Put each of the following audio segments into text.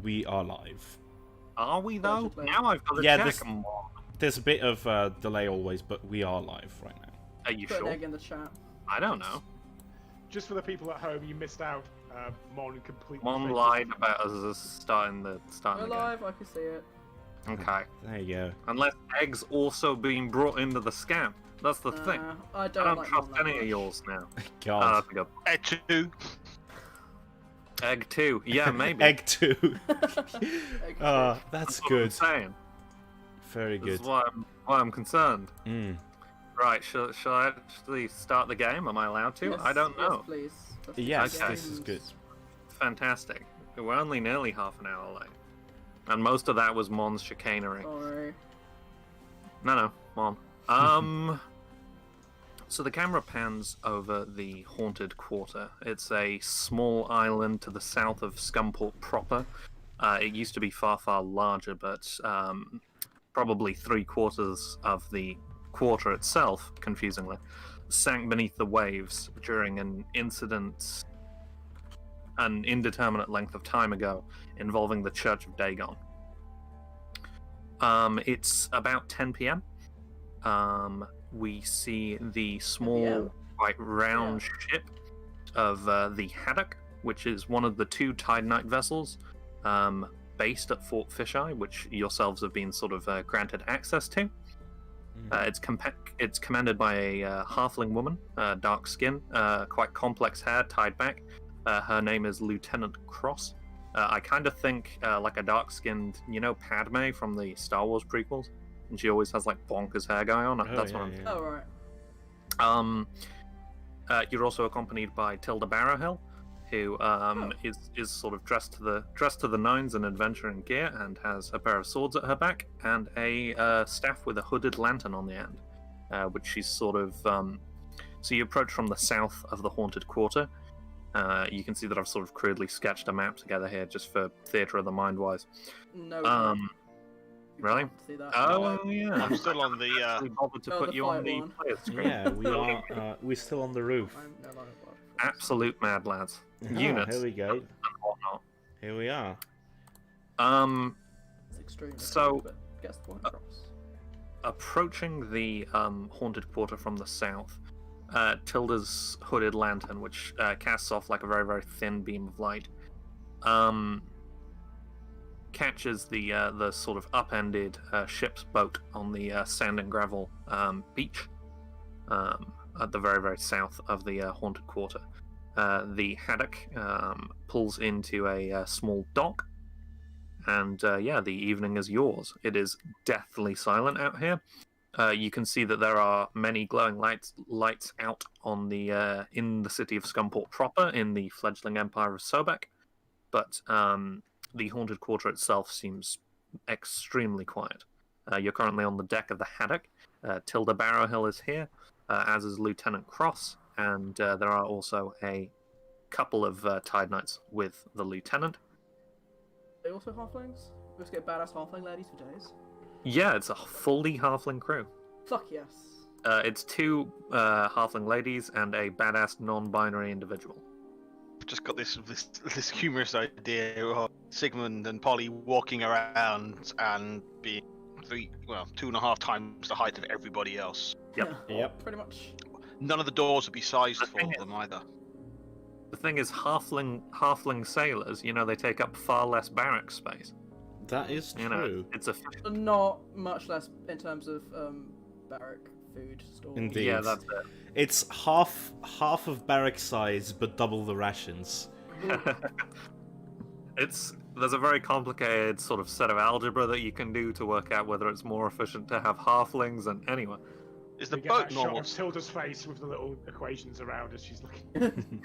we are live. Are we though? Basically. Now I've got to Yeah, check them. There's a bit of delay always, but we are live right now. Are you Put an sure? egg in the chat. I don't know. Just for the people at home, you missed out. Mon completely. Mon faked lied it. about us starting the We're game. live, I can see it. Okay. There you go. Unless eggs also being brought into the scam. That's the thing. I I don't, don't like trust Mon that any of much. yours now. God. That's a good. Egg 2. Egg 2. Yeah, maybe. Egg 2. Egg That's That's what I'm good. saying. Very This good. is why I'm concerned. Mm. Right, shall I actually start the game? Am I allowed to? Yes, I don't know. Yes, please. Let's Yes, do the this is games. good. Fantastic. We're only nearly half an hour late. And most of that was Mon's chicanery. Sorry. No, Mon. So the camera pans over the haunted quarter. It's a small island to the south of Scumport proper. It used to be far, far larger, but probably 3/4 of the quarter itself, confusingly, sank beneath the waves during an incident an indeterminate length of time ago involving the Church of Dagon. It's about 10 p.m. We see the small, quite round ship of the Haddock, which is one of the 2 Tide Knight vessels based at Fort Fisheye, which yourselves have been sort of granted access to. It's commanded by a halfling woman, dark skin, quite complex hair tied back. Her name is Lieutenant Cross. I kind of think like a dark-skinned, Padme from the Star Wars prequels, and she always has like bonkers hair going on. That's what I'm thinking. Oh, right. You're also accompanied by Tilda Barrowhill, who is sort of dressed to the nines in adventure and gear, and has a pair of swords at her back and a staff with a hooded lantern on the end, which she's sort of. So you approach from the south of the haunted quarter. You can see that I've sort of crudely sketched a map together here, just for theatre of the mind wise. No. You really? can't see that. Oh yeah. I'm still on the. We bothered to Oh, put the you on fight the one. player screen. Yeah, we are. We're still on the roof. No, no, no. Absolute mad lads. Ah, Units Here we go. and whatnot. Here we are. It's extremely So- cool, but gets the point across. Approaching the haunted quarter from the south, Tilda's hooded lantern, which casts off like a very, very thin beam of light, catches the sort of upended ship's boat on the sand and gravel beach at the very, very south of the haunted quarter. The Haddock pulls into a small dock, and the evening is yours. It is deathly silent out here. You can see that there are many glowing lights out on the in the city of Scumport proper, in the fledgling empire of Sobek, but the haunted quarter itself seems extremely quiet. You're currently on the deck of the Haddock. Tilda Barrowhill is here, as is Lieutenant Cross, and there are also a couple of Tide Knights with the Lieutenant. They also halflings? We just get badass halfling ladies for days. Yeah, it's a fully halfling crew. Fuck yes. It's 2 halfling ladies and a badass non-binary individual. I've just got this humorous idea of Sigmund and Polly walking around and being 2.5 times the height of everybody else. Yep. Yeah, Yep. pretty much. None of the doors would be sized The for thing is- them either. The thing is, halfling sailors, they take up far less barrack space. That is true. It's a But not much less in terms of barrack food stores. Indeed. yeah, that's it. It's half of barrack size, but double the rations. There's a very complicated sort of set of algebra that you can do to work out whether it's more efficient to have halflings. And anyway, Is the We get boat that shot normal? of Tilda's face with the little equations around as she's looking.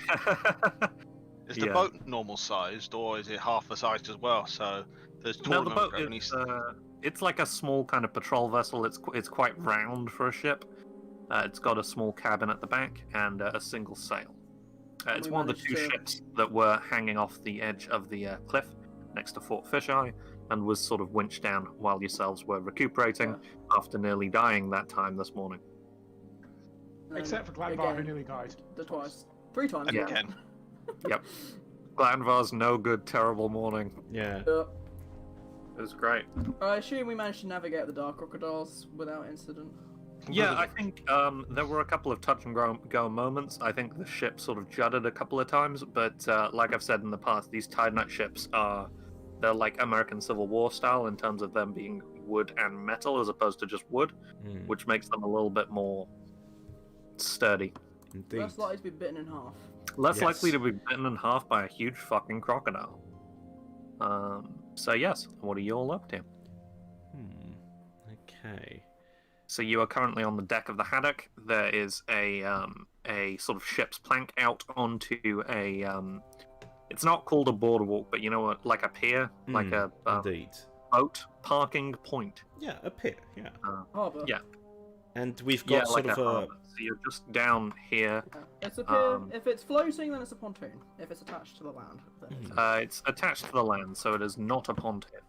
Is the Yeah. boat normal sized, or is it half the size as well? So there's no, the tournament boat revenues. it's like a small kind of patrol vessel. It's quite round for a ship. It's got a small cabin at the back and a single sail. It's We one of the managed 2 to- ships that were hanging off the edge of the cliff next to Fort Fisheye, and was sort of winched down while yourselves were recuperating after nearly dying that time this morning. And then Except for Gladbar, who again, nearly died. the twice. 3 times. Yeah. now. Again. Yep. Glanvar's no good, terrible morning. Yeah. It was great. I assume we managed to navigate the dark crocodiles without incident. Yeah, I think there were a couple of touch and go moments. I think the ship sort of jutted a couple of times, but like I've said in the past, these Tide ships they're like American Civil War style in terms of them being wood and metal as opposed to just wood, which makes them a little bit more sturdy. Indeed. Less likely to be bitten in half. Less likely to be bitten in half by a huge fucking crocodile. So yes, what are you all up to? Okay. So you are currently on the deck of the haddock. There is a sort of ship's plank out onto a it's not called a boardwalk, but you know what, like a pier, like a Indeed. boat parking point. Yeah, a pier. Yeah. Harbour. Yeah. And we've got sort like of a. harbour. So you're just down here. Yeah. It's a pier. If it's floating, then it's a pontoon. If it's attached to the land, then It's attached to the land, so it is not a pontoon.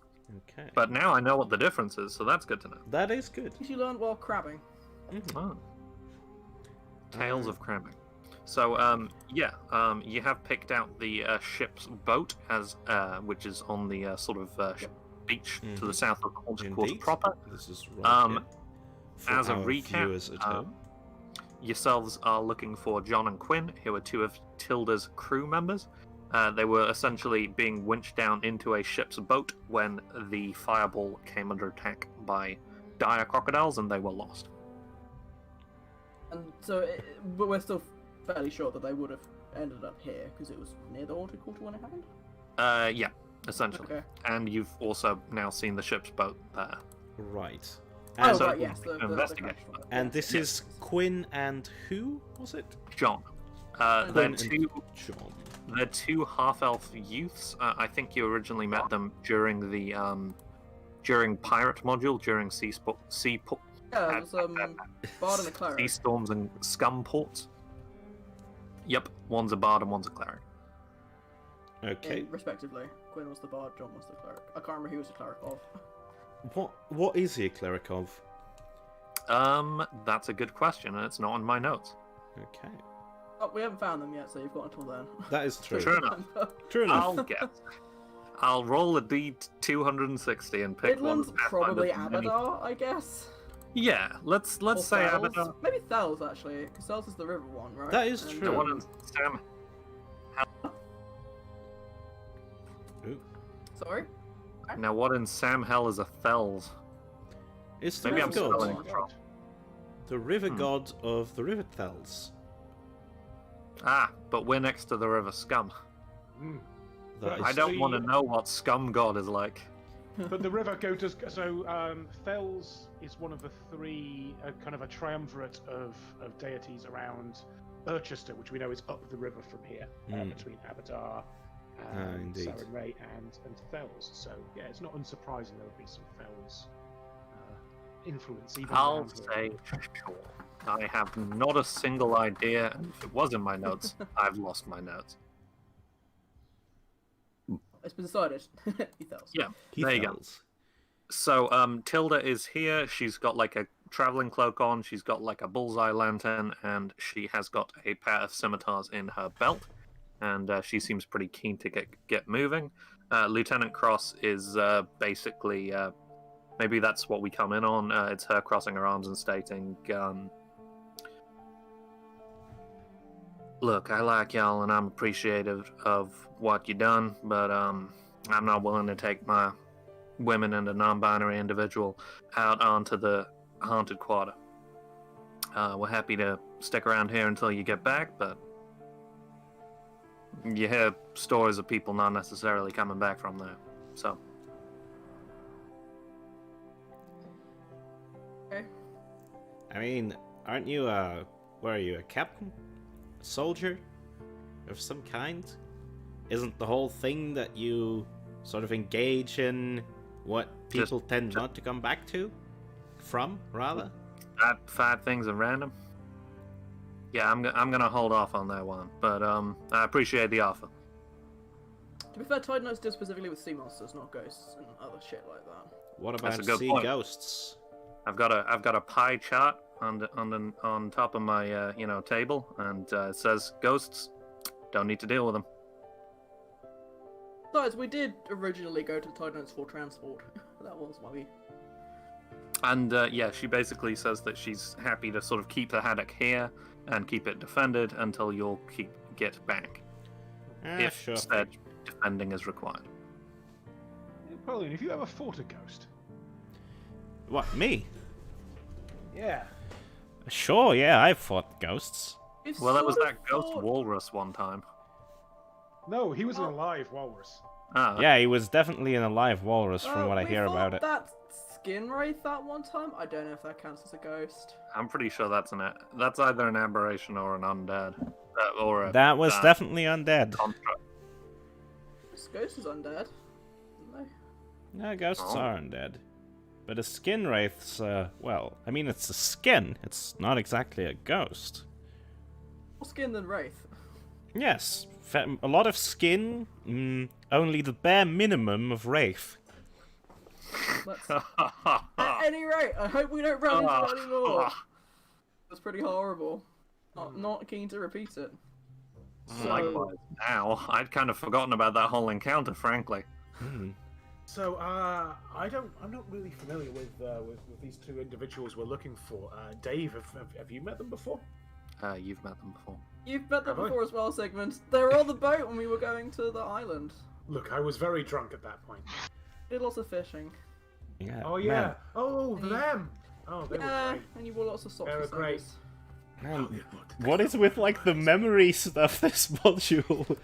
Okay. But now I know what the difference is, so that's good to know. That is good. things you learned while crabbing. Oh. Tales of crabbing. So, you have picked out the ship's boat, as which is on the sort of beach to the south of the Haunted Quarter Indeed. proper. This is right here for As a our recap, viewers at home. yourselves are looking for John and Quinn, who are two of Tilda's crew members. They were essentially being winched down into a ship's boat when the fireball came under attack by dire crocodiles, and they were lost. And so, but we're still fairly sure that they would have ended up here because it was near the Haunted Quarter when it happened. Yeah, essentially. Okay. And you've also now seen the ship's boat there. Right. Oh, And, so- right, yes. The investigate. crash one. and this Yeah. is Quinn and who was it? John. Quinn They're and two. John. They're two half-elf youths. I think you originally met them during the during pirate module during sea Yeah, it was Bard and a Cleric. storms and scum ports. Yep, one's a bard and one's a cleric. Okay. Respectively. Quinn was the Bard, John was the Cleric. I can't remember who was the Cleric of. What is he a cleric of? That's a good question, and it's not in my notes. Okay. Oh, we haven't found them yet, so you've got until then. That is true. Sure enough. True enough. I'll guess. I'll roll a d260 and pick one. Midland's of the probably Pathfinder's many- Abadar, I guess. Yeah, let's Or say Thels. Abadar. Maybe Thels, actually, because Thels is the river one, right? That is And, true. The one in Sam. Ooh. Sorry? Now, what in Sam Hell is a Thels? It's the Maybe river I'm god. spelling it wrong. The river god of the river Thels. Ah, but we're next to the River Scum. That is I don't the- want to know what Scum God is like. But the river go does so. Thels is one of the three kind of a triumvirate of deities around Urchester, which we know is up the river from here, between Abadar, indeed. Sarenrae, and Thels. So yeah, it's not unsurprising there would be some Thels influence. Even I'll around here. say sure. I have not a single idea, and if it was in my notes, I've lost my notes. It's been decided. He Thels. Yeah, He there you go. Thels. So, Tilda is here. She's got like a traveling cloak on. She's got like a bullseye lantern, and she has got a pair of scimitars in her belt. And she seems pretty keen to get moving. Lieutenant Cross is basically maybe that's what we come in on. It's her crossing her arms and stating, "Look, I like y'all, and I'm appreciative of what you done, but I'm not willing to take my women and a non-binary individual out onto the Haunted Quarter. We're happy to stick around here until you get back, but you hear stories of people not necessarily coming back from there, so." Okay. I mean, aren't you what are you, a captain? A soldier? Of some kind? Isn't the whole thing that you sort of engage in what people tend not to come back to? From, rather? Five things at random? Yeah, I'm gonna hold off on that one, but I appreciate the offer. To be fair, Tide Notes deal specifically with sea monsters, not ghosts and other shit like that. What That's about a good sea point. ghosts? I've got a pie chart on top of my table, and it says ghosts. Don't need to deal with them. Besides, we did originally go to Tidance for transport. That was why we... And yeah, she basically says that she's happy to sort of keep the haddock here and keep it defended until you'll get back. If Sure. said defending is required. Napoleon, have you ever fought a ghost? What, me? Yeah. Sure, yeah, I've fought ghosts. We've Well, that was sort that of ghost fought- walrus one time. No, he was an alive walrus. Ah, Yeah, he was definitely an alive walrus from what I we hear fought about it. that skin wraith that one time. I don't know if that counts as a ghost. I'm pretty sure that's that's either an aberration or an undead, or a That was definitely undead. construct. This ghost is undead, isn't they? No, ghosts Oh. are undead. But a skin wraith's, well, I mean, it's a skin. It's not exactly a ghost. More skin than wraith. Yes, a lot of skin, only the bare minimum of wraith. Let's... At any rate, I hope we don't run into it anymore. That's pretty horrible. Not keen to repeat it. Likewise. Now, I'd kind of forgotten about that whole encounter, frankly. So, I'm not really familiar with these two individuals we're looking for. Dave, have you met them before? You've met them before. You've met them Have I? before as well, Sigmund. They were on the boat when we were going to the island. Look, I was very drunk at that point. Did lots of fishing. Yeah. Oh yeah. Oh, them. Oh, they were Yeah, great. and you wore lots of socks. They were and great. sandals. Man, what is with, like, the memory stuff this module?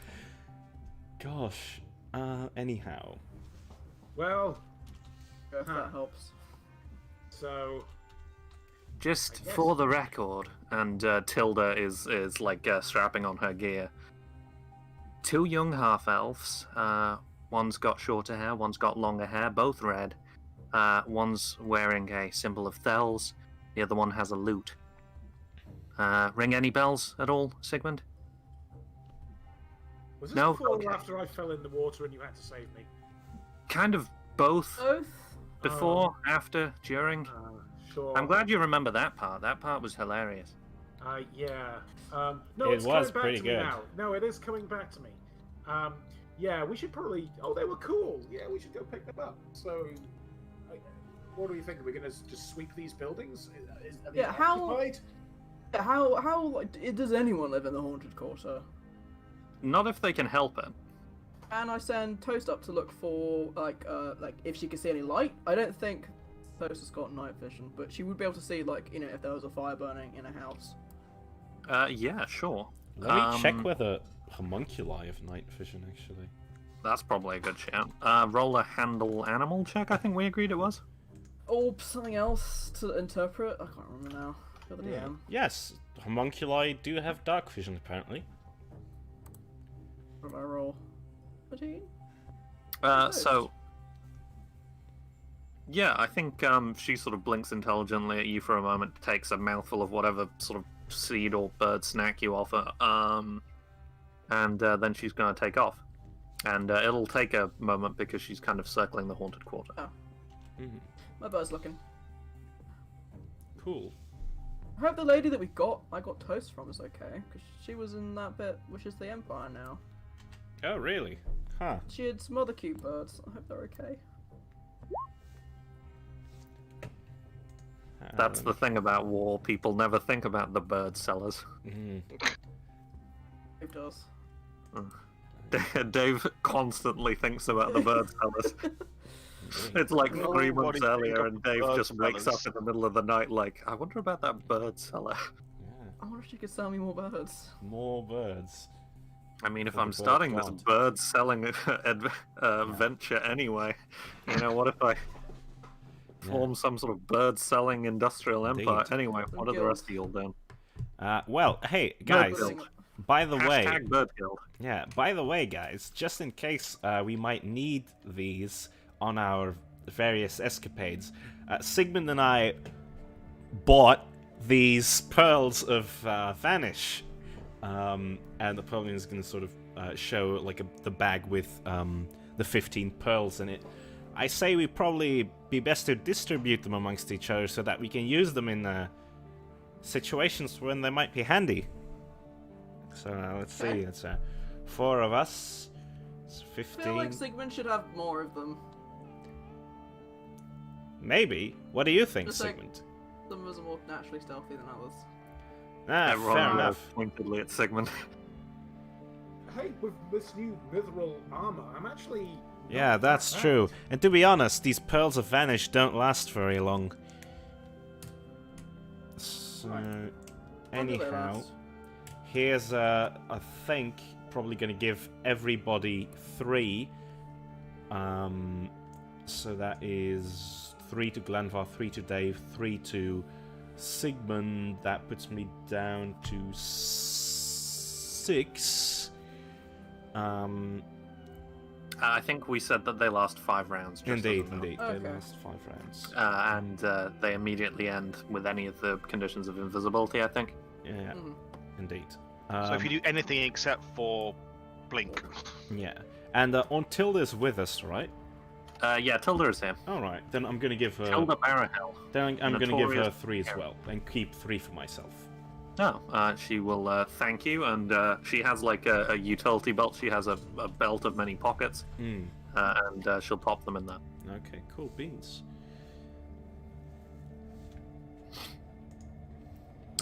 Gosh. Anyhow. Well, If that helps. so Just I guess. for the record, and Tilda is like strapping on her gear. Two young half elves. One's got shorter hair, one's got longer hair, both red. One's wearing a symbol of Thels. The other one has a lute. Ring any bells at all, Sigmund? was this No, before okay. or after I fell in the water and you had to save me? Kind of both. Both? Before, after, during. Sure. I'm glad you remember that part. That part was hilarious. Yeah. No, It it's was coming back pretty to me good. now. No, it is coming back to me. Yeah, we should probably. Oh, they were cool. Yeah, we should go pick them up. So, what do you think? Are we gonna just sweep these buildings? Are they Yeah, how- occupied? How like, does anyone live in the Haunted Quarter? Not if they can help it. And I send Toast up to look for like if she can see any light. I don't think Toast has got night vision, but she would be able to see if there was a fire burning in a house. Yeah, sure. Let me check whether homunculi have night vision, actually. That's probably a good shout. Roll a handle animal check, I think we agreed it was. Or something else to interpret. I can't remember now. You're the DM. Yes, homunculi do have dark vision, apparently. What did I roll? 13? So, yeah, I think she sort of blinks intelligently at you for a moment, takes a mouthful of whatever sort of seed or bird snack you offer, and then she's going to take off. And it'll take a moment because she's kind of circling the Haunted Quarter. My bird's looking. Cool. I hope the lady that I got Toast from is okay, because she was in that bit, which is the Empire now. Oh, really? Huh. She had some other cute birds. I hope they're okay. That's the thing about war, people never think about the bird sellers. It does. Dave constantly thinks about the bird sellers. It's like 3 months Nobody think earlier, of and Dave bird just wakes up sellers. in the middle of the night like, I wonder about that bird seller. Yeah. I wonder if she could sell me more birds. More birds. I mean, if For I'm the bird starting this god. bird selling venture anyway, what if I form some sort of bird selling industrial empire? Indeed. Anyway, what are the rest of you all doing? Well, hey, guys, Guild. by the way... Hashtag Bird Guild. Yeah, by the way, guys, just in case we might need these on our various escapades, Sigmund and I bought these pearls of Vanish. And Napoleon is going to sort of show like the bag with the 15 pearls in it. I say we probably be best to distribute them amongst each other so that we can use them in situations when they might be handy. So let's see, it's 4 of us. It's I feel 15. like Sigmund should have more of them. Maybe. What do you think, Just like- Sigmund? Some of us are more naturally stealthy than others. Ah, Everyone fair enough. pointedly at Sigmund. Hey, with this new mithril armor, I'm actually. not Yeah, that's that true. bad. And to be honest, these pearls of vanish don't last very long. So, Right. Look at anyhow, that. here's I think probably going to give everybody 3. So that is 3 to Glenvar, 3 to Dave, 3 to Sigmund. That puts me down to 6. I think we said that they last 5 rounds. Just Indeed, as a note. indeed. Okay. They last 5 rounds. And they immediately end with any of the conditions of invisibility, I think. Yeah, Mhm. indeed. So if you do anything except for blink, Yeah. And Tilda's with us, right? Yeah, Tilda is here. Alright, then I'm gonna give her... Tilda Barahel. Then I'm gonna give her Notorious 3 as hero. well, and keep 3 for myself. No, she will thank you, and she has like a utility belt. She has a belt of many pockets, Hmm. and she'll pop them in there. Okay, cool beans.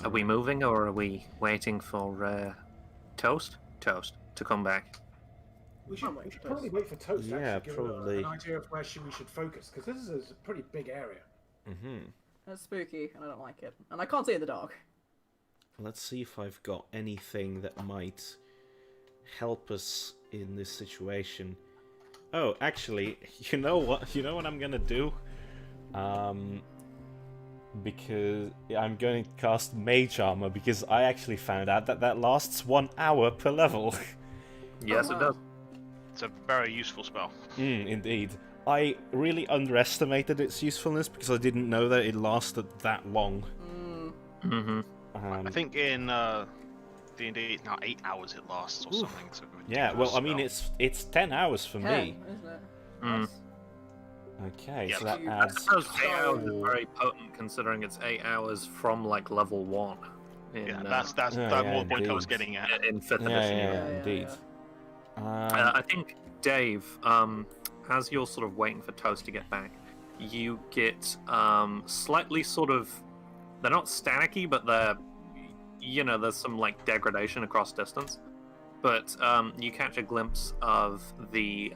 Are we moving, or are we waiting for Toast to come back? We I'm should, waiting we should for probably Toast. wait for Toast. to Yeah, actually give her probably. an idea of where we should focus, because this is a pretty big area. Mm-hmm. It's spooky, and I don't like it. And I can't see in the dark. Let's see if I've got anything that might help us in this situation. Oh, actually, you know what? You know what I'm gonna do? Because I'm going to cast Mage Armor, because I actually found out that that lasts 1 hour per level. Yes, wow. it does. it's a very useful spell. Indeed. I really underestimated its usefulness because I didn't know that it lasted that long. Mm-hmm. I think in D&D it's now 8 hours it lasts or Oof. something. It's a Yeah, well, ridiculous I mean, spell. it's 10 hours for 10, me. isn't it? Mm. Nice. Okay, Yeah, so that you- I adds... suppose 8 hours is Oh. very potent, considering it's 8 hours from like level 1 in Yeah, that's Yeah, that yeah, more the point I was indeed. getting at. in 5th Yeah, edition. yeah, Yeah, yeah, indeed. I think, Dave, as you're sort of waiting for Toast to get back, you get slightly sort of... They're not staticky, but they're... You know, there's some, like, degradation across distance. But you catch a glimpse of the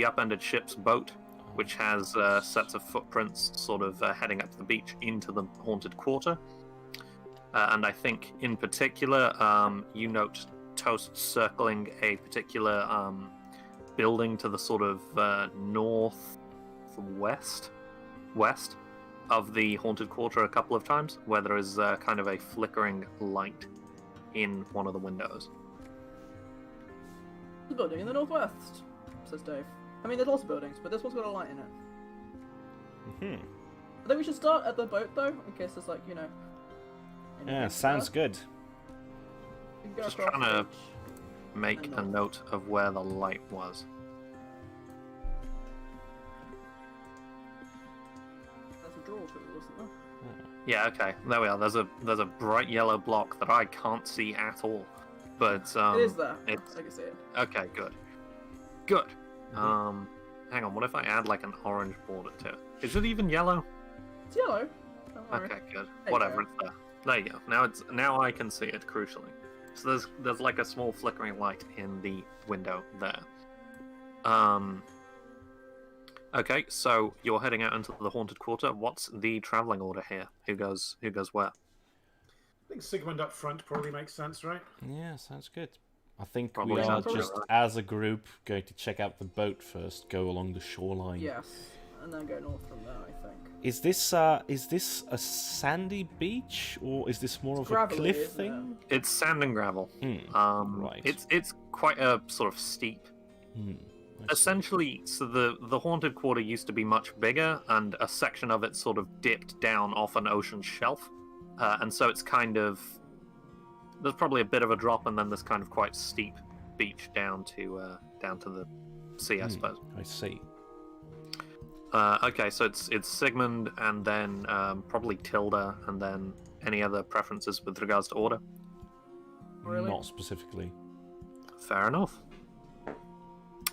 upended ship's boat, which has sets of footprints sort of heading up the beach into the haunted quarter. And I think, in particular, you note Toast circling a particular building to the sort of northwest of the haunted quarter a couple of times, where there is kind of a flickering light in one of the windows. The building in the northwest, says Dave. I mean, there's lots of buildings, but this one's got a light in it. Hmm. I think we should start at the boat, though, in case there's, like, you know... Yeah, anything sounds there. good. We can go Just across trying to the beach. Make a note of where the light was. There's a draw to it, wasn't there? Yeah, okay. There we are. There's a bright yellow block that I can't see at all. But it is there. it's- I can see it. okay, good. Good. Hang on, what if I add like an orange border to it? Is it even yellow? It's yellow. Don't worry. Okay, good. you Whatever, go. it's there. There you go. Now I can see it crucially. So there's like a small flickering light in the window there. Okay, so you're heading out into the haunted quarter. What's the traveling order here? Who goes where? I think Sigmund up front probably makes sense, right? Yeah, sounds good. I think Probably we are sounds just, right. as a group, going to check out the boat first, go along the shoreline. Yes. And then go north from there, I think. Is this a sandy beach, or is this more It's of a gravelly, cliff isn't thing? It's sand and gravel. Right. It's quite a sort of steep. I see. Essentially, so the haunted quarter used to be much bigger, and a section of it sort of dipped down off an ocean shelf, and so it's kind of there's probably a bit of a drop, and then this kind of quite steep beach down to the sea, I suppose. I see. Okay, so it's Sigmund, and then probably Tilda, and then any other preferences with regards to order. Really? Not specifically. Fair enough.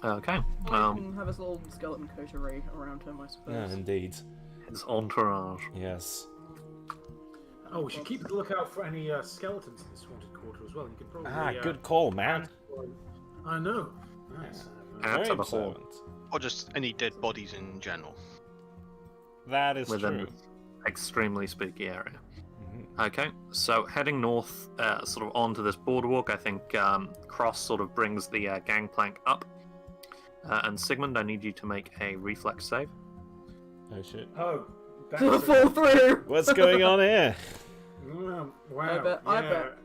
Okay. Well, he can have his little skeleton coterie around him, I suppose. Yeah, indeed. His entourage. Yes. Oh, we should keep a lookout for any skeletons in this haunted quarter as well. You could probably. Good call, man. I know. Nice. Add Very to the haul. observant. Or just any dead bodies in general. That is Within true. this extremely spooky area. Mhm. Okay, so heading north, sort of onto this boardwalk, I think Cross sort of brings the gangplank up. And Sigmund, I need you to make a reflex save. Oh shit. Oh, To that's fall through! What's going on here? Wow.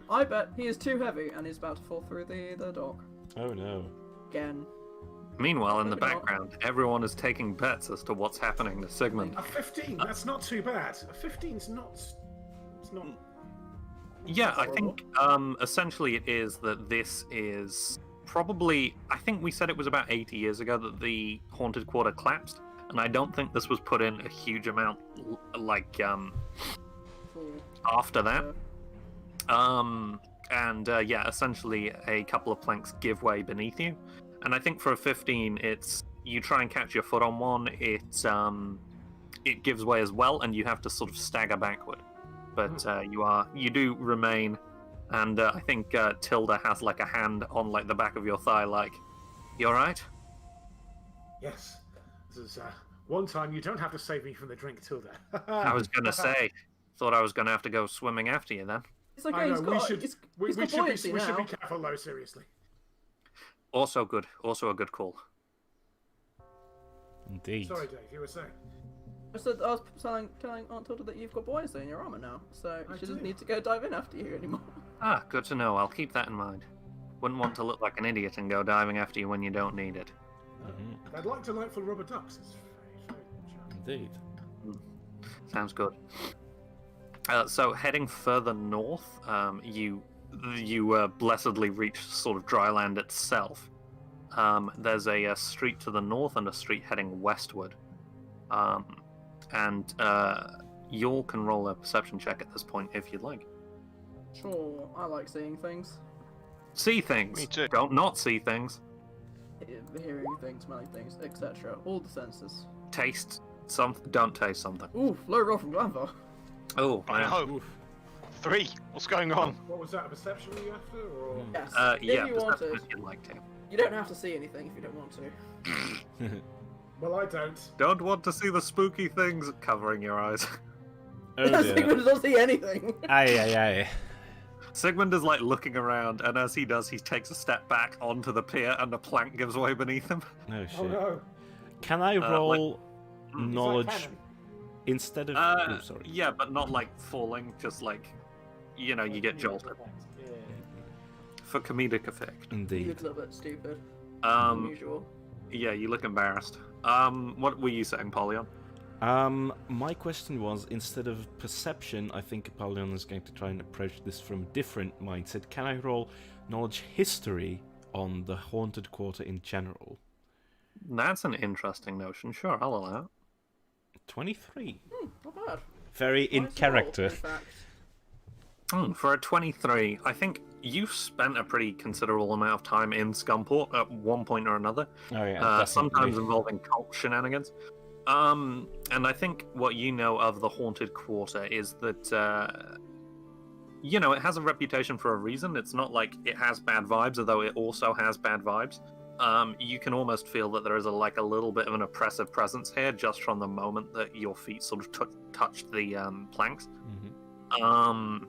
I bet he is too heavy and he's about to fall through the dock. Oh no. Again. Meanwhile, in the Maybe not. background, everyone is taking bets as to what's happening to Sigmund. A 15. That's not too bad. A 15's not. It's not. Yeah, I horrible. think essentially it is that this is probably, I think we said it was about 80 years ago that the Haunted Quarter collapsed, and I don't think this was put in a huge amount like Full. after that. Yeah. Yeah, essentially a couple of planks give way beneath you, and I think for a 15, it's you try and catch your foot on one, it gives way as well, and you have to sort of stagger backward. But you do remain, and I think Tilda has like a hand on like the back of your thigh, like, you all right? Yes. This is one time you don't have to save me from the drink, Tilda. I was gonna say, thought I was gonna have to go swimming after you then. It's okay, I know. he's got, We should. he's We got should buoyancy be now. careful, though. Seriously. Also good, also a good call. Indeed. Sorry, Dave. You were saying. I was telling Aunt Tilda that you've got buoyancy in your armor now, so I she doesn't do. need to go dive in after you anymore. Ah, good to know. I'll keep that in mind. Wouldn't want to look like an idiot and go diving after you when you don't need it. Mhm. I'd like delightful rubber ducks. It's very charming. Indeed. Sounds good. So heading further north, you blessedly reach sort of dry land itself. There's a street to the north and a street heading westward. You all can roll a perception check at this point if you'd like. Sure, I like seeing things. See things. Me too. Don't not see things. Hearing things, smelling things, etc. All the senses. Taste something. Don't taste something. Ooh, low roll from Glanville. Oh, I man. hope. 3. What's going on? What was that? A perception you after, or? Yes. Yeah, if you perception wanted, if you'd like to. you don't have to see anything if you don't want to. Well, I don't. Don't want to see the spooky things covering your eyes. Oh dear. Sigmund doesn't see anything. Aye. Sigmund is like looking around, and as he does, he takes a step back onto the pier, and the plank gives way beneath him. Oh shit. Oh no. Can I roll It's like knowledge cannon. instead of? Oh, sorry. Yeah, but not like falling, just like, you get jolted Yeah. for comedic effect. You Indeed. look a little bit stupid. Um, Unusual. yeah, you look embarrassed. What were you saying, Polyon? My question was, instead of perception, I think Apollyon is going to try and approach this from a different mindset. Can I roll knowledge history on the haunted quarter in general? That's an interesting notion. Sure, I'll allow it. 23. Not bad. Very in Nice roll, character. in fact. For a 23, I think you spent a pretty considerable amount of time in Scumport at one point or another. Oh yeah, Sometimes definitely. involving cult shenanigans. And I think what you know of the Haunted Quarter is that, it has a reputation for a reason. It's not like it has bad vibes, although it also has bad vibes. You can almost feel that there is a little bit of an oppressive presence here just from the moment that your feet sort of touched the planks. Mhm.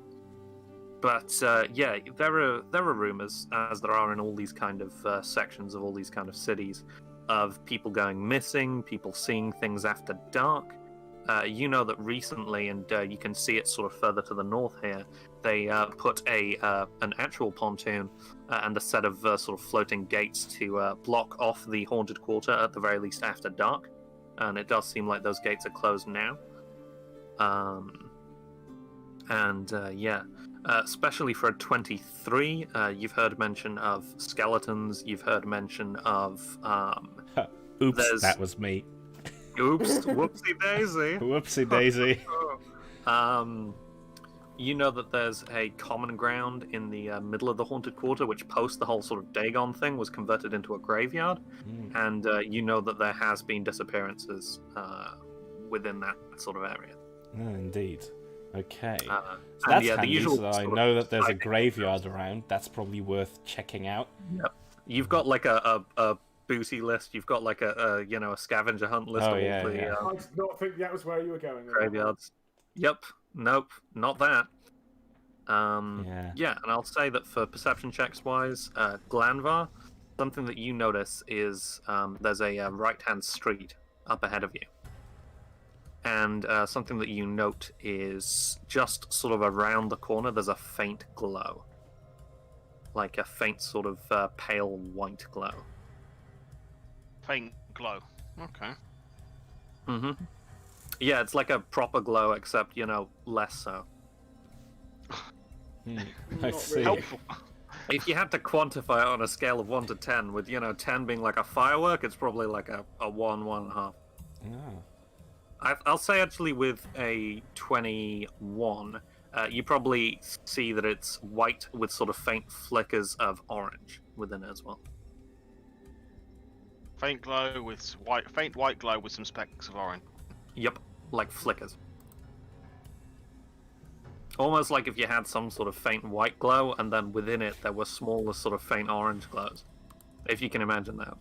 There are rumors, as there are in all these kind of sections of all these kind of cities, of people going missing, people seeing things after dark. You know that recently, and you can see it sort of further to the north here, they put an actual pontoon and a set of sort of floating gates to block off the haunted quarter, at the very least after dark. And it does seem like those gates are closed now. Especially for a 23, you've heard mention of skeletons, you've heard mention of... Oops, there's- that was me. Oops, whoopsie daisy. Whoopsie daisy. You know that there's a common ground in the middle of the haunted quarter, which post the whole sort of Dagon thing was converted into a graveyard, and you know that there has been disappearances within that sort of area. Oh, indeed. Okay. And So that's yeah, the handy, usual so I sort of know that there's a hiding graveyard around. That's probably worth checking out. Yep. You've got like a booty list. You've got like a a scavenger hunt list Oh, of yeah, all the yeah. I did not think that was where you were going. graveyards. Yep. Nope. Not that. Yeah. And I'll say that for perception checks wise, Glanvar, something that you notice is there's a right-hand street up ahead of you. And something that you note is just sort of around the corner, there's a faint glow. Like a faint sort of pale white glow. Faint glow. Okay. Mm-hmm. Yeah, it's like a proper glow, except, less so. I Not see. really. Helpful. If you had to quantify it on a scale of 1 to 10, with 10 being like a firework, it's probably like a 1.5. Oh. I'll say actually with a 21, you probably see that it's white with sort of faint flickers of orange within it as well. Faint glow with faint white glow with some specks of orange. Yep, like flickers. Almost like if you had some sort of faint white glow, and then within it there were smaller sort of faint orange glows. If you can imagine that.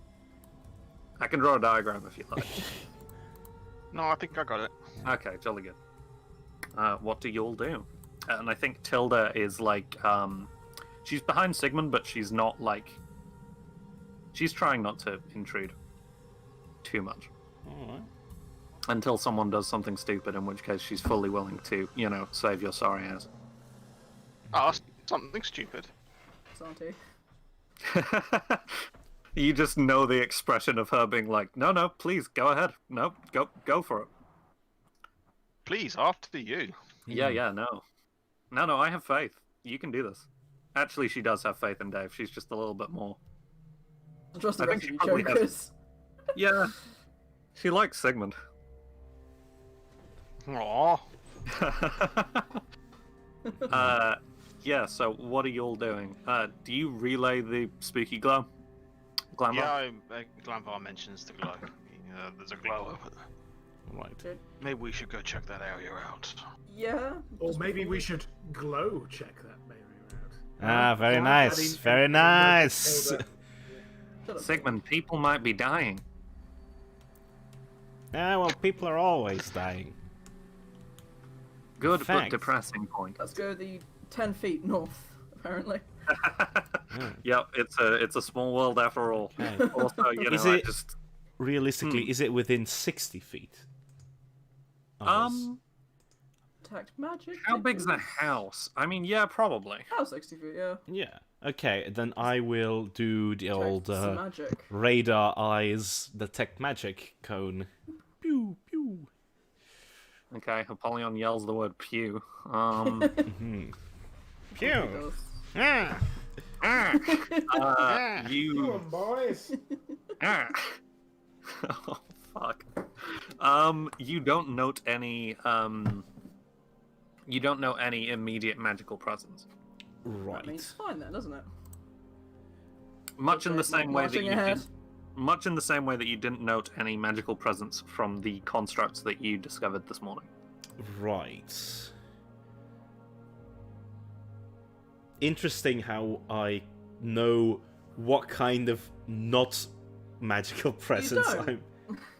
I can draw a diagram if you like. No, I think I got it. Okay, jolly good. What do you all do? And I think Tilda is like, she's behind Sigmund, but she's not like, she's trying not to intrude too much. Alright. Until someone does something stupid, in which case she's fully willing to, save your sorry ass. Oh, something stupid. Santi. You just know the expression of her being like, no, please, go ahead. No, go for it. Please, after you. Yeah, no, I have faith. You can do this. Actually, she does have faith in Dave. She's just a little bit more. I trust the I rest think of she you probably has- jokers. Yeah, she likes Sigmund. Aww. Yeah, so what are you all doing? Do you relay the spooky glow? Glamour? Yeah, Glanvar mentions the glow. There's a glow over there. Right. Maybe we should go check that area out. Yeah. Or just maybe before we should glow check that area out. Ah, very Yeah, nice. adding- Very adding nice. Tilda. Shut up. Sigmund, people might be dying. Ah, well, people are always dying. Good Fact. but depressing point. Let's go the 10 feet north, apparently. Yep, it's a small world after all. Okay. Also, Is I it- just Realistically, is it within 60 feet? of us? Detect magic. how big's the house? I mean, yeah, probably. Oh, 60 feet, yeah. Yeah. Okay, then I will do the old Detect some magic. radar eyes detect magic cone. Pew pew. Okay, Apollyon yells the word pew. Hmm. It Pew. does. Ah. You Come on, boys. oh fuck. You don't note any immediate magical presence. That Right. means fine then, doesn't it? Much in the Okay, same way that marching you ahead. didn't, much in the same way that you didn't note any magical presence from the constructs that you discovered this morning. Right. Interesting how I know what kind of not magical presence don't. I'm.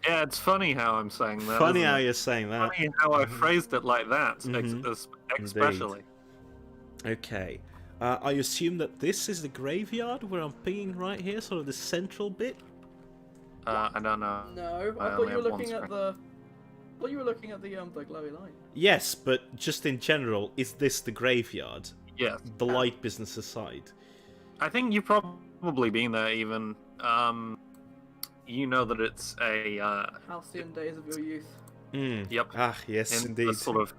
Yeah, it's funny how I'm saying that. Funny isn't how it? you're saying that. Funny how I phrased it like that, Mhm. especially. Okay. I assume that this is the graveyard where I'm pinging right here, sort of the central bit. I don't know. No, I I thought only you were have one looking at screen. the. I thought you were looking at the glowy light. Yes, but just in general, is this the graveyard? Yes. The light business aside. I think you've probably been there even. You know that it's a Halcyon days of your youth. yep. Ah, yes, In indeed. the sort of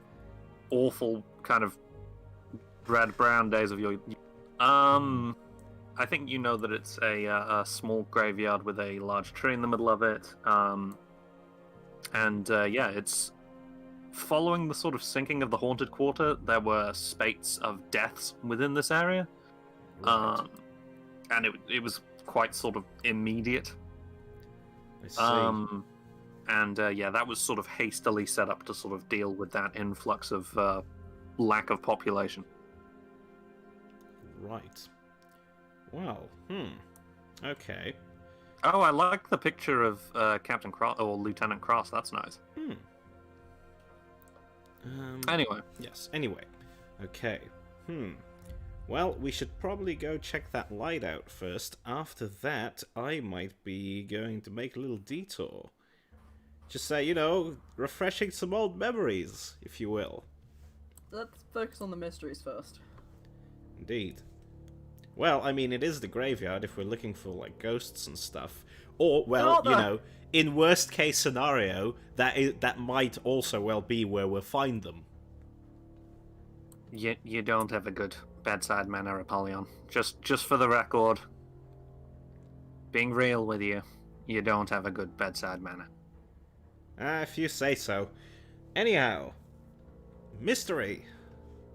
awful kind of red-brown days of your. I think you know that it's a small graveyard with a large tree in the middle of it. And yeah, it's following the sort of sinking of the haunted quarter, there were spates of deaths within this area, Right. and it was quite sort of immediate. I see. And yeah, that was sort of hastily set up to sort of deal with that influx of lack of population. Right. Well, okay. Oh, I like the picture of Captain Cross or Lieutenant Cross. That's nice. Anyway, Yes, anyway. Okay. Well, we should probably go check that light out first. After that, I might be going to make a little detour. Just say, refreshing some old memories, if you will. Let's focus on the mysteries first. Indeed. Well, I mean, it is the graveyard if we're looking for, like, ghosts and stuff. Or, well, in worst case scenario, that might also well be where we'll find them. you don't have a good bedside manner, Apollyon. Just for the record, being real with you, you don't have a good bedside manner. If you say so. Anyhow, mystery.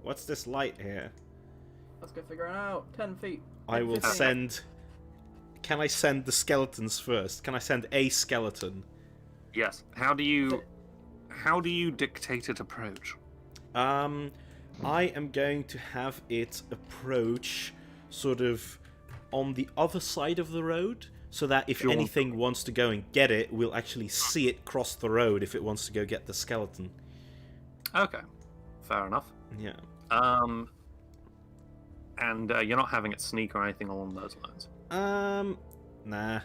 What's this light here? Let's go figure it out. 10 feet. I will 15. send... Can I send the skeletons first? Can I send a skeleton? Yes. How do you dictate its approach? I am going to have it approach sort of on the other side of the road, so that if anything wants to go and get it, we'll actually see it cross the road if it wants to go get the skeleton. Okay. Fair enough. Yeah. And you're not having it sneak or anything along those lines? Nah.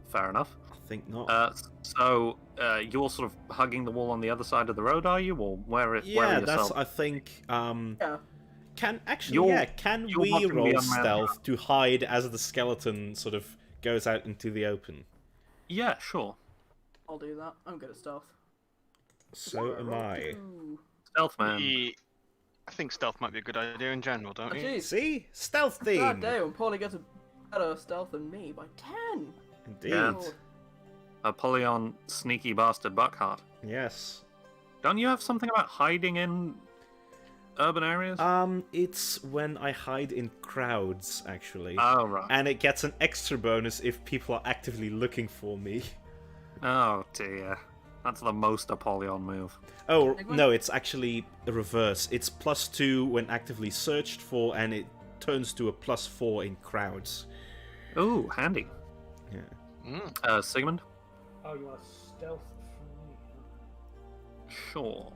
Fair enough. I think not. So you're sort of hugging the wall on the other side of the road, are you, or where are That's. I think. Yeah. Can you're we watching the roll unmanned stealth to hide as the skeleton sort of goes out into the open? Yeah, sure. I'll do that. I'm good at stealth. So am I. Ooh. Stealth man. Yeah, I think stealth might be a good idea in general, don't Oh, you? jeez. See, stealth God theme. damn, Paulie gets a better stealth than me by 10. Indeed. Yeah. Lord. Apollyon, sneaky bastard Buckheart. Yes. Don't you have something about hiding in urban areas? It's when I hide in crowds, actually. Oh, right. And it gets an extra bonus if people are actively looking for me. Oh, dear. That's the most Apollyon move. Oh, Big one? no, it's actually the reverse. It's +2 when actively searched for, and it turns to a +4 in crowds. Ooh, handy. Yeah. Sigmund? Oh, you want a stealth from me? Sure.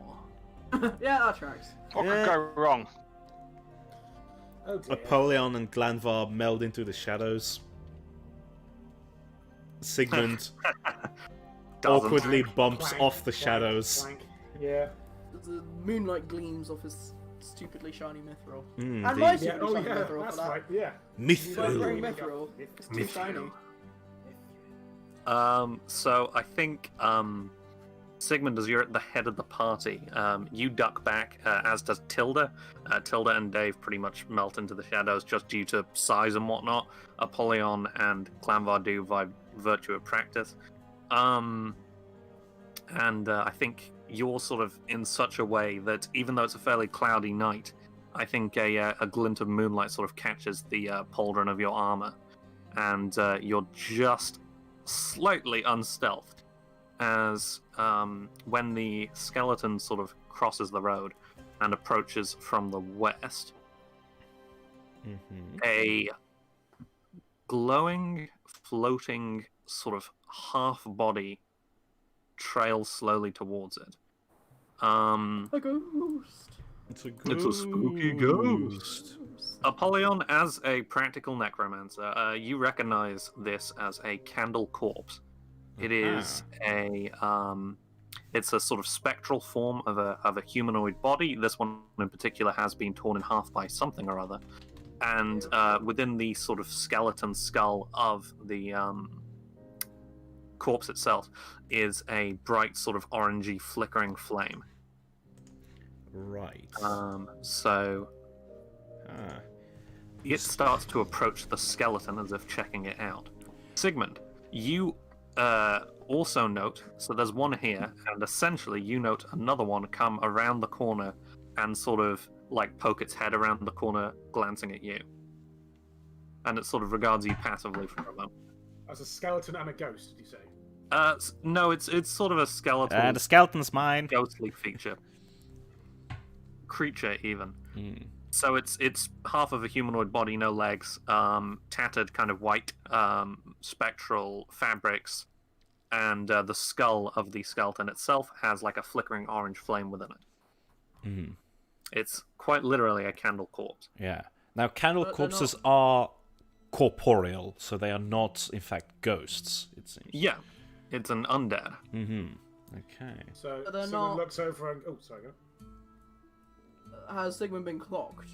Yeah, that tracks. What Yeah. could go wrong? Oh dear. Apollyon and Glanvar meld into the shadows. Sigmund Doesn't. awkwardly Clank, bumps clank, off the clank, shadows. clank. Yeah. The moonlight gleams off his stupidly shiny mithril. Mm, And my indeed. Yeah. stupidly Oh shiny yeah. mithril That's for that. right. Yeah. You weren't Mithril. wearing mithril. It's too Mithril. shiny. So I think, Sigmund, as you're at the head of the party, you duck back, as does Tilda. Tilda and Dave pretty much melt into the shadows just due to size and whatnot. Apollyon and Glanvar do by virtue of practice. And I think you're sort of in such a way that even though it's a fairly cloudy night, I think a glint of moonlight sort of catches the pauldron of your armor, and you're just slightly unstealthed as when the skeleton sort of crosses the road and approaches from the west, a glowing, floating sort of half body trails slowly towards it. A ghost. It's a It's a spooky ghost. Apollyon, as a practical necromancer, you recognize this as a candle corpse. It is it's a sort of spectral form of a humanoid body. This one in particular has been torn in half by something or other, and within the sort of skeleton skull of the corpse itself is a bright sort of orangey flickering flame. Right. So it starts to approach the skeleton as if checking it out. Sigmund, you also note, so there's one here, and essentially you note another one come around the corner and sort of like poke its head around the corner, glancing at you. And it sort of regards you passively for a moment. As a skeleton and a ghost, did you say? No, it's sort of a skeletal, The skeleton's mine. ghostly creature even. Hmm. So it's half of a humanoid body, no legs, tattered kind of white spectral fabrics, and the skull of the skeleton itself has like a flickering orange flame within it. Hmm. It's quite literally a candle corpse. Yeah. Now, candle But they're corpses are corporeal, so they are not, in fact, ghosts, it seems. Yeah, it's an undead. Mm-hmm. Okay. So But they're someone not- looks over and... Oh, sorry, go. Has Sigmund been clocked?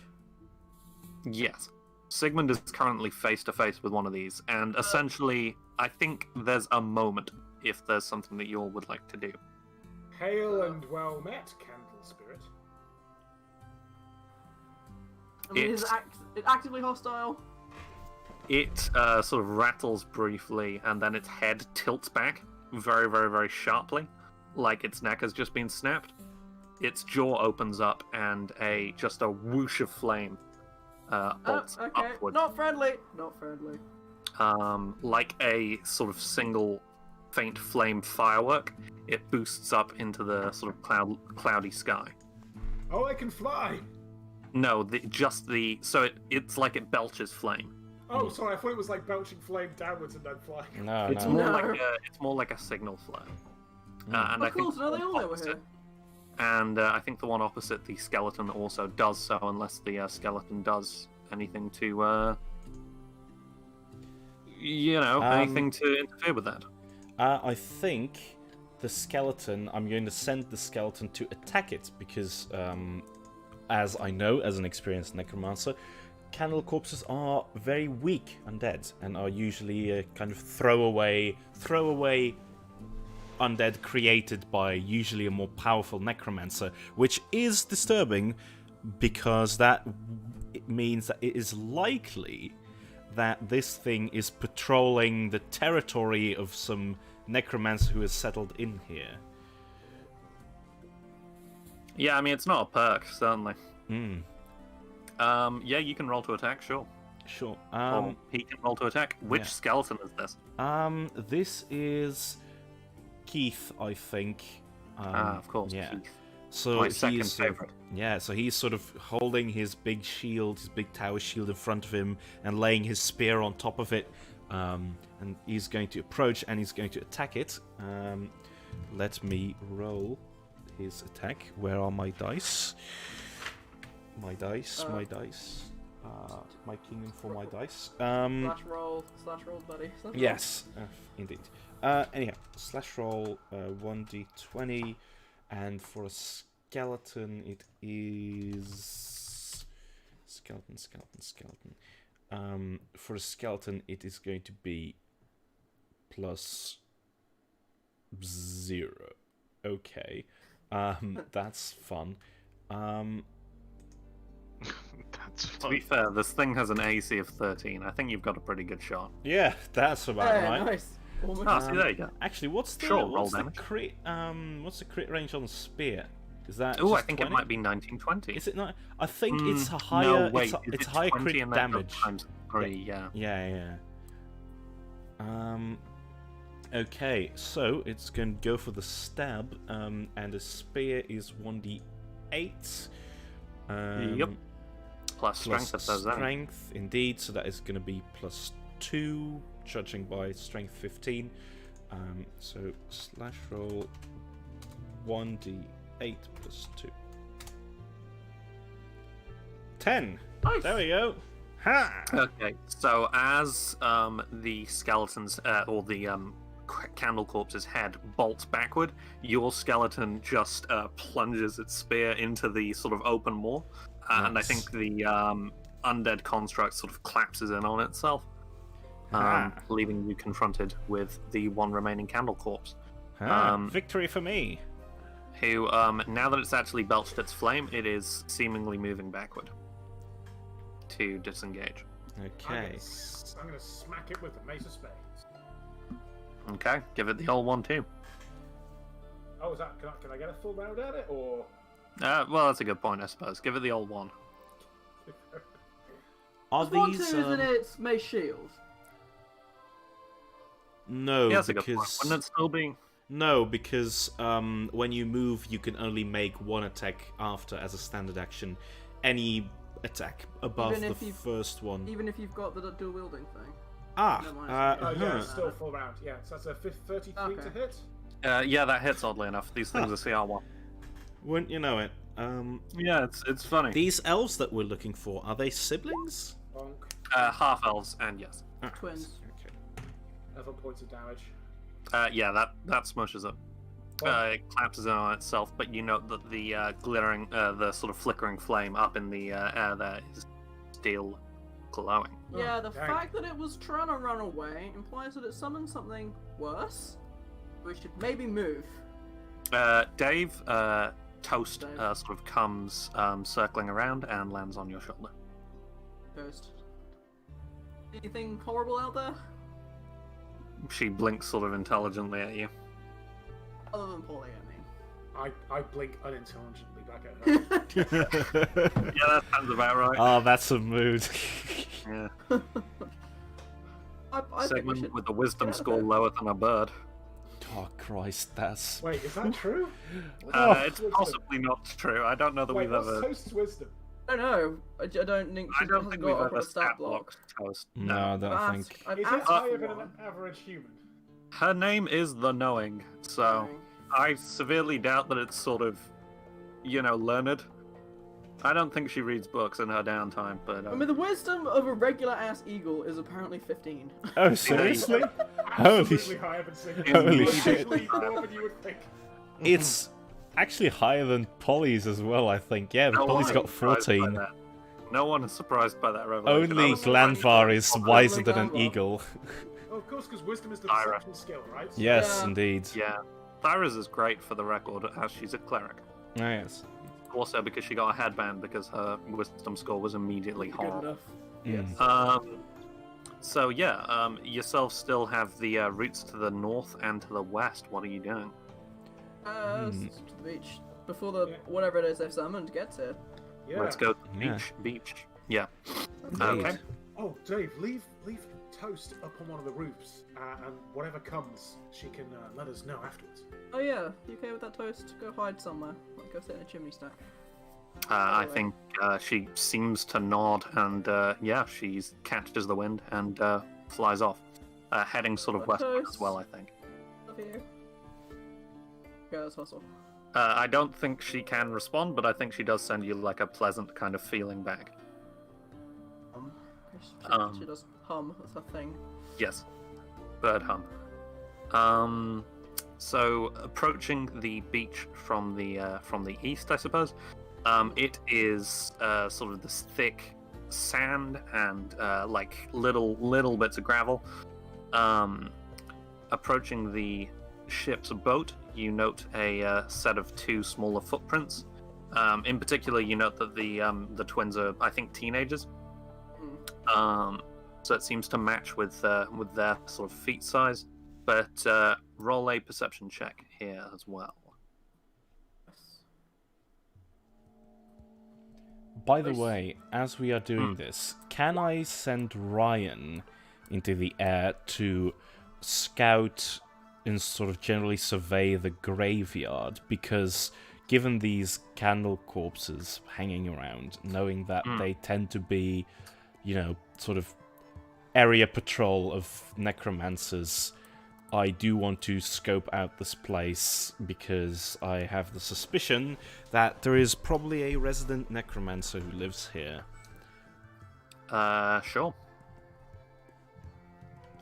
Yes. Sigmund is currently face to face with one of these, and essentially, I think there's a moment if there's something that you all would like to do. Hail and well met, Candle Spirit. I mean, It's- it's actively hostile. It sort of rattles briefly, and then its head tilts back very, very, very sharply, like its neck has just been snapped. Its jaw opens up, and just a whoosh of flame bolts Okay, upward, not friendly. Not friendly. like a sort of single faint flame firework. It boosts up into the sort of cloudy sky. Oh, I can fly! No, so it's like it belches flame. Oh, sorry, I thought it was like belching flame downwards and then flying. No, It's no. more No. like it's more like a signal flare. And I Of think course, no, they all know we're opposite- here. And I think the one opposite the skeleton also does so, unless the skeleton does anything to, anything to interfere with that. I think the skeleton, I'm going to send the skeleton to attack it, because, as I know, as an experienced necromancer, candle corpses are very weak undead, and are usually a kind of throwaway undead created by usually a more powerful necromancer, which is disturbing, because it means that it is likely that this thing is patrolling the territory of some necromancer who has settled in here. Yeah, I mean, it's not a perk, certainly. Hmm. Yeah, you can roll to attack, sure. Sure. Or he can roll to attack. Which yeah. skeleton is this? This is Keith, I think. Of course, yeah. Keith. So My second he's favorite. Yeah, so he's sort of holding his big shield, his big tower shield in front of him, and laying his spear on top of it. And he's going to approach, and he's going to attack it. Let me roll his attack. Where are my dice? My dice. My kingdom for my dice. Slash roll, buddy. Slash roll. Yes, indeed. Anyhow, slash roll 1d20, and for a skeleton it is skeleton. For a skeleton it is going to be +0. Okay, that's fun. That's To be fun. fair, this thing has an AC of 13. I think you've got a pretty good shot. Yeah, that's about Yeah, right. nice. Almost. Ah, see, there you go. Actually, what's the Sure, roll what's the damage. crit what's the crit range on the spear? Is that Oh, I just think 20? it might be 1920. Is it not? I think it's a higher. No, wait, it's is higher it 20 crit and then damage. times 3, yeah. Yeah. Okay, so it's going to go for the stab, and the spear is 1d8. Yep. Plus strength, Plus if there's any. strength, indeed. So that is going to be +2, judging by strength 15. So slash roll 1d8 +2. 10. Nice. There we go. Ha! Okay, so as the skeleton's or the candle corpse's head bolts backward, your skeleton just plunges its spear into the sort of open wall, and I Nice. think the undead construct sort of collapses in on itself, Ah. leaving you confronted with the one remaining candle corpse, Victory for me. who, now that it's actually belched its flame, it is seemingly moving backward to disengage. Okay. I'm gonna smack it with the Mace of Spades. Okay, give it the old one too. Oh, is that? Can I get a full round at it, or? Well, that's a good point, I suppose. Give it the old one. Are Does one these? two isn't its mace shield? No, Yeah, that's a good point. because Wouldn't it still be? no, because when you move, you can only make one attack after as a standard action. Any attack above Even the if you've- first one. Even if you've got the dual wielding thing. Ah, Never mind. Oh yeah, huh. it's still full round. Yeah, so that's a 33 to Okay. hit. Yeah, that hits oddly enough. These things are CR1. Wouldn't you know it? Yeah, it's funny. These elves that we're looking for, are they siblings? Bonk. Half elves, and yes. Ah, Twins. Okay. 11 points of damage. Yeah, that smushes it. It collapses in on itself, but you note that the glittering, the sort of flickering flame up in the air there is still glowing. Yeah, the dang. fact that it was trying to run away implies that it summoned something worse. We should maybe move. Dave, Toast Dave. sort of comes circling around and lands on your shoulder. Ghost. Anything horrible out there? She blinks sort of intelligently at you. Other than Polly, I mean. I blink unintelligently back at her. Yeah, that sounds about right. Oh, that's a mood. Yeah. I think we Segment should. with a wisdom get out of score here. lower than a bird. Oh Christ, that's. Wait, is that true? It's possibly not true. I don't know that Wait, we've what's ever. Toast's wisdom? I don't know. I don't think I she don't hasn't think got we've up ever on a stat stat block. blocked Toast. No, I I've don't asked, think. I've Is it asked higher for than an one. average human? Her name is the Knowing, so I severely doubt that it's sort of, learned. I don't think she reads books in her downtime, but I mean, the wisdom of a regular ass eagle is apparently 15. Oh, seriously? Absolutely shit. higher than Sigmund. Holy shit. Actually, more than you would think. It's actually higher than Polly's as well, I think. Yeah, no Polly's one got is surprised by 14. that. No one is surprised by that revelation. Only I was Glanvar is Only wiser than an Glanvar. eagle. Oh, of course, because wisdom is the Ira. deception skill, right? Yes, Yeah. indeed. Yeah, Thyra's is great for the record, as she's a cleric. Ah, yes. Also because she got a headband because her wisdom score was immediately Good horrible. enough. Mm. So yeah, yourself still have the routes to the north and to the west. What are you doing? To the beach. Before the Yeah. whatever it is they've summoned gets here. Yeah. Let's go to the Yeah. beach. Yeah. Indeed. Okay. Oh, Dave, leave Toast up on one of the roofs, and whatever comes, she can let us know afterwards. Oh yeah, you okay with that, Toast? Go hide somewhere. Like go sit in a chimney stack. I Alright. think she seems to nod, and yeah, she catches the wind and flies off, heading sort of Love westward Toast. as well. I think. Love you. Okay, let's hustle. I don't think she can respond, but I think she does send you like a pleasant kind of feeling back. She does hum. That's her thing. Yes, bird hum. So approaching the beach from the east, I suppose. It is sort of this thick sand and like little bits of gravel. Approaching the ship's boat, you note a set of two smaller footprints. In particular, you note that the twins are, I think, teenagers. So it seems to match with their sort of feet size. But roll a perception check here as well. By the Nice. way, as we are doing this, can I send Ryan into the air to scout and sort of generally survey the graveyard? Because given these candle corpses hanging around, knowing that they tend to be, sort of area patrol of necromancers, I do want to scope out this place because I have the suspicion that there is probably a resident necromancer who lives here. Sure.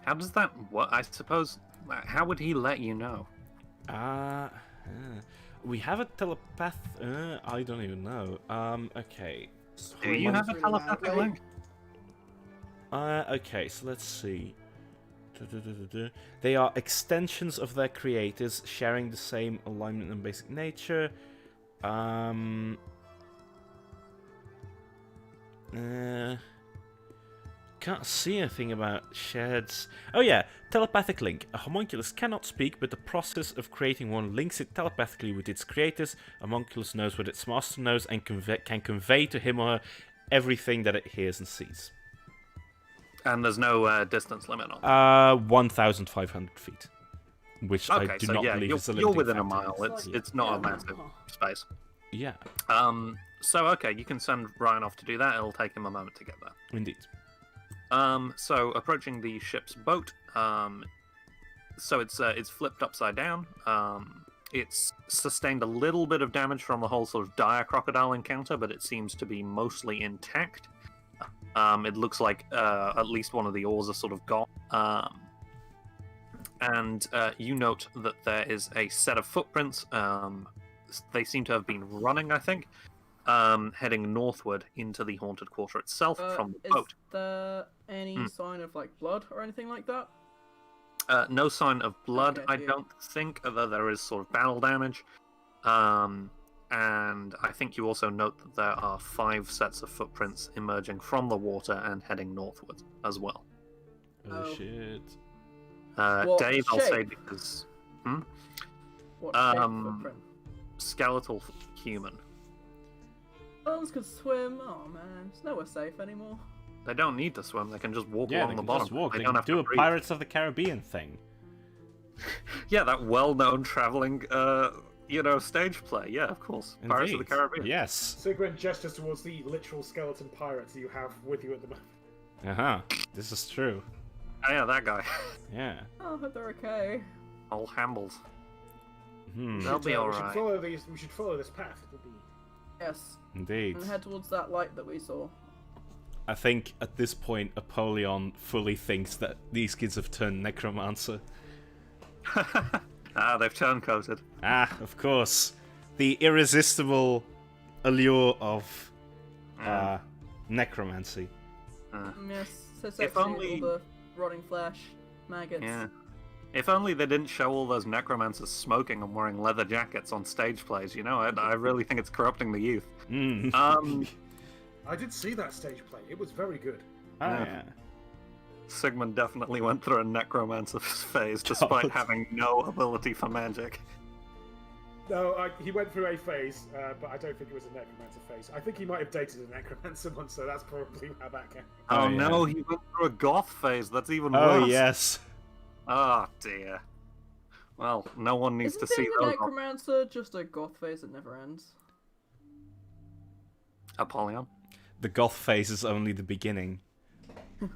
How does that work? I suppose. How would he let you know? We have a telepath. I don't even know. Okay. Do you have a Really telepathic loudly. link? Okay, so let's see. They are extensions of their creators, sharing the same alignment and basic nature. can't see anything about sheds. Oh yeah, telepathic link. A homunculus cannot speak, but the process of creating one links it telepathically with its creators. A homunculus knows what its master knows and can convey to him or her everything that it hears and sees. And there's no distance limit on 1,500 feet. Which I Okay, do so not yeah, believe you're, is a you're limiting within a factor. mile. It's not a massive space. Yeah, So okay, you can send Ryan off to do that. It'll take him a moment to get there. indeed. So approaching the ship's boat. So it's flipped upside down. It's sustained a little bit of damage from the whole sort of dire crocodile encounter, but it seems to be mostly intact. It looks like at least one of the oars are sort of gone. And you note that there is a set of footprints. They seem to have been running, I think, heading northward into the haunted quarter itself from the boat. Is there any sign of like blood or anything like that? No sign of blood, Okay, I good. don't think, although there is sort of battle damage. And I think you also note that there are 5 sets of footprints emerging from the water and heading northward as well. Oh shit. What Dave, I'll say shape? because What shape Um, footprint? skeletal human. Bones could swim. Oh man, it's nowhere safe anymore. They don't need to swim; they can just walk Yeah, along they the can bottom. just walk. They They don't can have do to a breathe. Pirates of the Caribbean thing. Yeah, that well-known traveling, stage play. Yeah, of course. Pirates of the Indeed. Caribbean. Yes. Sigmund gestures towards the literal skeleton pirates you have with you at the moment. Uh-huh. This is true. Oh, yeah, that guy. Yeah. Oh, I hope they're okay. Old Hambles. Hmm. They'll be we alright. should follow this path. It'll be. Yes, Indeed. and head towards that light that we saw. I think at this point, Apollyon fully thinks that these kids have turned necromancer. They've turncoated. Ah, of course. The irresistible allure of necromancy. Yes, so sexy. only- All the rotting flesh, maggots. Yeah. If only they didn't show all those necromancers smoking and wearing leather jackets on stage plays, I really think it's corrupting the youth. Mm. I did see that stage play. It was very good. Yeah. Sigmund definitely went through a necromancer phase despite having no ability for magic. No, he went through a phase, but I don't think it was a necromancer phase. I think he might have dated a necromancer once, so that's probably how that came. Oh, Oh, yeah. no, he went through a goth phase. That's even Oh, worse. yes. Oh, dear. Well, no one needs Isn't to see being a those. necromancer just a goth phase that never ends? Apollyon. The goth phase is only the beginning. The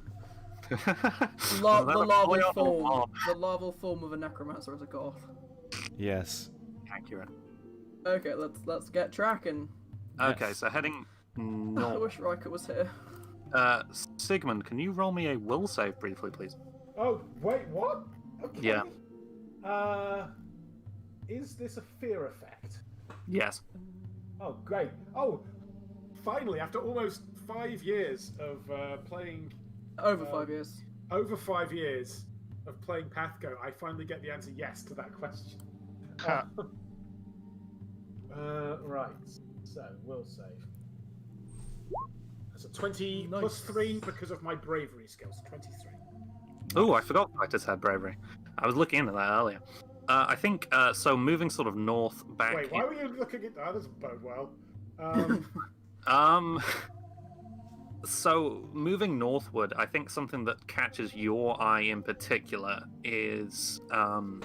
Is that larval Apollyon or form. Bob? The larval form of a necromancer is a goth. Yes. Accurate. Okay, let's get tracking. Okay, Yes. so heading I north. wish Riker was here. Sigmund, can you roll me a will save briefly, please? Oh, wait, what? Okay. Yeah. Is this a fear effect? Yes. Oh, great. Oh, finally, after almost 5 years of playing... Over 5 years. Over 5 years of playing PATHCO, I finally get the answer yes to that question. Right. So, will save. That's a 20 Nice. plus 3 because of my bravery skills. 23. Oh, I forgot fighters had bravery. I was looking into that earlier. I think, so moving sort of north back... Wait, why were you looking at that? That doesn't bode well. So moving northward, I think something that catches your eye in particular is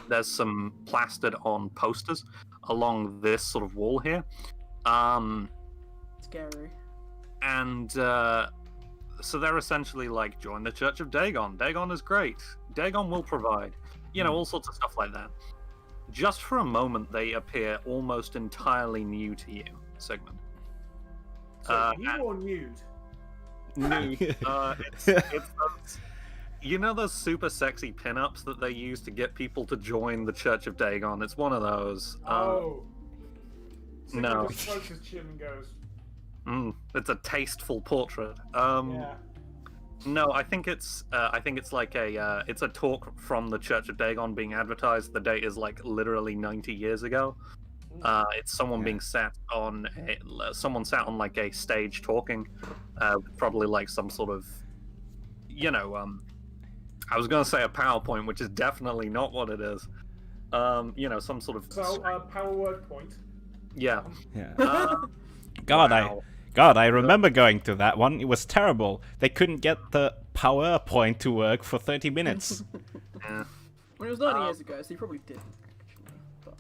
there's some plastered on posters along this sort of wall here. Scary. And so they're essentially like, join the Church of Dagon. Dagon is great. Dagon will provide. All sorts of stuff like that. Just for a moment, they appear almost entirely new to you, Sigmund. So, new or nude? Nude. It's those, those super sexy pinups that they use to get people to join the Church of Dagon? It's one of those. Oh. No. Just smokes his chin and goes, It's a tasteful portrait. yeah. No, I think it's like it's a talk from the Church of Dagon being advertised. The date is like literally 90 years ago. It's someone being sat on like a stage talking, probably like some sort of I was gonna say a PowerPoint, which is definitely not what it is. Some sort of So, power word point. yeah. Yeah. Wow. I remember going to that one. It was terrible. They couldn't get the PowerPoint to work for 30 minutes. Yeah. When it was 90 years ago, so he probably didn't, actually. But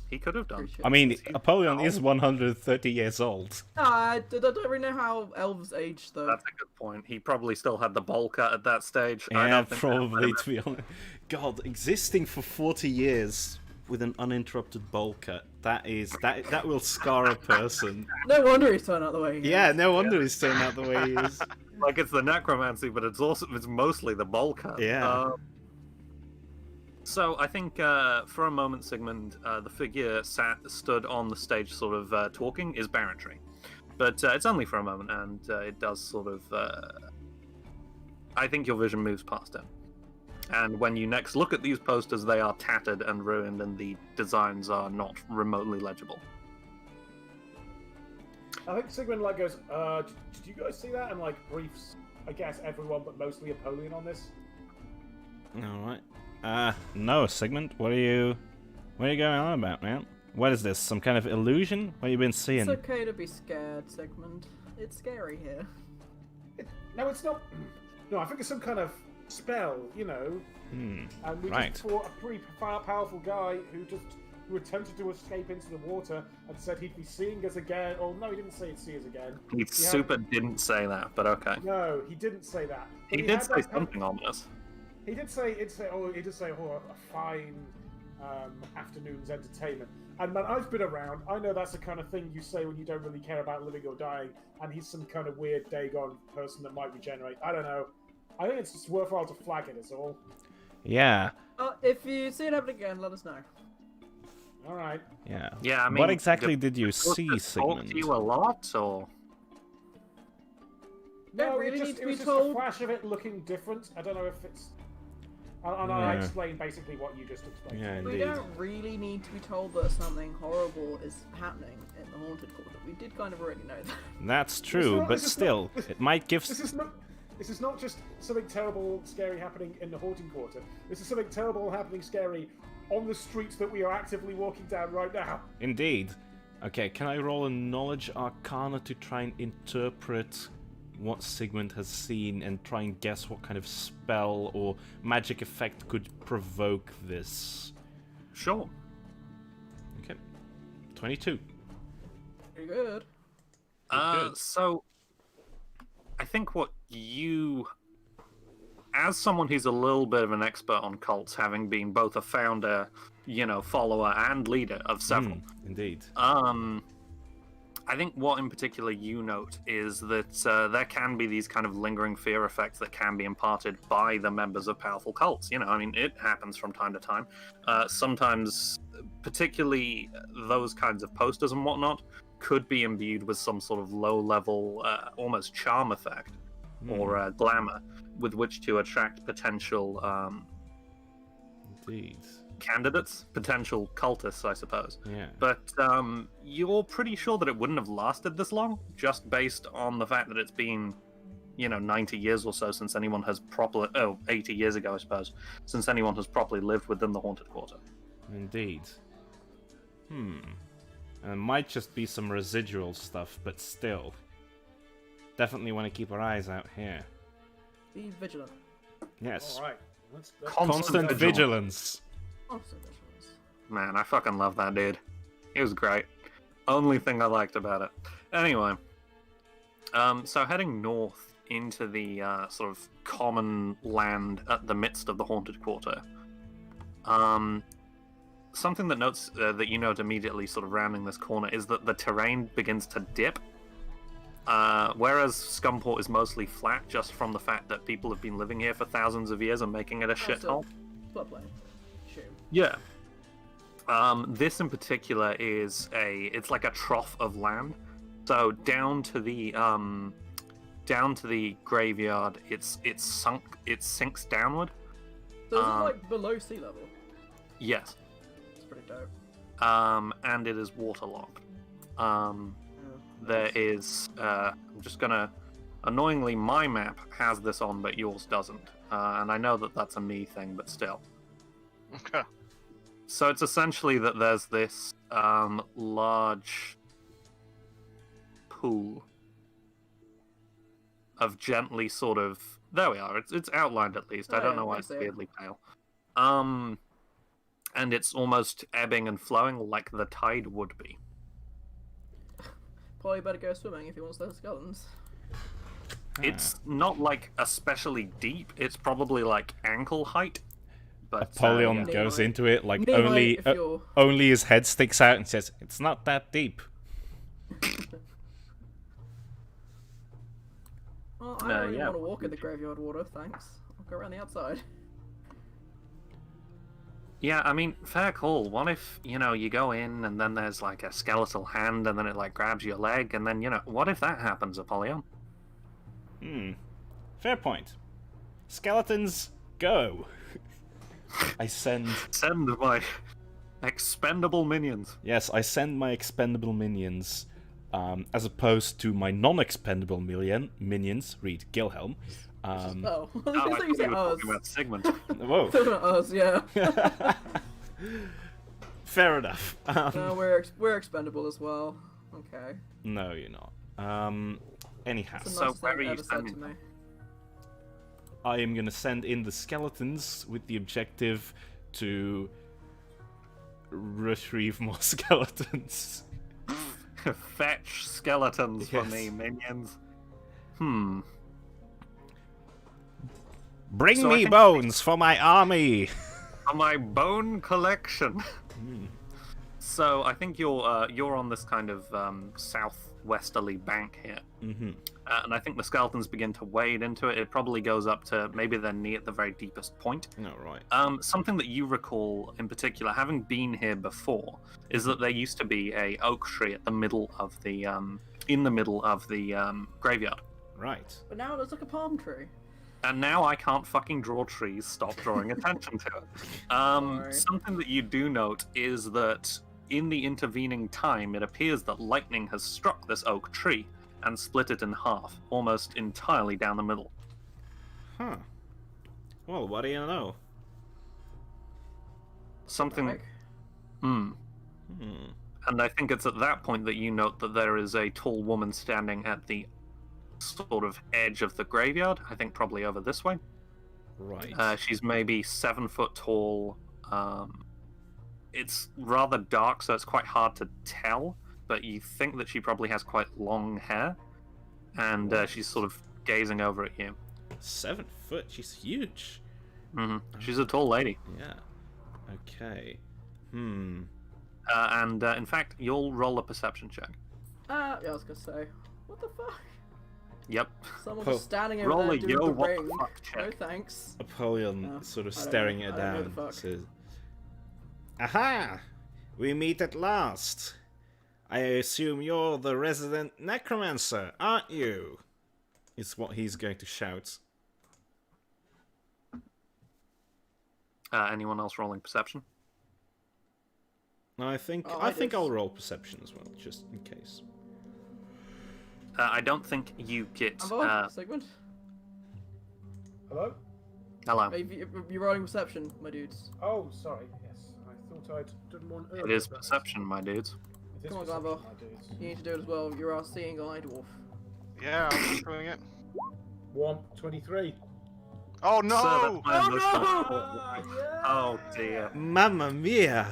He could have done. pretty sure. I mean, Is he Apollyon old? is 130 years old. I don't really know how elves age, though. That's a good point. He probably still had the bowl cut at that stage. I Yeah, don't think that probably, would've to be honest. God, existing for 40 years with an uninterrupted bowl cut, that will scar a person. No wonder he's turned out the way he Yeah, is. no wonder he's turned out the way he is. been- like it's the necromancy, but it's mostly the bowl cut. Yeah. So I think for a moment, Sigmund, the figure stood on the stage, sort of talking, is Barrentry, but it's only for a moment, and it does sort of. I think your vision moves past him, and when you next look at these posters, they are tattered and ruined, and the designs are not remotely legible. I think Sigmund goes, did you guys see that? And briefs, I guess, everyone, but mostly Apollyon on this. Alright. No, Sigmund, what are you going on about, man? What is this, some kind of illusion? What have you been seeing? It's okay to be scared, Sigmund. It's scary here. No, it's not. No, I think it's some kind of spell, And we Right. just fought a pretty powerful guy who attempted to escape into the water and said he'd be seeing us again. Oh, no, he didn't say he'd see us again. He super didn't say that, but okay. No, he didn't say that. But He did had say that something ominous. He did say, a fine afternoon's entertainment. And man, I've been around. I know that's the kind of thing you say when you don't really care about living or dying. And he's some kind of weird Dagon person that might regenerate. I don't know. I think it's just worthwhile to flag it. Is all. Yeah, If you see it happen again, let us know. All right. yeah. Yeah, I mean, What exactly did you supposed see, to talk Sigmund? to you a lot, or Don't No, really it need to it be was just told. a flash of it looking different. I don't know if it's. And I explained basically what you just explained. Yeah, We indeed. don't really need to be told that something horrible is happening in the Haunted Quarter. We did kind of already know that. That's true, but still, it might give... This is not just something terrible, scary happening in the Haunting Quarter. This is something terrible happening, scary on the streets that we are actively walking down right now. Indeed. Okay, can I roll a Knowledge Arcana to try and interpret what Sigmund has seen and try and guess what kind of spell or magic effect could provoke this? sure. Okay. 22. Pretty good. Good. So I think what you, as someone who's a little bit of an expert on cults, having been both a founder, follower and leader of several, Indeed. I think what in particular you note is that there can be these kind of lingering fear effects that can be imparted by the members of powerful cults. It happens from time to time. Sometimes, particularly those kinds of posters and whatnot, could be imbued with some sort of low-level, almost charm effect or glamour with which to attract potential Indeed. candidates, potential cultists, I suppose. Yeah. But you're pretty sure that it wouldn't have lasted this long, just based on the fact that it's been, 90 years or so since anyone has 80 years ago, I suppose, since anyone has properly lived within the Haunted Quarter. Indeed. And it might just be some residual stuff, but still. Definitely want to keep our eyes out here. Be vigilant. Yes. All right. Let's Constant vigilance. Also vigilance. Man, I fucking love that dude. He was great. Only thing I liked about it. Anyway, so heading north into the sort of common land at the midst of the Haunted Quarter. Something that notes that you note immediately, sort of rounding this corner, is that the terrain begins to dip. Whereas Scumport is mostly flat, just from the fact that people have been living here for thousands of years and making it a shithole. Floodplain. Sure. Yeah. This in particular is it's like a trough of land. So down to the graveyard, it sinks downward. So is it like below sea level? Yes. It's pretty dope. And it is waterlogged. Oh, There nice. is I'm just gonna Annoyingly, my map has this on, but yours doesn't. And I know that that's a me thing, but still. Okay. So it's essentially that there's this large pool of gently sort of... There we are. It's outlined at least. I Oh, don't yeah, know why I it's see it. weirdly pale. And it's almost ebbing and flowing like the tide would be. Probably better go swimming if he wants those skeletons. It's not like especially deep. It's probably like ankle height. But Apollyon yeah. goes into it like Knee height only if you're- only his head sticks out and says, "It's not that deep." Well, I don't really yeah. want to walk in the graveyard water, thanks. I'll go around the outside. Yeah, I mean, fair call. What if, you know, you go in and then there's like a skeletal hand and then it like grabs your leg and then, you know, what if that happens, Apollyon? Fair point. Skeletons, go. I send... Send my expendable minions. Yes, I send my expendable minions, as opposed to my non-expendable minions, read Gilhelm. Oh, I Oh, I thought thought you said you were us. talking about Sigmund. Whoa, Not us, yeah. fair enough. No, we're expendable as well. Okay. No, you're not. Anyhow, That's the So nicest where thing are you ever said to sending me. I am gonna send in the skeletons with the objective to retrieve more skeletons. Fetch skeletons for Yes. me, minions. Bring So I me think- bones for my army. For my bone collection. So I think you're on this kind of southwesterly bank here, and I think the skeletons begin to wade into it. It probably goes up to maybe their knee at the very deepest point. No, right. Something that you recall in particular, having been here before, is that there used to be a oak tree at the middle of the graveyard. Right. But now it looks like a palm tree. And now I can't fucking draw trees. Stop drawing attention to it. Sorry. Something that you do note is that in the intervening time, it appears that lightning has struck this oak tree and split it in half, almost entirely down the middle. Huh. Well, what do you know? Something. Like, And I think it's at that point that you note that there is a tall woman standing at the sort of edge of the graveyard. I think probably over this way. Right. She's maybe 7 foot tall. It's rather dark, so it's quite hard to tell. But you think that she probably has quite long hair, and she's sort of gazing over at you. 7 foot. She's huge. She's a tall lady. Yeah. Okay. And in fact, you'll roll a perception check. yeah, I was gonna say, what the fuck? Yep. Someone Oh, just standing over roll there a doing yo, the what the ring. fuck No check. thanks. Apollyon No, sort of I don't staring know. her I don't know down the fuck. says, "Aha! We meet at last. I assume you're the resident necromancer, aren't you?" Is what he's going to shout. Anyone else rolling perception? I think Oh, I I think did. I'll roll perception as well, just in case. I don't think you get. Amber, Sigmund? Hello? Hello. You're rolling perception, my dudes. Oh, sorry. Yes, I thought I'd done one earlier. It is but- perception, my dudes. It is Come on, perception, Glambo. my dudes. You need to do it as well. You're our seeing eye dwarf. Yeah, I'm doing it. Womp 23. Oh So no! that's my emotional no! support. Oh dear. Mamma mia!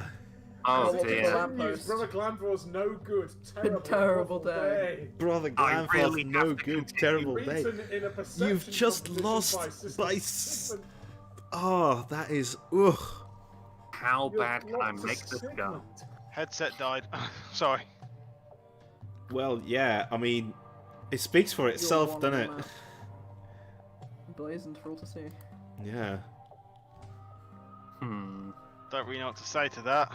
Oh what dear. people Bad news, lamppost. Brother Glanvor's no good. Terrible, Terrible awful day. Brother I Glanforth, really no have to good, continue. terrible day. Beaten in a perception You've just competition lost by Sigmund. Oh, that is ugh. How You're bad can I locked to make this go? Sigmund. Headset died. Sorry. Well, yeah, I mean, it speaks for itself, You're doesn't it? one on the map. Blazoned for all to see. Yeah. Don't really know what to say to that.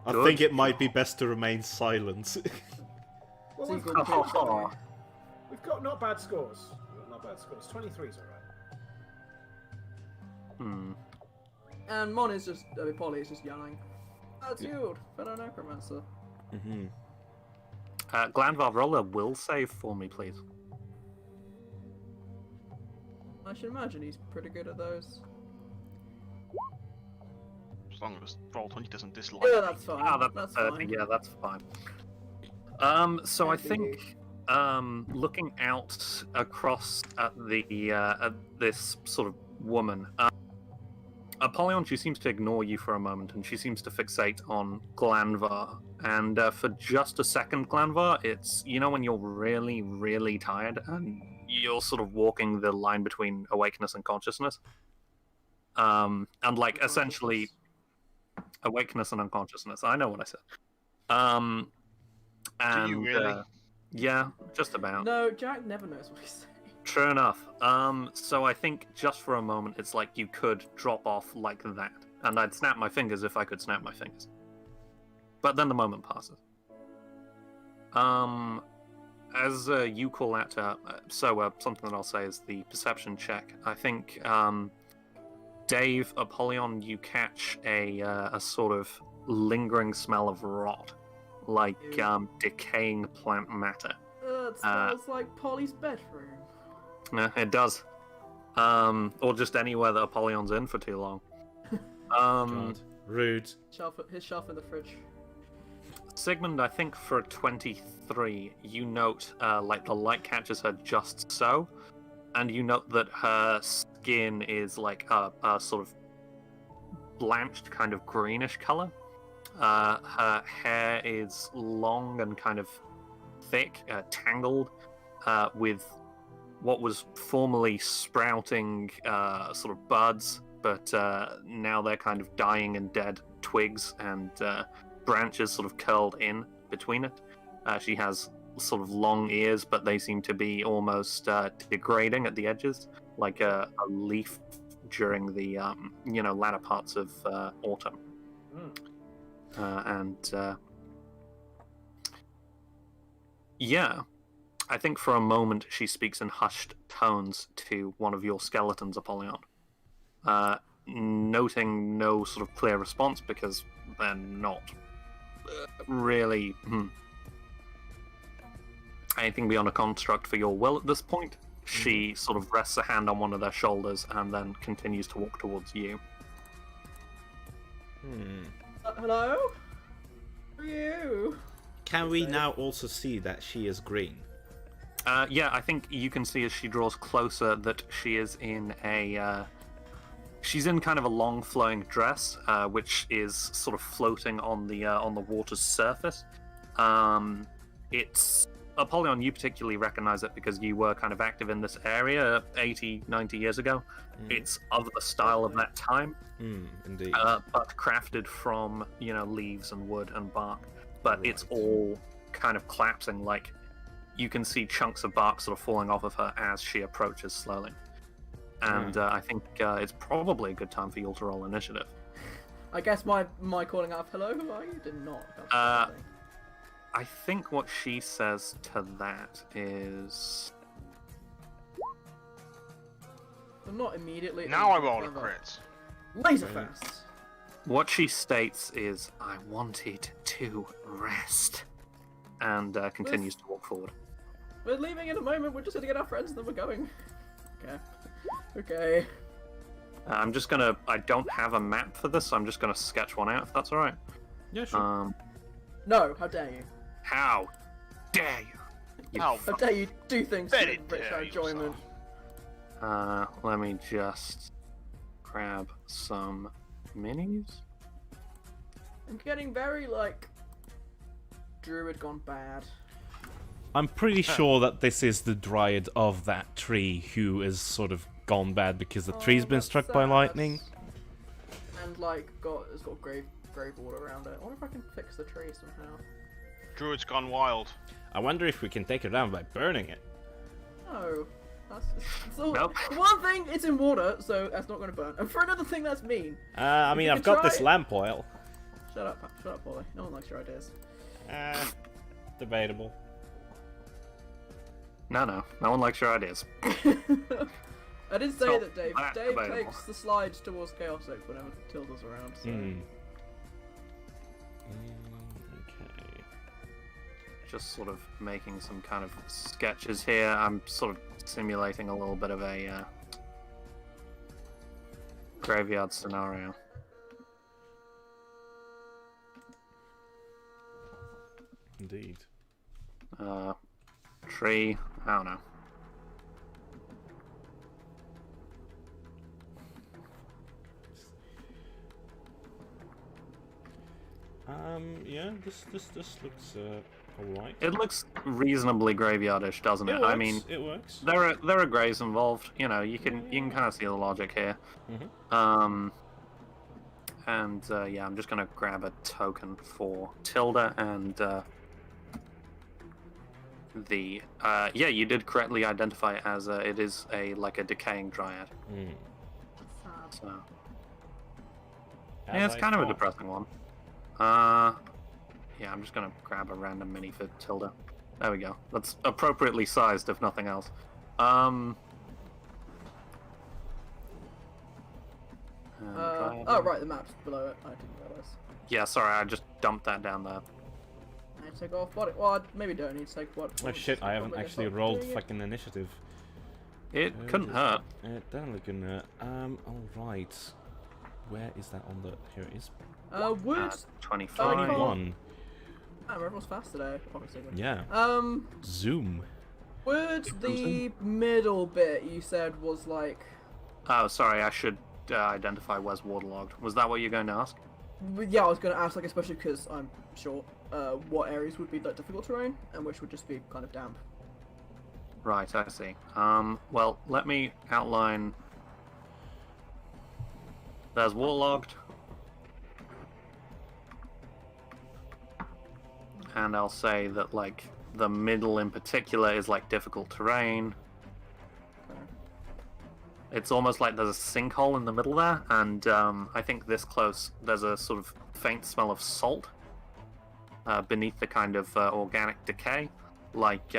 I Good. think it might be best to remain silent. Well, we've Seagull got, pitch, don't we? we've got not bad scores. Not bad scores. 23's alright. And Mon is just, Polly is just yelling. That's you, fellow necromancer. Mm-hmm. Glandvar, roll a will save for me, please. I should imagine he's pretty good at those. As long as Roll20 doesn't dislike Yeah, me. that's fine. that's fine. yeah, that's fine. So I think looking out across at at this sort of woman, Apollyon, she seems to ignore you for a moment, and she seems to fixate on Glanvar. And for just a second, Glanvar, it's, you know, when you're really, really tired and you're sort of walking the line between awakeness and consciousness. And like essentially awakeness and unconsciousness. I know what I said. And, Do you really? yeah, just about. No, Jack never knows what he's saying. True enough. So I think just for a moment, it's like you could drop off like that, and I'd snap my fingers if I could snap my fingers. But then the moment passes. As you call out to her, something that I'll say is the perception check. I think, Dave, Apollyon, you catch a sort of lingering smell of rot, like decaying plant matter. It smells like Polly's bedroom. Yeah, it does. Or just anywhere that Apollyon's in for too long. God. Rude. His shelf in the fridge. Sigmund, I think for 23, you note like the light catches her just so, and you note that her skin is like a sort of blanched kind of greenish color. Her hair is long and kind of thick, tangled, with what was formerly sprouting sort of buds, but now they're kind of dying and dead twigs and branches sort of curled in between it. She has sort of long ears, but they seem to be almost degrading at the edges, like a leaf during the latter parts of autumn. Yeah, I think for a moment she speaks in hushed tones to one of your skeletons, Apollyon, noting no sort of clear response because they're not really anything beyond a construct for your will at this point. She sort of rests a hand on one of their shoulders and then continues to walk towards you. Hello? Who are you? Can we now also see that she is green? Yeah, I think you can see as she draws closer that she is in she's in kind of a long flowing dress, which is sort of floating on the water's surface. It's Apollyon, you particularly recognize it because you were kind of active in this area 80, 90 years ago. It's of the style of that time. Indeed. But crafted from, leaves and wood and bark. But it's all kind of collapsing, like you can see chunks of bark sort of falling off of her as she approaches slowly. And I think it's probably a good time for you all to roll initiative. I guess my calling out of hello, who are you? Did not. I think what she says to that is... I'm not immediately... Now I roll a crit. Laser fast! What she states is, I wanted to rest. And continues to walk forward. We're leaving in a moment, we're just gonna get our friends and then we're going. Okay. I'm just gonna... I don't have a map for this, so I'm just gonna sketch one out, if that's alright. Yeah, sure. No, how dare you? How dare you? How dare you do things to enrich our enjoyment? Let me just grab some minis. I'm getting very, Druid gone bad. I'm pretty sure that this is the dryad of that tree who is sort of gone bad because the tree's been struck by lightning. And, it's got grave water around it. I wonder if I can fix the tree somehow. Druid's gone wild. I wonder if we can take it down by burning it. No. That's all, Nope. For one thing, it's in water, so that's not going to burn. And for another thing, that's mean. I mean, I've got this lamp oil. Shut up, Polly. No one likes your ideas. Debatable. No one likes your ideas. I did say that Dave debatable. takes the slides towards Chaosic whenever Tilda's around, so... Okay. Just sort of making some kind of sketches here. I'm sort of simulating a little bit of a graveyard scenario. Indeed. Tree. I don't know. Yeah, this looks alright. It looks reasonably graveyardish, doesn't it? It works, I mean, it works. there are grays involved. You know, you can kind of see the logic here. Mhm. And yeah, I'm just gonna grab a token for Tilda and the yeah, you did correctly identify it as it is like a decaying dryad. Mm. Sad. So As yeah, it's I kind of a thought. depressing one. Yeah, I'm just gonna grab a random mini for Tilda. There we go. That's appropriately sized, if nothing else. Oh, right, the map's below it. I didn't realise. Yeah, sorry, I just dumped that down there. I need to take off body. Well, I maybe don't need to take what. Oh shit, I haven't actually rolled fucking initiative. It couldn't hurt. It definitely couldn't hurt. Alright. Where is that on the... Here it is. Would 25. 21. everyone's fast today, obviously. Yeah. Zoom. Would the middle bit you said was like... Oh, sorry, I should identify where's waterlogged. Was that what you're going to ask? Yeah, I was going to ask, like, especially because I'm short, what areas would be like difficult terrain and which would just be kind of damp. Right, I see. Well, let me outline. There's waterlogged. And I'll say that, like, the middle in particular is, like, difficult terrain. It's almost like there's a sinkhole in the middle there, and I think this close, there's a sort of faint smell of salt beneath the kind of organic decay. Like,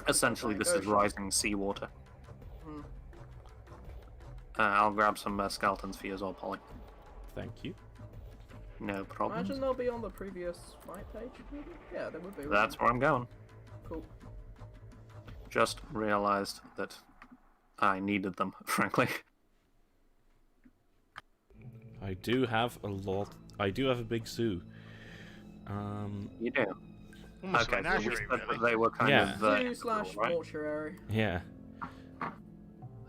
essentially this is rising seawater. Hmm. I'll grab some skeletons for you as well, Polly. Thank you. No problem. Imagine they'll be on the previous fight page, maybe? Yeah, they would be. That's where I'm going. Cool. Just realized that I needed them, frankly. I do have a lot. I do have a big zoo. You do? Almost Okay, like an so we aviary, said that really. they were kind Yeah. of... Zoo slash right? mortuary. Yeah.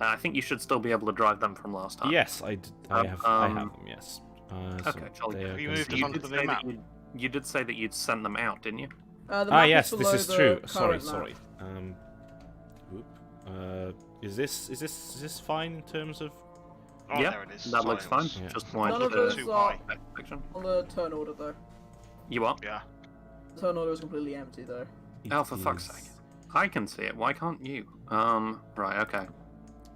I think you should still be able to drive them from last time. Yes, I have them. Yes. So Okay, jolly they good. are You gonna moved be- us You onto did, the say map. that you did say that you'd sent them out, didn't you? The map yes, is this below is the true. Sorry, current sorry. map. Whoop. Is this fine in terms of? Oh, Yeah, there it is. that looks fine. Silence. Yeah. Just None wanted of to those Too are high. section. on the turn order though. You are? Yeah. The turn order is completely empty though. Oh, for fuck's sake. I can see it. Why can't you? Right, okay.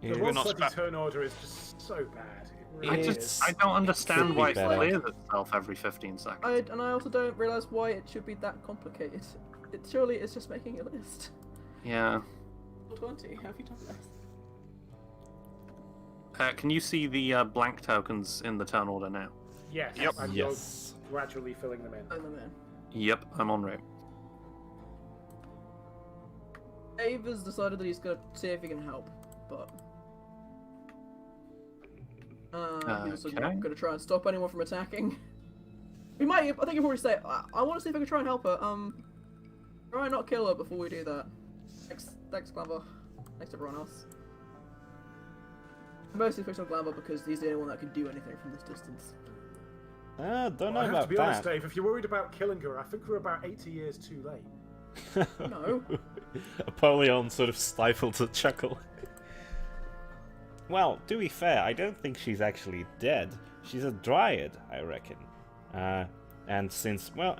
The It whole not bloody spa- turn order is just so bad. It I really just is. I don't understand Could why be it better. clears itself every 15 seconds. I also don't realize why it should be that complicated. It surely is just making a list. Yeah. 20. Have you done this? Can you see the blank tokens in the turn order now? Yes. Yep. And Yes. you're gradually filling them in. Bring them in. Yep, I'm en route. Dave has decided that he's gonna see if he can help, but he's also Okay. not gonna try and stop anyone from attacking. We might. I think you've already said. I want to see if I can try and help her. Try and not kill her before we do that. Thanks, Glamour. Thanks to everyone else. Mostly focused on Glamour because he's the only one that can do anything from this distance. Don't know Well, I have to about be honest, that. Dave. If you're worried about killing her, I think we're about 80 years too late. No. Apollyon sort of stifled a chuckle. Well, to be fair, I don't think she's actually dead. She's a dryad, I reckon. And since, well,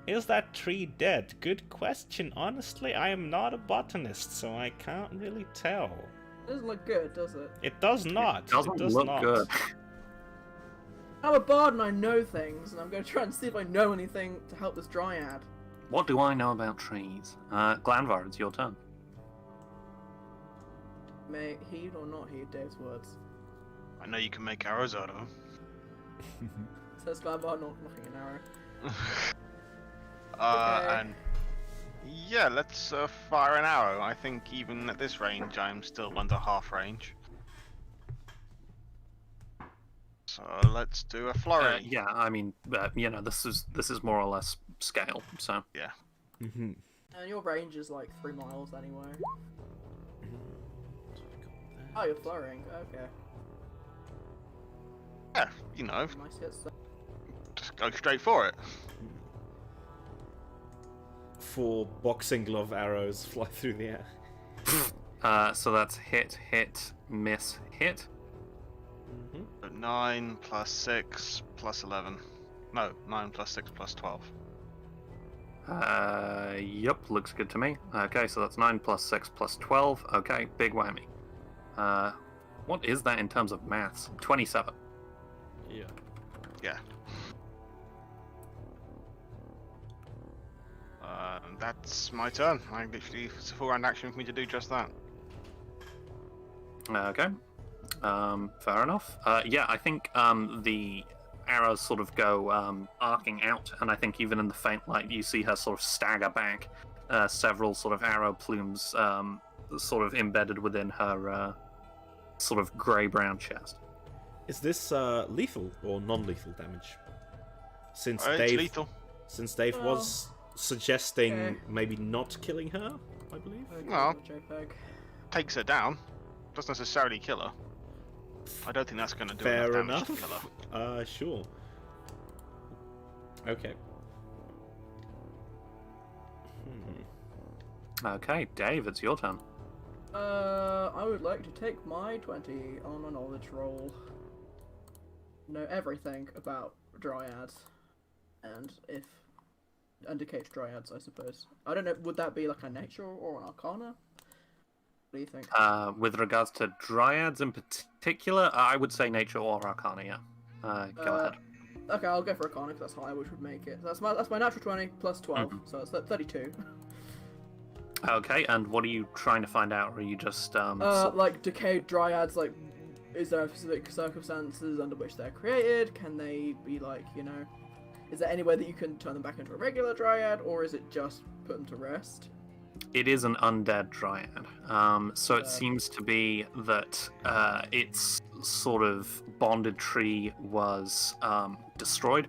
is that tree dead? Good question. Honestly, I am not a botanist, so I can't really tell. It doesn't look good, does it? It does not. Doesn't it does look not. good. I'm a bard and I know things, and I'm going to try and see if I know anything to help this dryad. What do I know about trees? Glanvar, it's your turn. May heed or not heed Dave's words. I know you can make arrows out of them. Says Glamour, not knocking an arrow. Okay. And yeah, let's fire an arrow. I think even at this range, I'm still under half range. So let's do a flurry. Yeah, I mean, this is more or less scale. So Yeah. Mm-hmm. And your range is like 3 miles anyway. Oh, you're flurrying. Okay. Yeah, Nice hits. just go straight for it. 4 boxing glove arrows fly through the air. so that's hit, miss, hit. Mm-hmm. So 9 plus 6 plus 11. No, 9 plus 6 plus 12. Yup, looks good to me. Okay, so that's 9 plus 6 plus 12. Okay, big whammy. What is that in terms of maths? 27. Yeah. Yeah. That's my turn. It's a full round action for me to do just that. Okay. Fair enough. Yeah, I think the arrows sort of go arcing out, and I think even in the faint light, you see her sort of stagger back. Several sort of arrow plumes sort of embedded within her sort of grey-brown chest. Is this lethal or non-lethal damage? Since It's Dave, lethal. since Dave Well, was suggesting okay. maybe not killing her, I believe. Well. JPEG. Takes her down. Doesn't necessarily kill her. I don't think that's going to do Fair enough damage to kill enough. her. Sure. Okay. Okay, Dave, it's your turn. I would like to take my 20 on a knowledge roll. Know everything about dryads, and indicates dryads, I suppose. I don't know. Would that be like a nature or an arcana? What do you think? With regards to dryads in particular, I would say nature or arcana. Yeah. Go ahead. Okay, I'll go for arcana because that's higher, which would make it. That's my natural 20 plus 12, so it's 32. Okay, and what are you trying to find out? Or are you just like decayed dryads, like, is there specific circumstances under which they're created? Can they be like, is there any way that you can turn them back into a regular dryad, or is it just put them to rest? It is an undead dryad. So it seems to be that its sort of bonded tree was destroyed,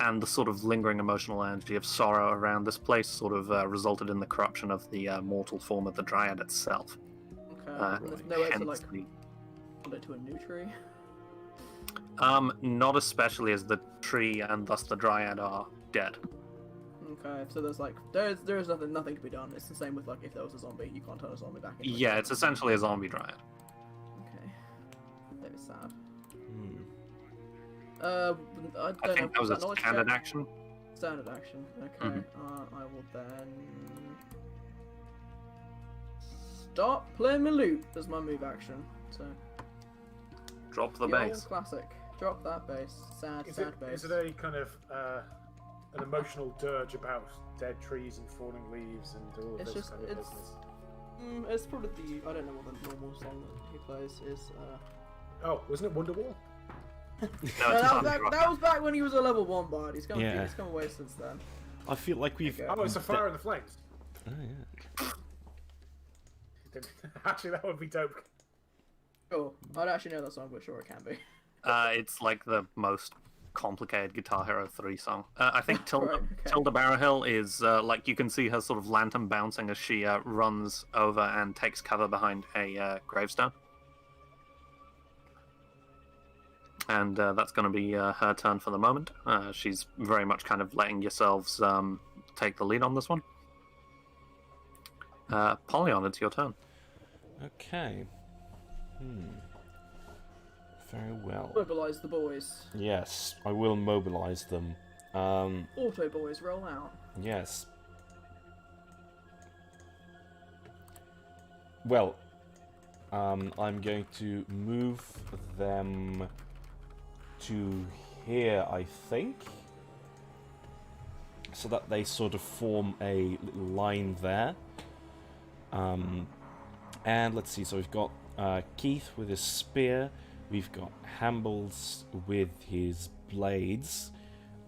and the sort of lingering emotional energy of sorrow around this place sort of resulted in the corruption of the mortal form of the dryad itself. Okay, and there's no way to Hence like bond it to a new tree. Not especially as the tree and thus the dryad are dead. Okay, so there's nothing to be done. It's the same with like if there was a zombie, you can't turn a zombie back into. Yeah, it's essentially a zombie dryad. Okay, that is sad. I think that was a standard action. Standard action. Okay. I will then stop playing my lute as my move action. So Drop the old bass. classic. Drop that bass. Sad bass. Is it a kind of an emotional dirge about dead trees and falling leaves and all of It's this just- kind of it's- business? It's probably I don't know what the normal song that he plays is. Oh, wasn't it Wonderwall? No, it's that was back when he was a level 1 bard. He's come away since then. I feel like we've. Okay. Oh, it's a Fire in the Flames. Oh, yeah. Actually, that would be dope. Sure, I'd actually know that song, but sure it can be. It's like the most complicated Guitar Hero 3 song. I think Tilda, Right, okay. Tilda Barrowhill is like you can see her sort of lantern bouncing as she runs over and takes cover behind a gravestone. And that's going to be her turn for the moment. She's very much kind of letting yourselves take the lead on this one. Polyon, it's your turn. Okay. Very well. Mobilize the boys. Yes, I will mobilize them. Auto boys, roll out. Yes. Well, I'm going to move them to here, I think, so that they sort of form a little line there. And let's see, so we've got Keith with his spear, we've got Hambles with his blades,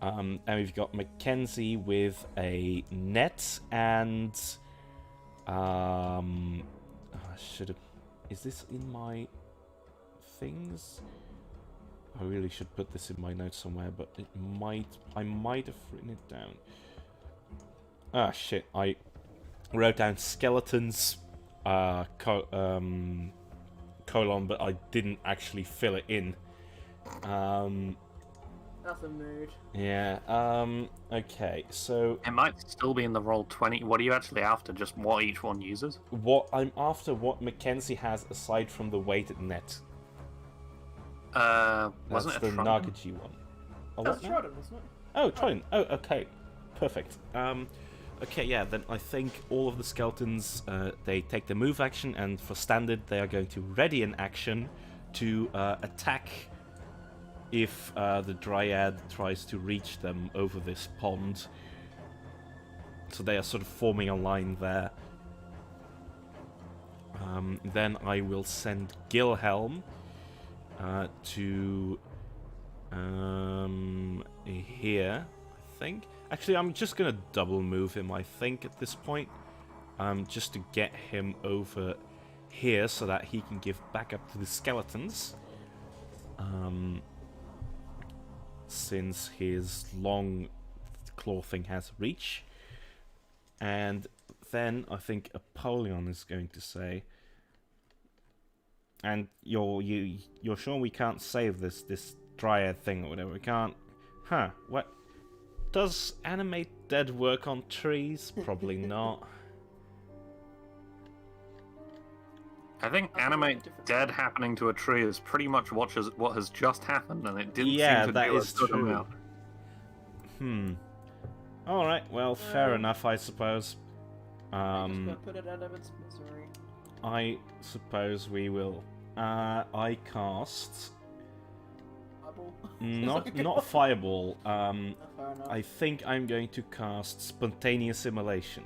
and we've got Mackenzie with a net, and I should have. Is this in my things? I really should put this in my notes somewhere, but I might have written it down. Ah, shit, I wrote down skeletons, colon, but I didn't actually fill it in. That's a mood. Yeah, okay, so It might still be in the roll 20. What are you actually after? Just what each one uses? what I'm after, what Mackenzie has aside from the weighted net. Wasn't That's it the a trident? Nagaji one. Oh, That's what now? Trident, wasn't it? Oh, Trident. Oh, okay. Perfect. Okay, yeah, then I think all of the skeletons, they take the move action, and for standard, they are going to ready an action to attack if the Dryad tries to reach them over this pond. So they are sort of forming a line there. Then I will send Gilhelm to here, I think. Actually, I'm just gonna double move him, I think, at this point. Just to get him over here so that he can give backup to the skeletons. Since his long claw thing has reach. And then I think Apollyon is going to say, and you're sure we can't save this Dryad thing or whatever? We can't. Huh? What? Does animate dead work on trees? Probably not. I think That's a animate different dead happening to a tree is pretty much what has just happened, and it didn't Yeah, seem to that do is a good true. amount. Alright, well, fair enough, I suppose. I'm just gonna put it out of its misery. I suppose we will. I cast Eyeball. not fireball. Fair enough. I think I'm going to cast spontaneous immolation.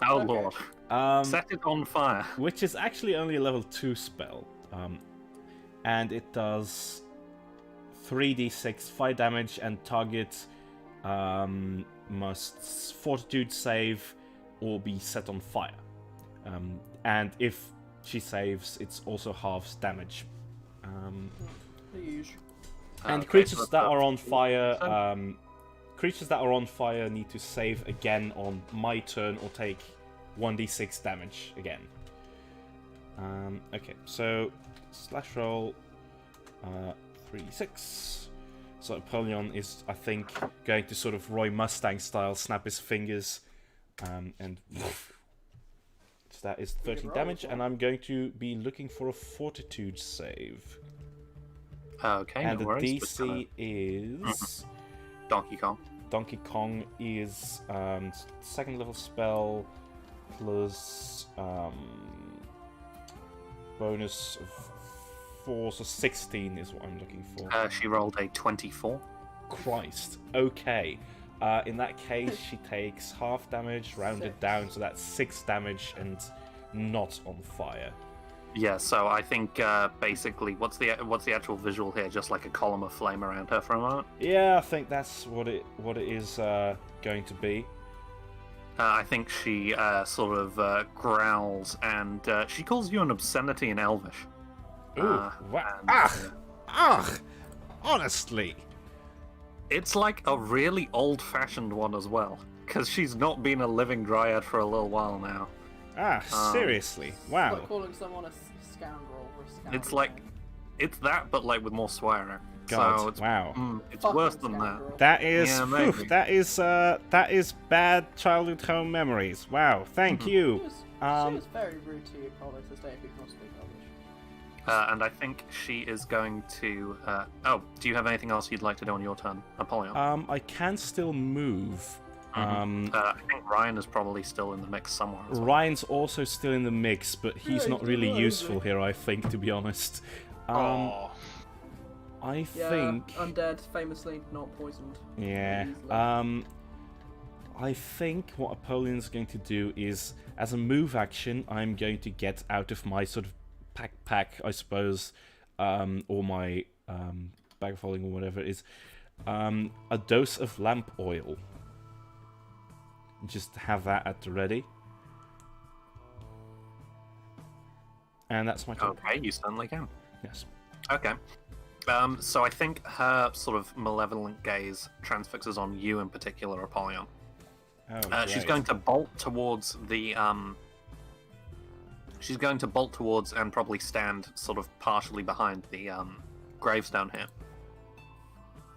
Oh okay. lord. Set it on fire. Which is actually only a level 2 spell. And it does 3d6 fire damage, and target must fortitude save or be set on fire. And if she saves, it's also halves damage. The usual. And Okay, creatures so that that's are on fire, so- creatures that are on fire need to save again on my turn or take 1d6 damage again. Okay, so slash roll 3d6. So Apollyon is, I think, going to sort of Roy Mustang style snap his fingers, and so that is 13 roll damage, as well. and I'm going to be looking for a fortitude save. Okay, And no the worries. Just DC is Donkey Kong. Donkey Kong is second level spell plus bonus of 4, so 16 is what I'm looking for. She rolled a 24. Christ. Okay. In that case, she takes half damage, rounded 6. down, so that's 6 damage and not on fire. Yeah, so I think basically, what's the actual visual here? Just like a column of flame around her for a moment. Yeah, I think that's what it is going to be. I think she sort of growls, and she calls you an obscenity in Elvish. Ooh, wow. And, Honestly. It's like a really old-fashioned one as well, because she's not been a living dryad for a little while now. Seriously. Wow. Like calling someone a scoundrel or a scoundrel. It's that, but like with more swearing. God, so it's, wow. it's Fucking worse than that. scoundrel. That is, Yeah, phew, maybe. that is bad childhood home memories. Wow, thank She you. was very rude to you, Polly, to stay if you can't speak English. And I think she is going to. Do you have anything else you'd like to do on your turn, Apollyon? I can still move. I think Ryan is probably still in the mix somewhere. As well. Ryan's also still in the mix, but he's Yeah, not he's really alive, useful isn't he? here, I think, to be honest. Oh, I Yeah, think. undead, famously not poisoned. Yeah. Easily. I think what Apollyon's going to do is, as a move action, I'm going to get out of my sort of pack, I suppose, or my bag of holding or whatever it is, a dose of lamp oil. Just have that at the ready. And that's my turn. Okay, you certainly can. Yes. Okay. So I think her sort of malevolent gaze transfixes on you in particular, Apollyon. Oh, She's great. going to bolt towards the She's going to bolt towards and probably stand sort of partially behind the gravestone here.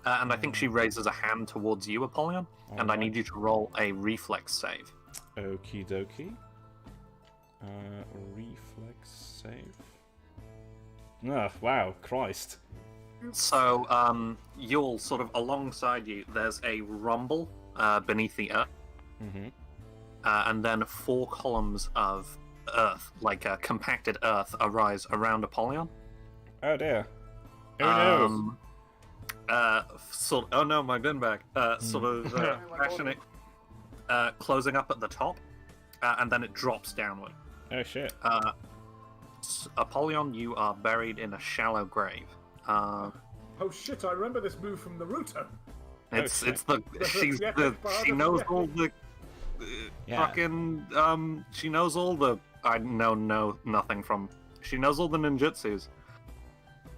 And I think she raises a hand towards you, Apollyon, and I need you to roll a reflex save. Okie dokie. Reflex save. Oh, wow, Christ. So, you'll sort of alongside you, there's a rumble beneath the earth, Mm-hmm. and then 4 columns of earth, like compacted earth, arise around Apollyon. Oh dear. Oh no. Oh no, my bin bag. Sort of crashing it, closing up at the top, and then it drops downward. Oh shit. Apollyon, you are buried in a shallow grave. Oh shit! I remember this move from Naruto. It's Okay. it's the she's Yeah, the she knows yeah. all the Yeah. fucking she knows all the I know nothing from she knows all the ninjutsus.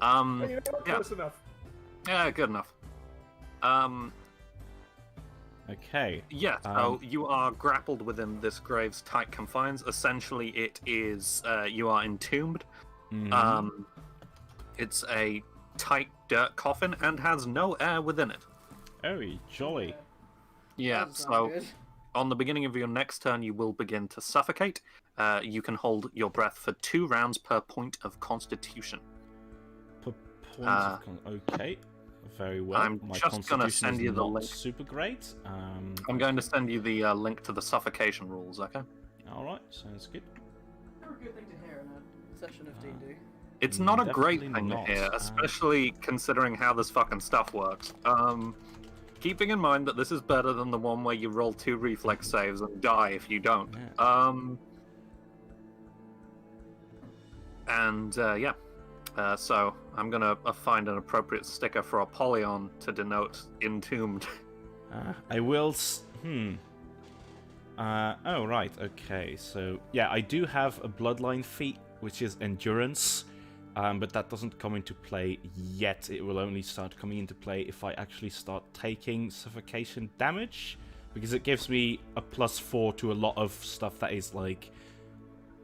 Oh, you know, Yeah. close enough. Yeah, good enough. Okay. Yeah, so you are grappled within this grave's tight confines. Essentially, it is you are entombed. Mhm. It's a tight dirt coffin and has no air within it. Oh, jolly. Yeah, Doesn't sound so good. on the beginning of your next turn, you will begin to suffocate. You can hold your breath for 2 rounds per point of constitution. Per point of okay. Very well. I'm My just gonna constitution send is you the not link. super great. I'm going to send you the link to the suffocation rules, okay? Alright, sounds good. Never a good thing to hear in a session of D&D. It's not a great Definitely thing not. here, especially considering how this fucking stuff works. Keeping in mind that this is better than the one where you roll 2 reflex saves and die if you don't. So I'm gonna find an appropriate sticker for Apollyon to denote entombed. I will. Oh, right. Okay. So, yeah, I do have a bloodline feat, which is endurance. But that doesn't come into play yet. It will only start coming into play if I actually start taking suffocation damage. Because it gives me a +4 to a lot of stuff that is like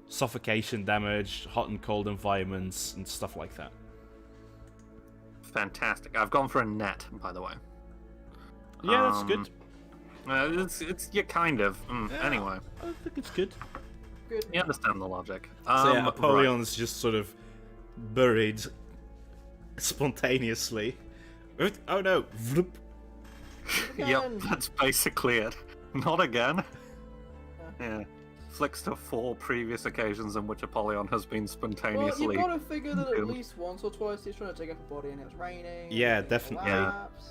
suffocation damage, hot and cold environments, and stuff like that. Fantastic. I've gone for a net, by the way. Yeah, that's good. It's you kind of. Yeah. Anyway, I think it's good. Good. you understand the logic. So yeah, Right. Apollon's just sort of buried spontaneously. Oh no! Vroom. Yep, Again. that's basically it. Not again. Yeah. Flicks to 4 previous occasions in which Apollyon has been Well, spontaneously. you've got to figure that at doomed. least once or twice he's trying to take up a body and it was raining. Yeah, and it definitely. collapsed.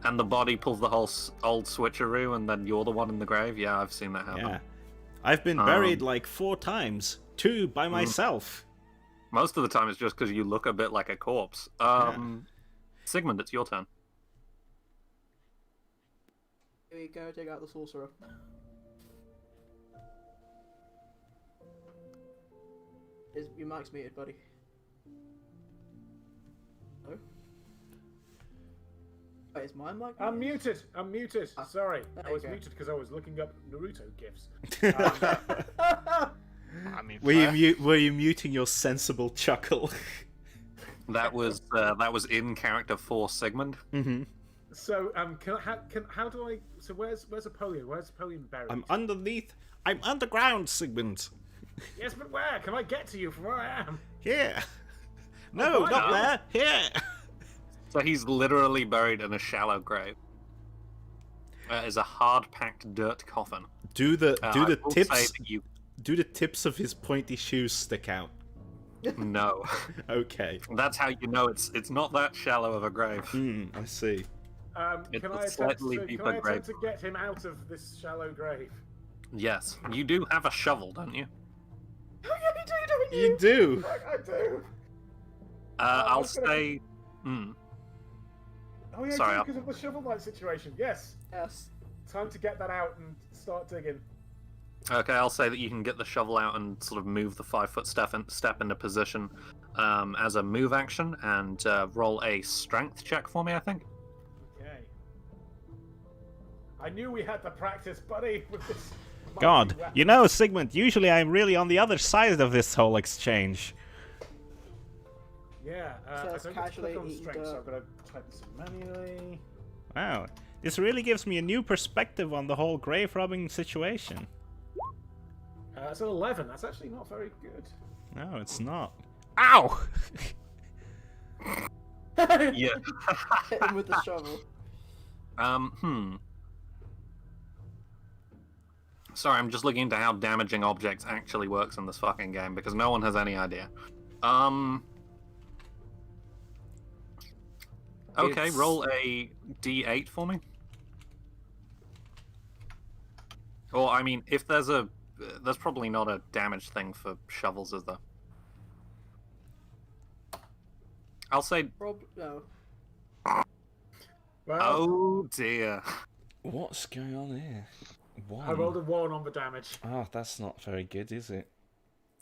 And the body pulls the whole old switcheroo, and then you're the one in the grave. Yeah, I've seen that happen. Yeah, I've been buried like 4 times, 2 by myself. Most of the time, it's just because you look a bit like a corpse. Sigmund, it's your turn. Here you go, take out the sorcerer. Your mic's muted, buddy. No? Wait, is my mic I'm muted. Sorry, there I you was go. muted because I was looking up Naruto gifs. I mean, Were you muting your sensible chuckle? That was in character for Sigmund. Mm-hmm. So how do I? So where's Apollyon? Where's Apollyon buried? I'm underneath. I'm underground, Sigmund. Yes, but where? Can I get to you from where I am? Here. No, why not not? there. Here. So he's literally buried in a shallow grave. Is a hard-packed dirt coffin. Do the I will say tips? that you Do the tips of his pointy shoes stick out? no. Okay. That's how you know it's not that shallow of a grave. I see. It's Can a I attempt, slightly so, can deeper I attempt grave. to get him out of this shallow grave? Yes, you do have a shovel, don't you? Oh yeah, you do, don't You do. I do. I'll was gonna- say. Oh yeah, Sorry, because of the shovel knight situation. Yes. Yes. Time to get that out and start digging. Okay, I'll say that you can get the shovel out and sort of move the 5-foot step into position as a move action, and roll a strength check for me, I think. Okay. I knew we had to practice, buddy, with this. God, mighty you know, Sigmund, usually I'm really on the other side of this whole exchange. Yeah, I Says don't casually click on eating strength, so dirt. I'm gonna type this in manually. Wow, this really gives me a new perspective on the whole grave robbing situation. It's an 11. That's actually not very good. No, it's not. Ow! Yeah. Hit him with the shovel. Sorry, I'm just looking into how damaging objects actually works in this fucking game, because no one has any idea. Okay, It's- roll a d8 for me. Or, I mean, if there's a... There's probably not a damage thing for shovels, is there? I'll say... No. Well, Oh, dear. What's going on here? I rolled a 1 on the damage. Oh, that's not very good, is it?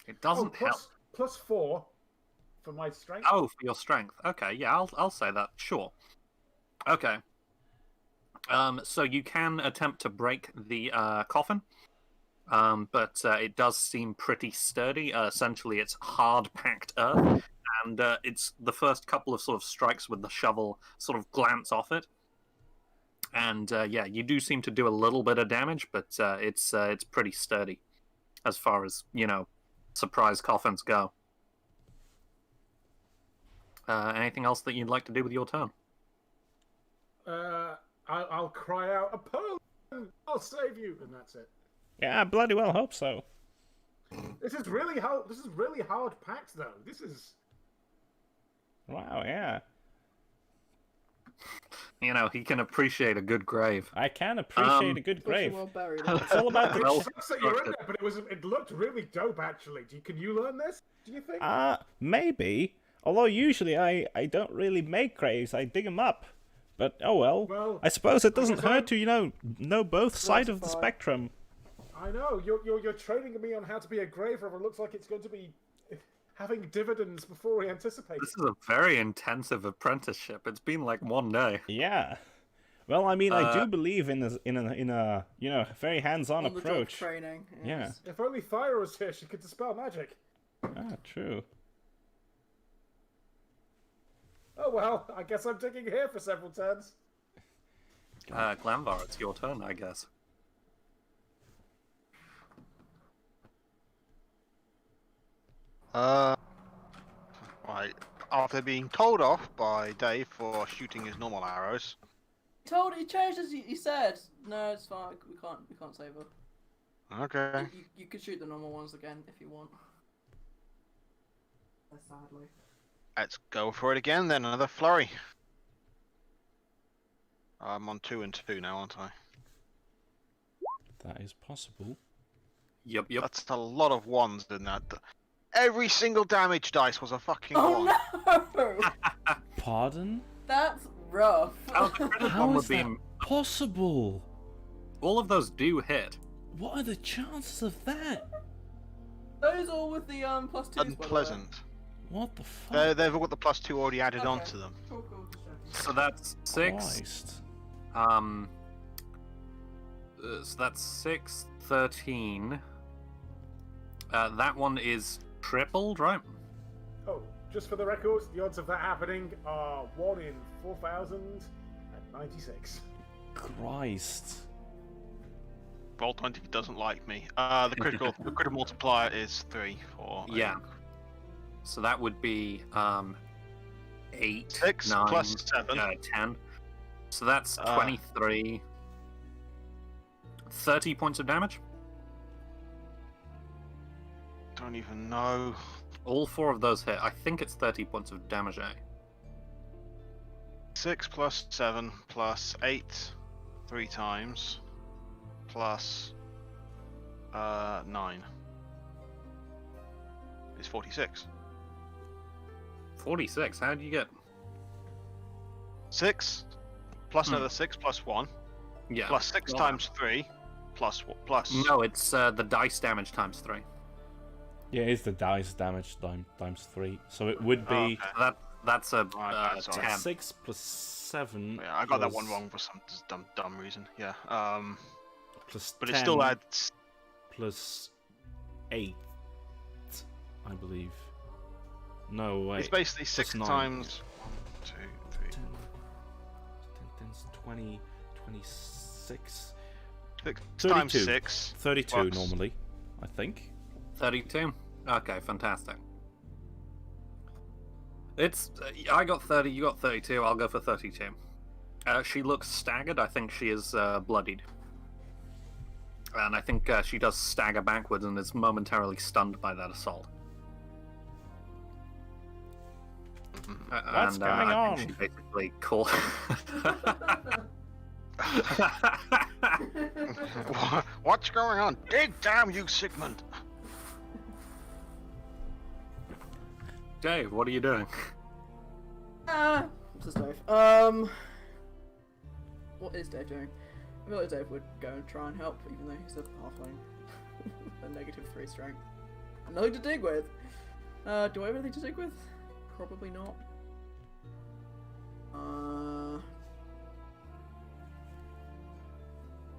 It doesn't help. Plus 4 for my strength. Oh, for your strength. Okay, yeah, I'll say that. Sure. Okay. So you can attempt to break the coffin, but it does seem pretty sturdy. Essentially, it's hard packed earth, and it's the first couple of sort of strikes with the shovel sort of glance off it. And yeah, you do seem to do a little bit of damage, but it's pretty sturdy as far as, you know, surprise coffins go. Anything else that you'd like to do with your turn? I'll cry out, "Apollon, I'll save you," and that's it. Yeah, I bloody well hope so. This is really hard packed, though. This is. Wow, yeah. You know, he can appreciate a good grave. I can appreciate a good grave. Well buried. It's all about the... Well, It sucks that you're in there, but it looked really dope, actually. Can you learn this? Do you think? Maybe. Although usually I don't really make graves, I dig them up. But oh well. I suppose it doesn't hurt to, you know both sides of the Classify. spectrum. I know you're training me on how to be a grave robber. Looks like it's going to be having dividends before we anticipate. This is a very intensive apprenticeship. It's been like 1 day. Yeah. Well, I mean, I do believe in a you know, very hands-on On the job approach. training. Yeah. Yes. If only Thyra was here, she could dispel magic. Ah, true. Oh well, I guess I'm digging here for several turns. Glanvar, it's your turn, I guess. Right. After being told off by Dave for shooting his normal arrows, He changed as he said. No, it's fine. We can't save her. okay. You could shoot the normal ones again if you want. Sadly. Let's go for it again then. Another flurry. I'm on 2 and 2 now, aren't I? That is possible. Yep. That's a lot of ones in that. Every single damage dice was a fucking Oh one. no! Pardon? That's rough. Oh, the credit How one is would be... that possible? All of those do hit. What are the chances of that? Those all with the +2s. by the way. Unpleasant. What the fuck? They've all got the +2 already added Okay. onto them. Cool, just checking. So that's 6. Christ. So that's 6, 13. That one is tripled, right? Oh, just for the record, the odds of that happening are 1 in 4,096. Christ. Roll20 doesn't like me. The critical multiplier is 3 for. Yeah. So that would be 8, 6 9, plus 7. 10. So that's 23. 30 points of damage. Don't even know. All 4 of those hit. I think it's 30 points of damage, eh? 6 plus 7 plus 8 3 times plus 9 is 46. 46. How did you get? 6 plus another 6 plus 1 Yeah. plus 6 Well, times 3 plus what? Plus. No, it's the dice damage times 3. Yeah, it's the dice damage times 3. So it would be That's a Okay, sorry. 10. 6 plus 7. Yeah, I got that plus- one wrong for some dumb reason. Yeah. Plus But 10 it still adds. plus 8, I believe. No, wait. It's basically 6 9. times. 1, 2, 3. 10, 10's 20, 26. 6 32. times 6. 32 Plus. normally, I think. 32? Okay, fantastic. It's I got 30, you got 32, I'll go for 32. She looks staggered, I think she is bloodied. And I think she does stagger backwards and is momentarily stunned by that assault. What's and going I on? think she basically called... What's going on? Dig down, you Sigmund! Dave, what are you doing? This is Dave. What is Dave doing? I feel like Dave would go and try and help, even though he's a halfling. A -3 strength. And nothing to dig with. Do I have anything to dig with? Probably not.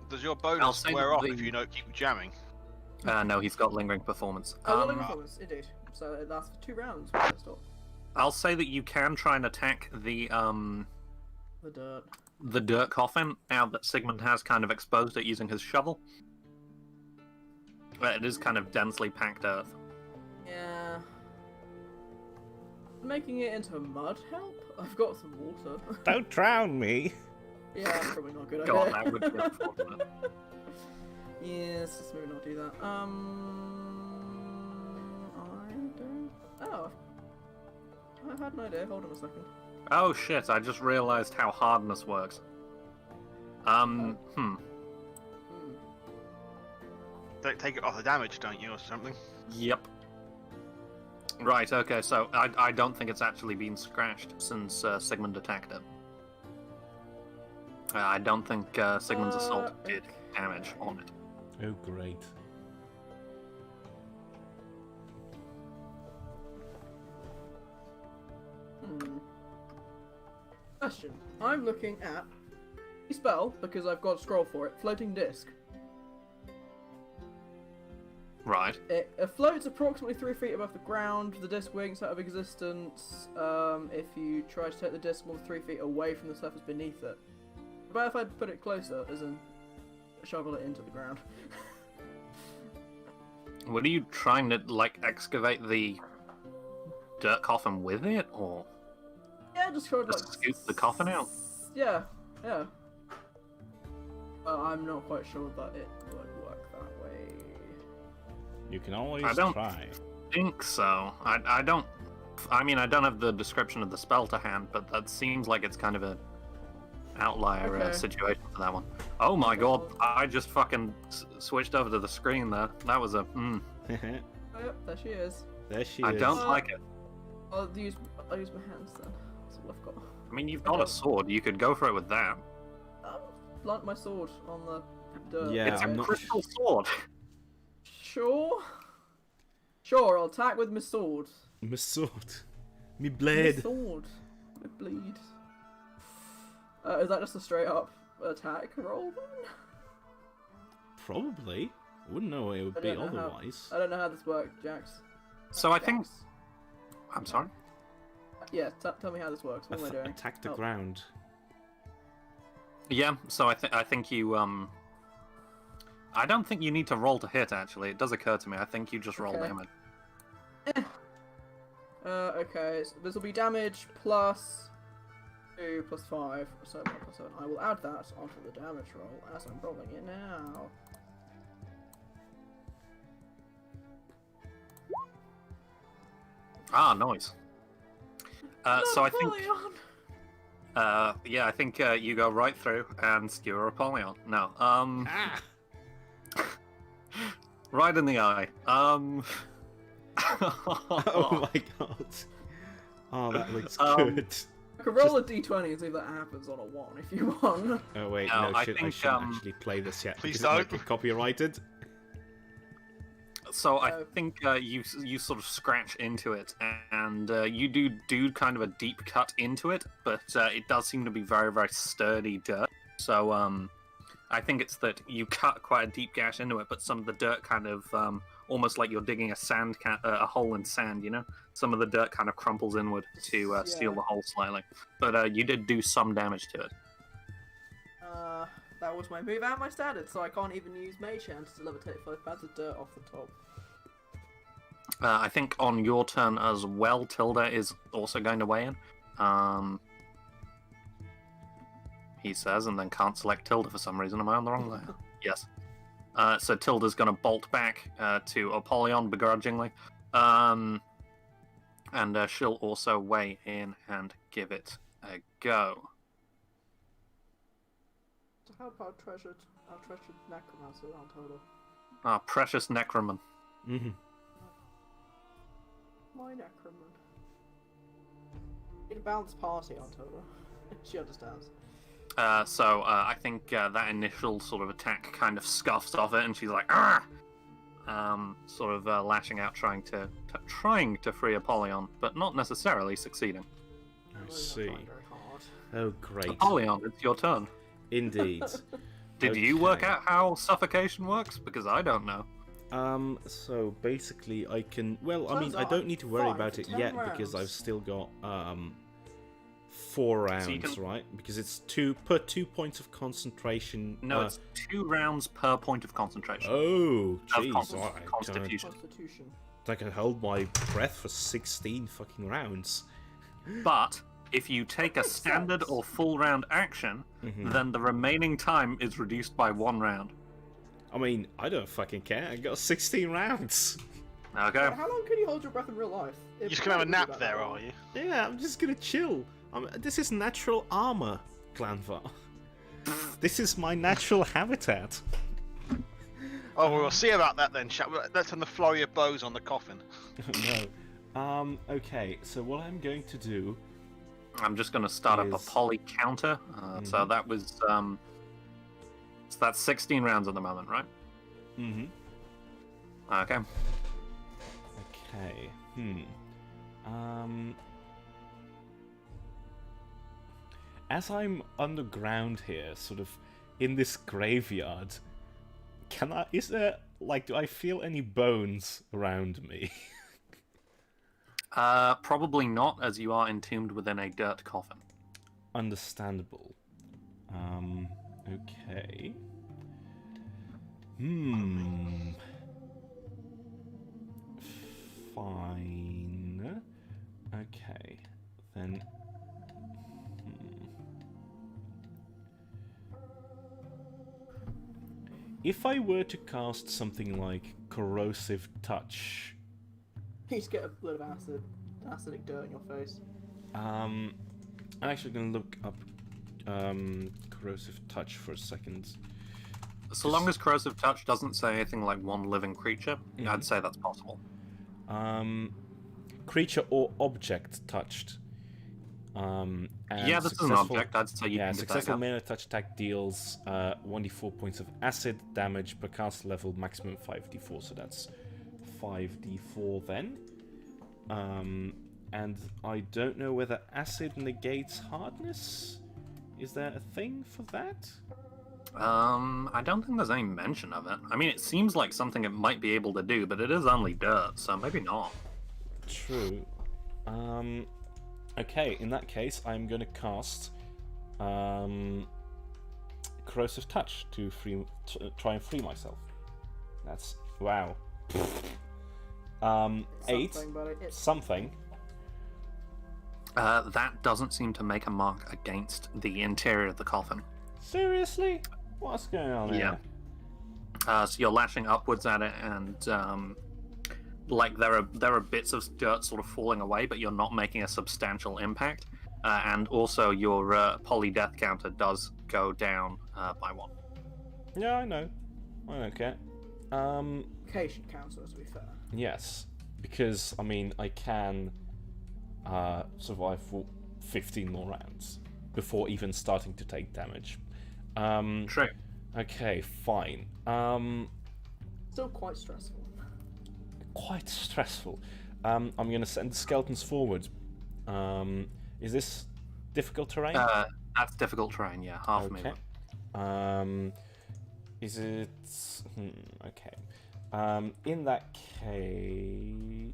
Does your I'll bonus say wear that off the- if you don't keep jamming? No, he's got lingering performance. Oh, well, performance, indeed. So it lasts for 2 rounds. Before it stops. I'll say that you can try and attack the The dirt coffin now that Sigmund has kind of exposed it using his shovel. It is kind of densely packed earth. Yeah. Making it into mud help? I've got some water. Don't drown me. Yeah, that's probably not a good idea. God, that would be unfortunate. Yes, let's maybe not do that. I don't. Oh, I had an idea. Hold on a second. Oh shit, I just realized how hardness works. Take it off the damage, don't you, or something? Yep. Right, okay, so I don't think it's actually been scratched since Sigmund attacked it. I don't think Sigmund's assault did damage on it. Oh, great. Question. I'm looking at a spell because I've got a scroll for it. Floating disc. Right. It floats approximately 3 feet above the ground. The disc winks out of existence if you try to take the disc more than 3 feet away from the surface beneath it. But if I put it closer, as in shovel it into the ground. What are you trying to, like, excavate the dirt coffin with it, or Yeah, just try to just like scoop the coffin out? Yeah, yeah. Well, I'm not quite sure that it would work that way. You can always I don't try. think so. I don't. I mean, I don't have the description of the spell to hand, but that seems like it's kind of a outlier Okay. situation for that one. Oh my god! I just fucking switched over to the screen there. That was a. Oh, yep, there she is. There she I is. don't like it. I'll use my hands then. That's all I've got. I mean, you've got a sword. You could go for it with that. Plant my sword on the dirt. Yeah, It's I'm a not crystal sword. Sure. Sure, I'll attack with my sword. My sword. Me My blade. sword. I bleed. Is that just a straight up attack roll then? Probably. I wouldn't know it would I be don't know how- otherwise. I don't know how this works, Jax. So I think. Jax. I'm sorry. Yeah, tell me how this works. What am I doing? Attack the Help. ground. Yeah. So I think you I don't think you need to roll to hit. Actually, it does occur to me. I think you just roll Okay. damage. Okay, so this will be damage plus 2 plus 5, so 1 plus 7. I will add that onto the damage roll as I'm rolling it now. Ah, nice. So I think. Napoleon! Yeah, I think you go right through and skewer Apollyon. No, Ah! right in the eye. Oh my god. Oh, that looks Um, good. can roll a d20 and see if that happens on a 1 if you want. Oh wait, No, no, I shouldn't think, actually play this yet. Please because it might don't. get copyrighted. So I think you sort of scratch into it, and you do kind of a deep cut into it, but it does seem to be very, very sturdy dirt. So I think it's that you cut quite a deep gash into it, but some of the dirt kind of almost like you're digging a hole in sand, you know? Some of the dirt kind of crumples inward to seal the hole slightly. But you did do some damage to it. That was my move and my standard, so I can't even use Mage Hand to levitate 5 pounds of dirt off the top. I think on your turn as well, Tilda is also going to weigh in. He says, and then can't select Tilda for some reason. Am I on the wrong layer? Yes. So Tilda's going to bolt back to Apollyon begrudgingly. And she'll also weigh in and give it a go. So how about our treasured necromancer on total? Ah, precious necroman. Mm-hmm. My necroman. In a balanced party on total. She understands. So I think that initial sort of attack kind of scuffs off it, and she's like, "Ah!" Sort of lashing out, trying to free Apollyon, but not necessarily succeeding. I see. Oh, great. Apollyon, it's your turn. Indeed. Did you work out how suffocation works? Because I don't know. So basically I can... Well, I mean, I don't need to worry about it yet because I've still got, 4 rounds, So right? Because it's 2 points of concentration. No, it's 2 rounds per point of concentration. Oh, jeez. Constitution. I can hold my breath for 16 fucking rounds. But if you take a standard or full round action, then the remaining time is reduced by 1 round. I mean, I don't fucking care. I got 16 rounds. Okay. How long can you hold your breath in real life? You just gonna have a nap there, are you? Yeah, I'm just gonna chill. This is natural armor, Glanvar. This is my natural habitat. Oh, we'll see about that then, shall we? Let's turn the flurry of bows on the coffin. No. Okay, so what I'm going to do... I'm just going to start up a poly counter. So that was... So that's 16 rounds at the moment, right? Mm-hmm. Okay. Okay. As I'm underground here, sort of in this graveyard, do I feel any bones around me? Probably not, as you are entombed within a dirt coffin. Understandable. Okay. Fine. Okay. Then... If I were to cast something like Corrosive Touch... You just get a load of acidic dirt in your face. I'm actually going to look up Corrosive Touch for a second. So long as Corrosive Touch doesn't say anything like 1 living creature, I'd say that's possible. Creature or object touched. And yeah, this is an object. I'd say you can get successful that. melee touch attack deals 1d4 points of acid damage per cast level, maximum 5d4, so that's 5d4 then. And I don't know whether acid negates hardness. Is there a thing for that? I don't think there's any mention of it. I mean, it seems like something it might be able to do, but it is only dirt, so maybe not. True. Okay, in that case, I'm going to cast Corrosive Touch to try and free myself. That's... wow. 8. Something. That doesn't seem to make a mark against the interior of the coffin. Seriously? What's going on here? Yeah. So you're lashing upwards at it, and like there are bits of dirt sort of falling away, but you're not making a substantial impact. And also your poly death counter does go down by 1. Yeah, I know. I don't care. Location counter, to be fair. Yes, because I mean I can survive for 15 more rounds before even starting to take damage. True. Okay, fine. Still quite stressful. Quite stressful. I'm going to send the skeletons forward. Is this difficult terrain? That's difficult terrain, yeah. Half Okay. movement. Is it... okay. In that case...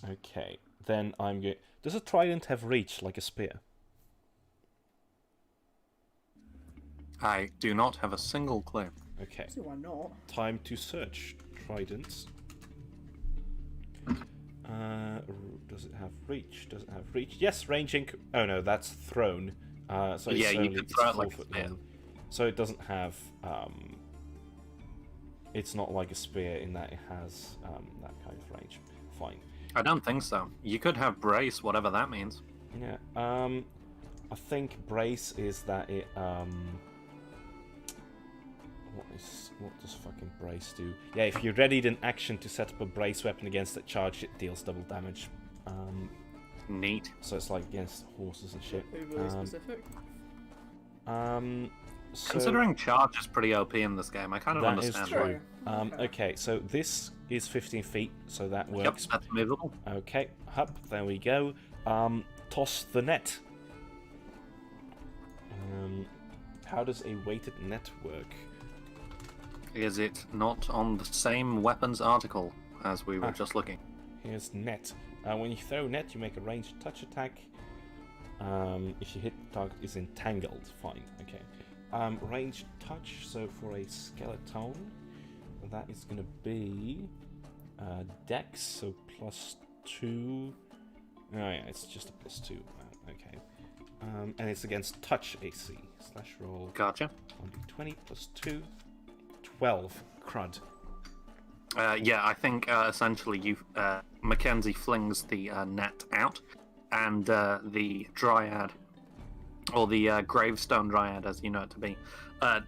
okay. Then I'm going... Does a trident have reach like a spear? I do not have a single clue. Okay. See why not? Time to search tridents. Does it have reach? Does it have reach? Yes, ranging. Oh no, that's thrown. So Yeah, it's you only could throw it 4 like a foot spear. long. So it doesn't have. It's not like a spear in that it has that kind of range. Fine. I don't think so. You could have brace, whatever that means. Yeah. I think brace is that it. What does fucking brace do? Yeah, if you readied an action to set up a brace weapon against that charge, it deals double damage. Neat. So it's like against horses and shit. Overly specific. So Considering charge is pretty OP in this game, I kind of that is understand true. Okay. Okay, so this is 15 feet, so that why. Yep, works. that's movable. Okay, up, there we go. Toss the net. How does a weighted net work? Is it not on the same weapons article as we were just looking? Here's net. When you throw net, you make a ranged touch attack. If you hit the target is entangled, fine. Okay. Ranged touch. So for a skeleton, that is going to be Dex. So +2. Oh yeah, it's just a +2. Okay. And it's against touch AC. Slash roll. Gotcha. 1d20 +2. 12. Crud. Yeah, I think essentially Mackenzie flings the net out, and the dryad, or the gravestone dryad as you know it to be,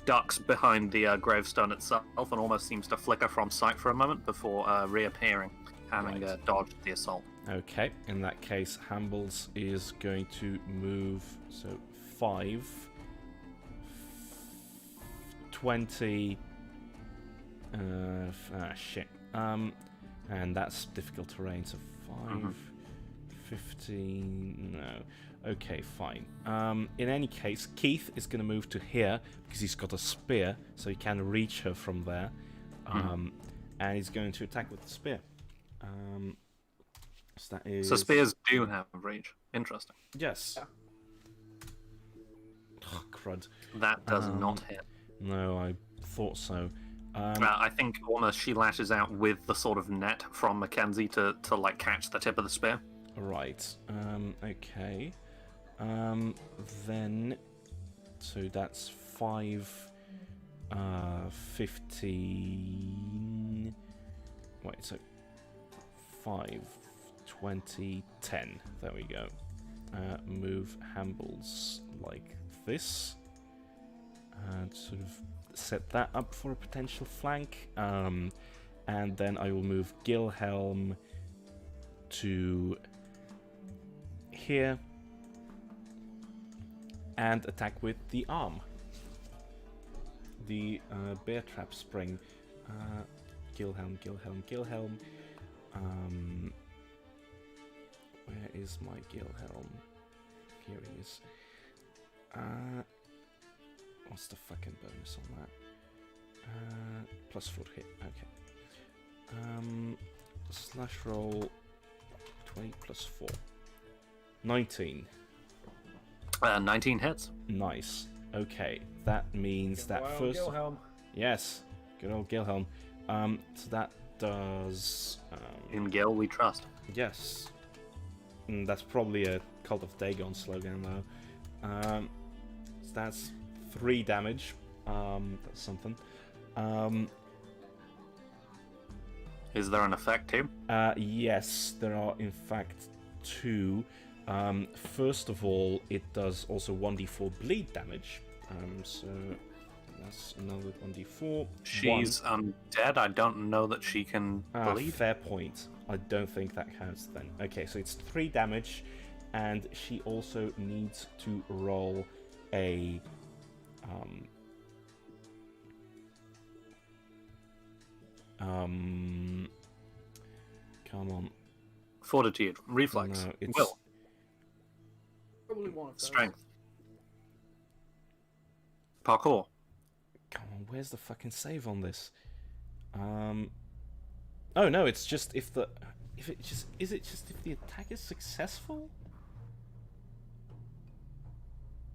ducks behind the gravestone itself and almost seems to flicker from sight for a moment before reappearing, having Right. dodged the assault. Okay, in that case, Hambles is going to move, so 5, 20, shit, and that's difficult terrain, so 5, 15, no, okay, fine. In any case, Keith is going to move to here, because he's got a spear, so he can reach her from there, and he's going to attack with the spear. So that is... So spears do have reach. Interesting. Yes. Oh, crud. That does not hit. No, I thought so. I think almost she lashes out with the sort of net from Mackenzie to like catch the tip of the spear. Right. Okay. Then... So that's 5... 15... Wait, so... 5... 20, 10. There we go. Move Hambles like this. And sort of set that up for a potential flank. And then I will move Gilhelm to here. And attack with the arm. The bear trap spring. Gilhelm. Where is my Gilhelm? Here he is. What's the fucking bonus on that? +4 hit. Okay. Slash roll. 20 + 4. 19. 19 hits. Nice. Okay, that means that Wow, first. Gilhelm. Yes, good old Gilhelm. So that does. In Gil, we trust. Yes. That's probably a Cult of Dagon slogan, though. So that's 3 damage. That's something. Is there an effect too? Yes, there are in fact 2. First of all, it does also 1d4 bleed damage. So That's another 1d4. She's undead. I don't know that she can bleed. Fair point. I don't think that counts then. Okay, so it's 3 damage, and she also needs to roll a come on. Fortitude, reflex, No, it's will, Probably one of those. strength, parkour. Come on, where's the fucking save on this? Oh no, it's just if the if the attack is successful?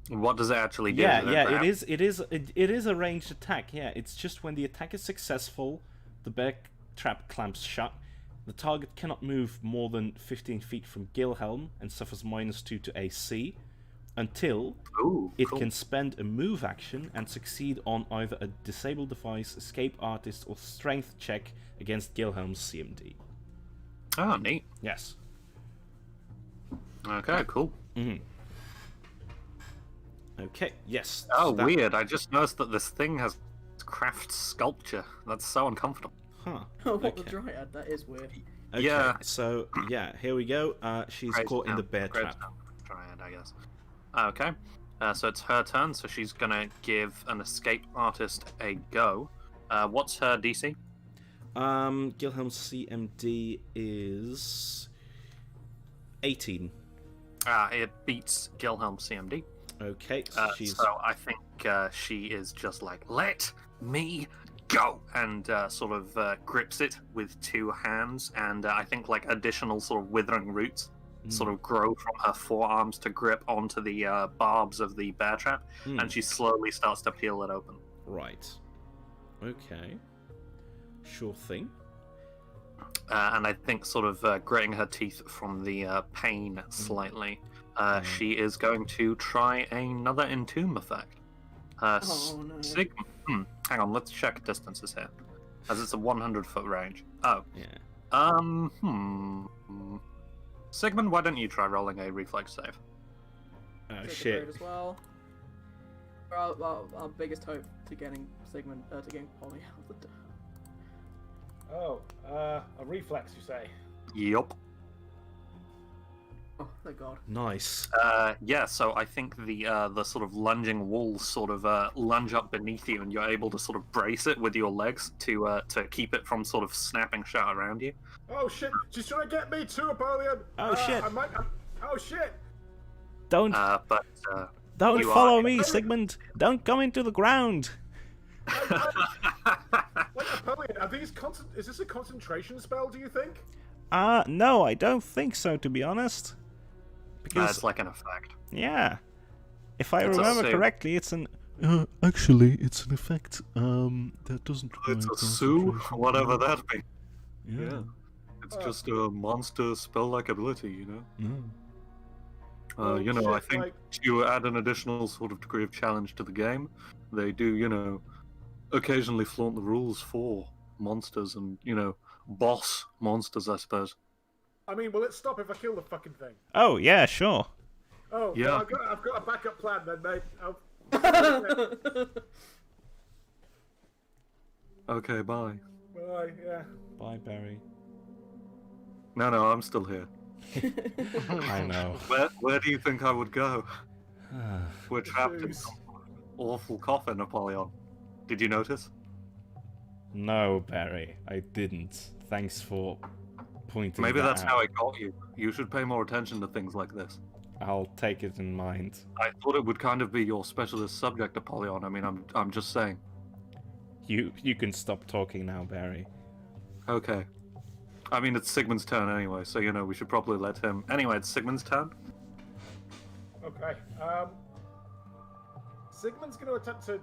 What does it actually do? Yeah, Does it yeah, grab? it is a ranged attack. Yeah, it's just when the attack is successful, the bear trap clamps shut. The target cannot move more than 15 feet from Gilhelm and suffers -2 to AC until Ooh, it cool. can spend a move action and succeed on either a disable device, escape artist, or strength check against Gilhelm's CMD. Oh, neat. Yes. Okay, cool. Mm-hmm. Okay, yes. Oh, so that- weird. I just noticed that this thing has craft sculpture. That's so uncomfortable. Huh. Oh, what Okay. the dryad? That is weird. Okay, Yeah. so, yeah, here we go. She's caught in the bear trap. Dryad, I guess. Okay. So it's her turn, so she's gonna give an escape artist a go. What's her DC? Gilhelm's CMD is 18. It beats Gilhelm's CMD. Okay, she's So I think she is just like, let me go, and sort of grips it with 2 hands, and I think like additional sort of withering roots sort of grow from her forearms to grip onto the barbs of the bear trap, and she slowly starts to peel it open. right. Okay, sure thing. And I think sort of gritting her teeth from the pain slightly, she is going to try another entomb effect. Oh no. Hang on, let's check distances here, as it's a 100-foot range. Oh, Yeah. Sigmund, why don't you try rolling a reflex save? Oh Take a shit. grade as well. Our biggest hope to getting Sigmund to getting Polly out of the Oh, a reflex, you say? Yup. Oh, thank God. Nice. Yeah, so I think the sort of lunging walls sort of lunge up beneath you, and you're able to sort of brace it with your legs to keep it from sort of snapping shut around you. Oh shit! She's trying to get me too, Apollyon! Oh, shit. Oh shit! Don't But you follow are- me, Sigmund. Don't come into the ground. Wait, Apollyon, are these is this a concentration spell, do you think? No, I don't think so, to be honest. Because it's like an effect. yeah, if I It's a remember save. correctly, it's an. Actually, it's an effect. That doesn't. It's a sue, whatever that be. Yeah. It's just a monster spell-like ability, you know. Well, You know, I shit, think like- to add an additional sort of degree of challenge to the game, they do, you know, occasionally flaunt the rules for monsters and, you know, boss monsters, I suppose. I mean, will it stop if I kill the fucking thing? Oh yeah, sure. Oh, Yeah. well, I've got a backup plan then, mate. Bye, Okay, bye. yeah. Bye, Barry. No, I'm still here. I know. Where do you think I would go? We're trapped in Jeez. some awful coffin, Apollyon. Did you notice? No, Barry, I didn't. Thanks for pointing. Maybe that that's out. how I got you. You should pay more attention to things like this. I'll take it in mind. I thought it would kind of be your specialist subject, Apollyon. I mean, I'm just saying. You can stop talking now, Barry. Okay. I mean, it's Sigmund's turn anyway, so, you know, we should probably let him... Anyway, it's Sigmund's turn. Okay. Sigmund's going to attempt to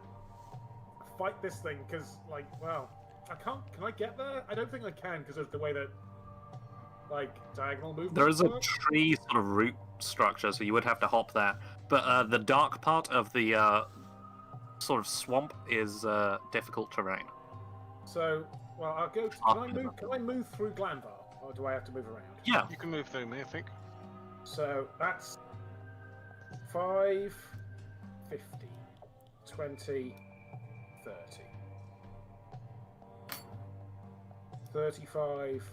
fight this thing because, like, well, I can't. Can I get there? I don't think I can because of the way that, like, diagonal movement. There is a works. tree sort of root structure, so you would have to hop there. But the dark part of the sort of swamp is difficult terrain. So, well, I'll go. Can I move through Glanvar, or do I have to move around? Yeah. You can move through me, I think. So that's 5, 50, 20, 30. 35.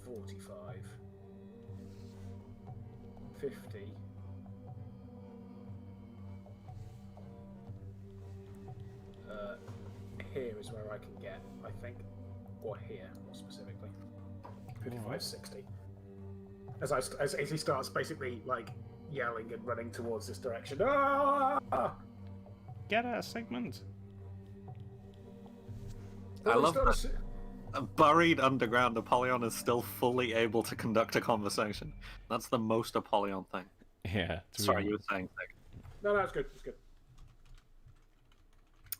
45. 50. Here is where I can get, I think. Or here, more specifically. 55, 60. As he starts basically, like, yelling and running towards this direction. Ah! Get a segment. I love that. Buried underground, Apollyon is still fully able to conduct a conversation. That's the most Apollyon thing. Yeah. Sorry, you were saying thing. No, it's good. It's good.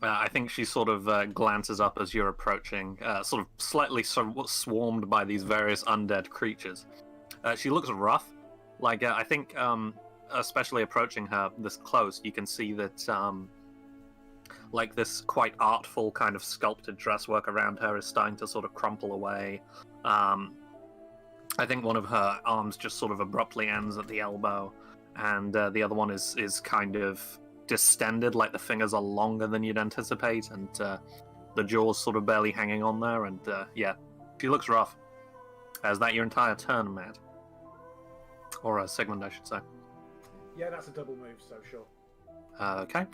I think she sort of glances up as you're approaching, sort of slightly swarmed by these various undead creatures. She looks rough. Like, I think, especially approaching her this close, you can see that, like, this quite artful kind of sculpted dresswork around her is starting to sort of crumple away. I think one of her arms just sort of abruptly ends at the elbow, and the other one is kind of distended, like the fingers are longer than you'd anticipate, and the jaw's sort of barely hanging on there, and yeah, she looks rough. Is that your entire turn, Matt? Or Sigmund, I should say. Yeah, that's a double move, so sure. Okay.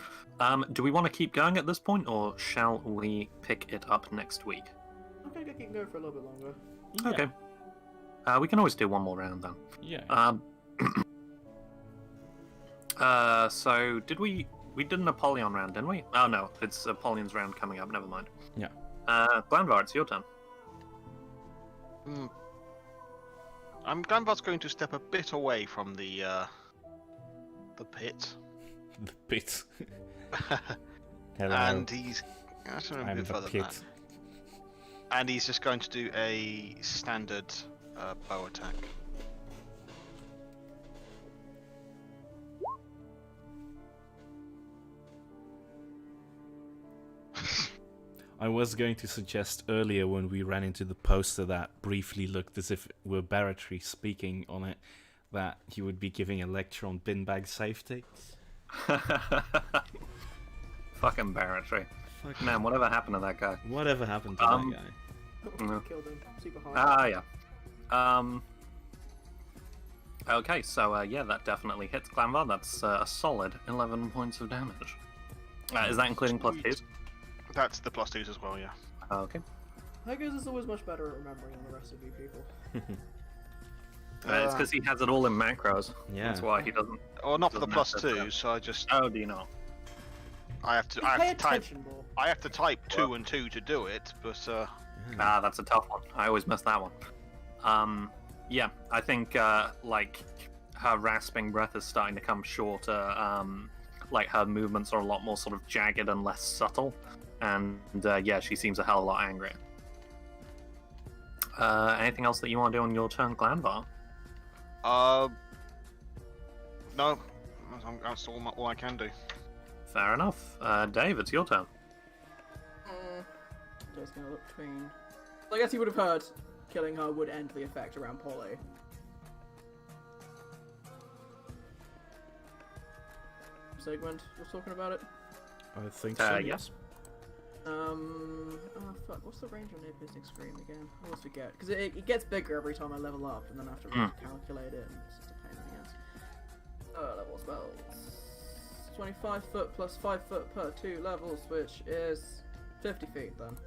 Do we want to keep going at this point, or shall we pick it up next week? I think I can go for a little bit longer. Yeah. Okay. We can always do one more round then. Yeah. So did we did an Apollyon round, didn't we? Oh no, it's Apollyon's round coming up. Never mind. Yeah. Glanvar, it's your turn. Glanvar's going to step a bit away from the pit. The pit. Hello. And he's actually a I'm bit the further pit. than that. And he's just going to do a standard bow attack. I was going to suggest earlier when we ran into the poster that briefly looked as if it were Barratry speaking on it, that he would be giving a lecture on bin bag safety. Fucking Barratry. Man, whatever happened to that guy? Whatever happened to that guy? Killed him. Super hard. Yeah. Okay, so yeah, that definitely hits Glanvar. That's a solid 11 points of damage. Is that including plus 2s? That's the plus 2s as well, yeah. Okay. I guess it's always much better at remembering than the rest of you people. It's because he has it all in macros. Yeah. That's why he doesn't. Or not for the Doesn't plus have to- 2s, so I just Oh, do you not? I have to Pay type attention, Bull. I have to type 2 and 2 to do it, but That's a tough one. I always miss that one. Yeah, I think like her rasping breath is starting to come shorter. Like her movements are a lot more sort of jagged and less subtle, and yeah, she seems a hell of a lot angrier. Anything else that you want to do on your turn, Glanvar? no, that's all I can do. Fair enough. Dave, it's your turn. Just gonna look between. I guess you would have heard killing her would end the effect around Polly. Sigmund was talking about it. I think so, yes. Oh fuck, what's the range on near piercing scream again? I always forget. Because it gets bigger every time I level up, and then I have to calculate it, and it's just a pain in the ass. Level spells. 25 foot plus 5 foot per 2 levels, which is 50 feet then.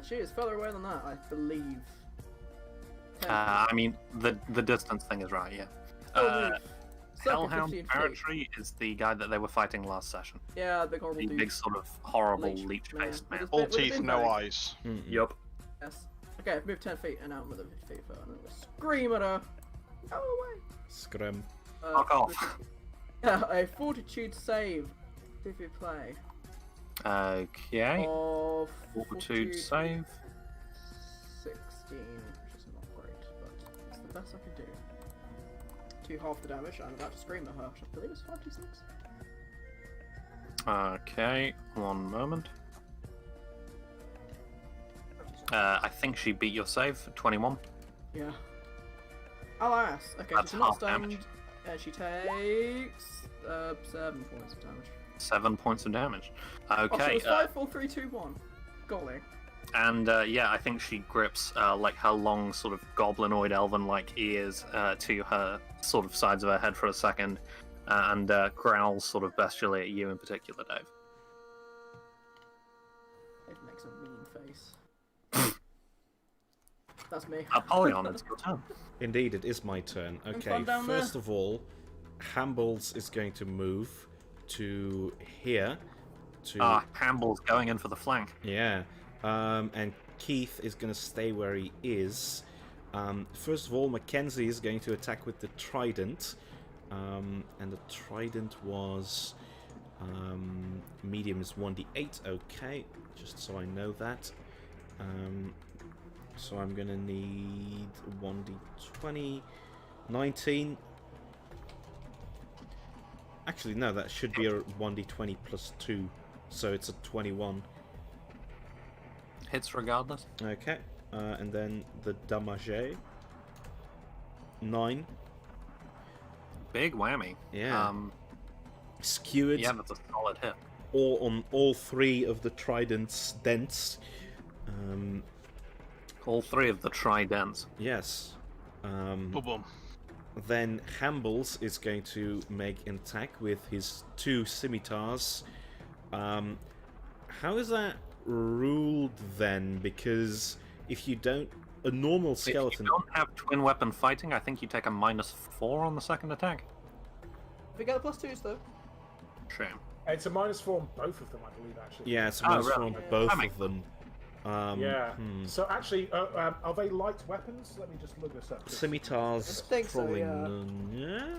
She is further away than that, I believe. 10 I mean, the distance thing is right, yeah. move. Circa Hellhound 15 feet. Barratry is the guy that they were fighting last session. Yeah, big horrible The dude. big sort of horrible Leech leech-based man. man. All With a teeth, bin no bag. eyes. Yup. Yes. Okay, I've moved 10 feet and out with a 50 feet foot, and I'm gonna scream at her. Go away. Scrum. Fuck off. Yeah, a fortitude save if you play. Okay. Of Fortitude save. 16, which is not great, but it's the best I can do. To half the damage, I'm about to scream at her, which I believe is 5d6. Okay, one moment. I think she beat your save for 21. Yeah. Alas! Okay, That's she's not half damage. stunned, and she takes 7 points of damage. 7 points of damage. Oh, so Okay. it's 5, 4, 3, 2, 1. Golly. And yeah, I think she grips like her long, sort of goblinoid elven-like ears to her sort of sides of her head for a second, and growls sort of bestially at you in particular, Dave. It makes a mean face. That's me. Apollyon, it's your turn. Indeed, it is my turn. Okay, fun down there. first of all, Hambles is going to move to here. Hamble's going in for the flank. Yeah. And Keith is going to stay where he is. First of all, Mackenzie is going to attack with the trident. And the trident was... medium is 1d8. Okay, just so I know that. So I'm going to need 1d20. 19. Actually, no, that should be a 1d20 plus 2. So it's a 21. Hits regardless. Okay, and then the damage. 9. Big whammy. Yeah. Skewered. Yeah, that's a solid hit. On all 3 of the trident's dents. All 3 of the tridents. Yes. Boom. Then Hambles is going to make an attack with his 2 scimitars. How is that ruled then? Because if you don't, a normal skeleton. If you don't have twin weapon fighting, I think you take a -4 on the second attack. If we get the +2s though. Shame. It's a -4 on both of them, I believe, actually. Yeah, it's a Oh, minus really? 4 on Yeah. both That makes of them. Yeah. So actually, are they light weapons? Let me just look this up. Scimitars, I think so, probably yeah. none. Yeah.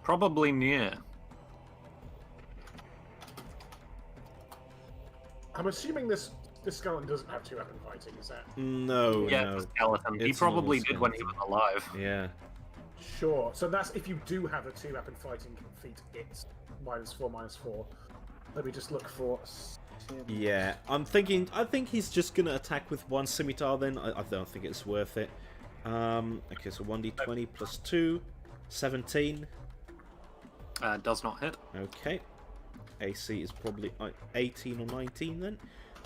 Probably near. I'm assuming this skeleton doesn't have 2 weapon fighting, is that? No, Yeah, no. the skeleton. He It's an probably old did when he was alive. Yeah. Sure. So that's if you do have a 2 weapon fighting feat, it's -4/-4. Let me just look for. Yeah, I think he's just gonna attack with 1 scimitar then. I don't think it's worth it. Okay, so 1d20 plus 2, 17. Does not hit. Okay. AC is probably 18 or 19 then.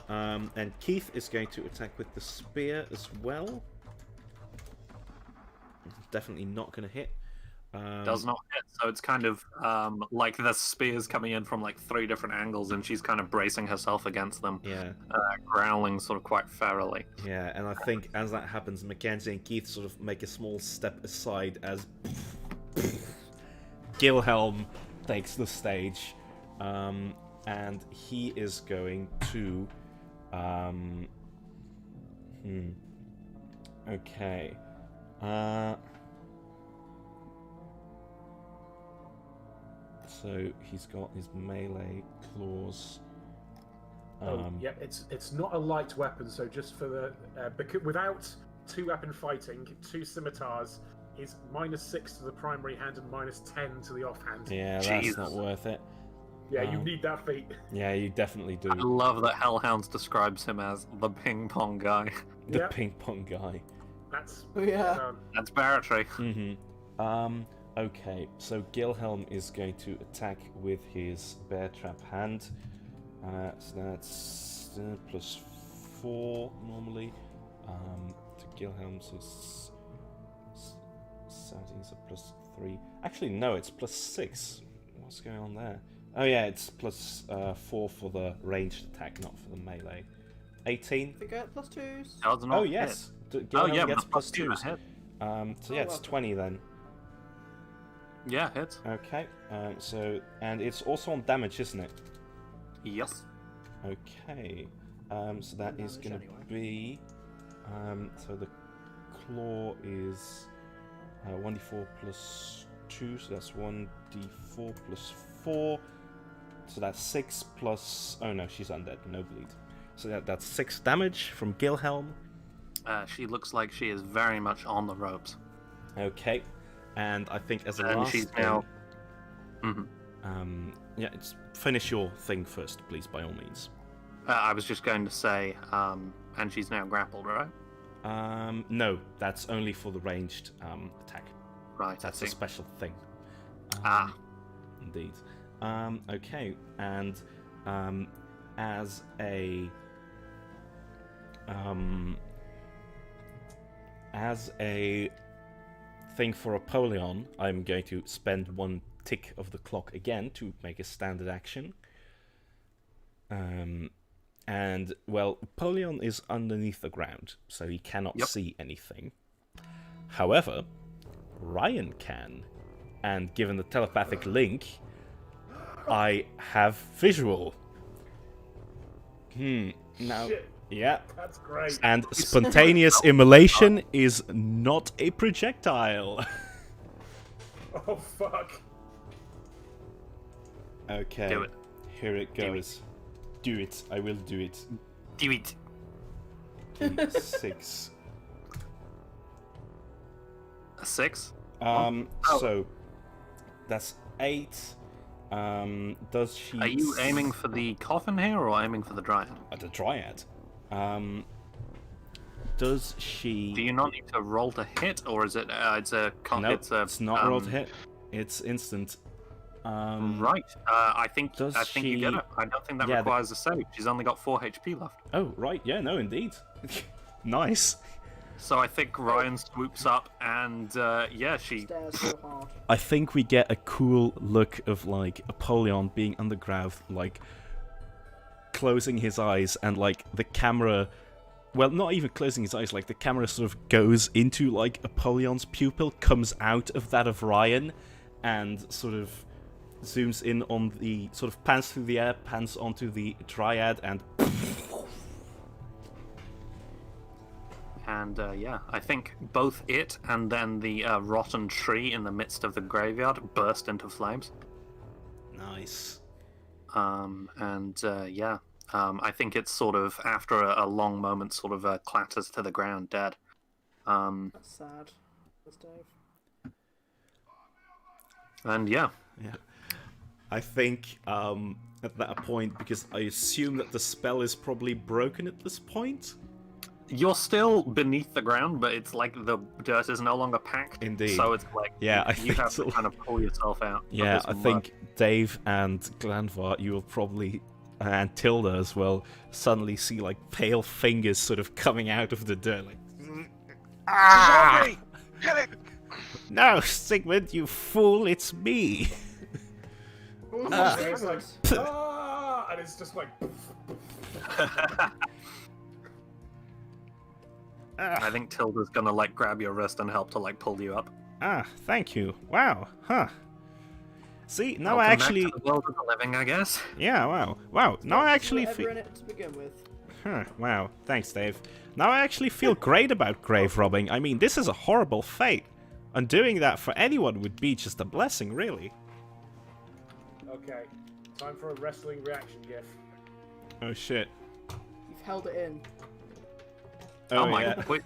And Keith is going to attack with the spear as well. Definitely not gonna hit. Does not hit. So it's kind of like the spears coming in from like 3 different angles, and she's kind of bracing herself against them, Yeah. growling sort of quite ferally. Yeah, and I think as that happens, Mackenzie and Keith sort of make a small step aside as Gilhelm takes the stage, and he is going to. Okay. So he's got his melee claws. Yeah, it's not a light weapon. So just for the because without 2 weapon fighting, 2 scimitars is -6 to the primary hand and -10 to the offhand. Yeah, that's Jesus. not worth it. Yeah, you need that feat. Yeah, you definitely do. I love that Hellhounds describes him as the ping pong guy. The Yeah. ping pong guy. That's Oh, yeah. That's Barratry. Okay, so Gilhelm is going to attack with his bear trap hand. So that's +4 normally. To Gilhelm, so 17 is a +3. Actually, no, it's +6. What's going on there? Oh yeah, it's +4 for the ranged attack, not for the melee. 18. If we get +2s. Does not Oh hit. yes, Oh Gilhelm yeah, gets +2 +2s. hit. So yeah, it's 20 then. Yeah, hits. Okay, so, and it's also on damage, isn't it? Yes. Okay, so that is Damage going to anyway. be, so the claw is 1d4 plus 2, so that's 1d4 plus 4, so that's 6 plus, oh no, she's undead, no bleed. So that's 6 damage from Gilhelm. She looks like she is very much on the ropes. Okay, and I think as a And last she's thing, now. Mhm. yeah, finish your thing first, please, by all means. I was just going to say, and she's now grappled, right? No, that's only for the ranged attack. Right, That's I a see. special thing. Ah. Indeed. Okay, and as a thing for Apollyon, I'm going to spend 1 tick of the clock again to make a standard action. And, well, Apollyon is underneath the ground, so he cannot see anything. However, Ryan can, and given the telepathic link, I have visual. Now, Shit, yeah. that's great. And spontaneous immolation is not a projectile. Oh fuck. Okay. Do it. Here it goes. Do it. I will do it. Do it. 6. A 6? So that's 8. Does she? Are you aiming for the coffin here or aiming for the dryad? The dryad. Does she? Do you not need to roll to hit, or is it? No, it's not roll to hit. It's instant. Right. I think you get she- it. I don't think that Yeah, requires a save. She's only got 4 HP left. Oh, right. Yeah. No, indeed. Nice. So I think Ryan swoops up and she. Stairs so hard. I think we get a cool look of like Apollyon being underground, like closing his eyes, and like the camera. Well, not even closing his eyes, like the camera sort of goes into like Apollyon's pupil, comes out of that of Ryan, and sort of zooms in on the, sort of pans through the air, pans onto the dryad, and And I think both it and then the rotten tree in the midst of the graveyard burst into flames. nice. I think it's sort of, after a long moment, sort of clatters to the ground dead. That's sad. That's Dave. And yeah. Yeah. I think at that point, because I assume that the spell is probably broken at this point. You're still beneath the ground, but it's like the dirt is no longer packed. Indeed. So it's like Yeah, I you think have to so. kind of pull yourself out. of Yeah, this I mud. think Dave and Glanvar, you will probably, and Tilda as well, suddenly see like pale fingers sort of coming out of the dirt. Like, Ah! Kill it! no, Sigmund, you fool, it's me. Ah. It's like, and it's just like. I think Tilda's gonna like grab your wrist and help to like pull you up. Thank you. Wow, huh. See, now I Welcome back actually... to the world of the living, I guess. Yeah, wow. Now I actually Whatever feel... in it to begin with. Huh, wow, thanks, Dave. Now I actually feel great about grave robbing. I mean, this is a horrible fate. And doing that for anyone would be just a blessing, really. Okay, time for a wrestling reaction gif. Oh, shit. You've held it in. Oh my yeah. god. Wait.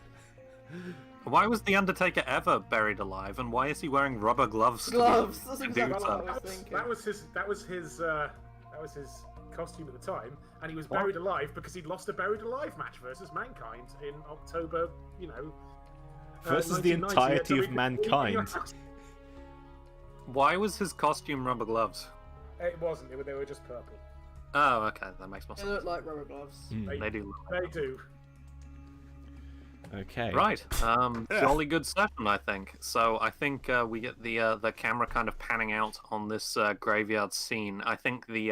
Why was the Undertaker ever buried alive, and why is he wearing rubber gloves? to Gloves! That's do exactly so? what I was thinking. That was his costume at the time, and he was What? buried alive because he'd lost a buried alive match versus Mankind in October, Versus the 1990 entirety at of WWE. mankind. Why was his costume rubber gloves? It wasn't. They were just purple. Oh, okay, that makes more They sense. look like rubber gloves. They do. They do. Okay. Right. Jolly good session, I think. So I think we get the camera kind of panning out on this graveyard scene. I think the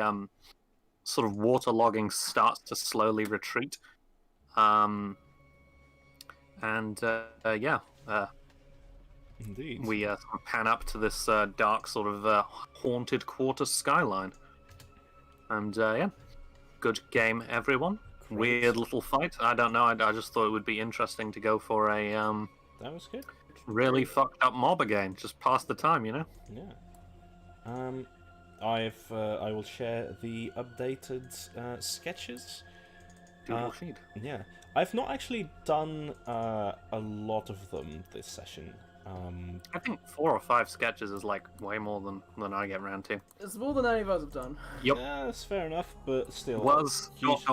sort of waterlogging starts to slowly retreat. Indeed. We sort of pan up to this dark sort of haunted quarter skyline. And good game, everyone. Great. Weird little fight. I don't know. I just thought it would be interesting to go for a That was good. really fucked up mob again. Just pass the time, you know. Yeah. I will share the updated sketches. Google Sheet. Yeah. I've not actually done a lot of them this session. I think 4 or 5 sketches is like way more than I get around to. It's more than any of us have done. Yep. Yeah, that's fair enough, but still. Was huge-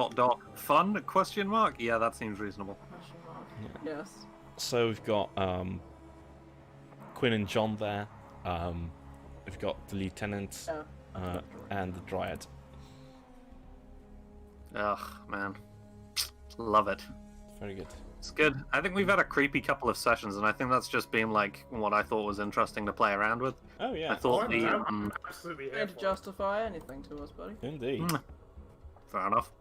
fun? Question mark? Yeah, that seems reasonable. Question mark. Yes. So we've got Quinn and John there. We've got the lieutenant. Yeah. and the Dryad. Ugh, man. Love it. Very good. It's good. I think we've had a creepy couple of sessions, and I think that's just been like what I thought was interesting to play around with. Oh yeah. I thought I'm the absolutely here Trying to for it. justify anything to us, buddy. Indeed. fair enough.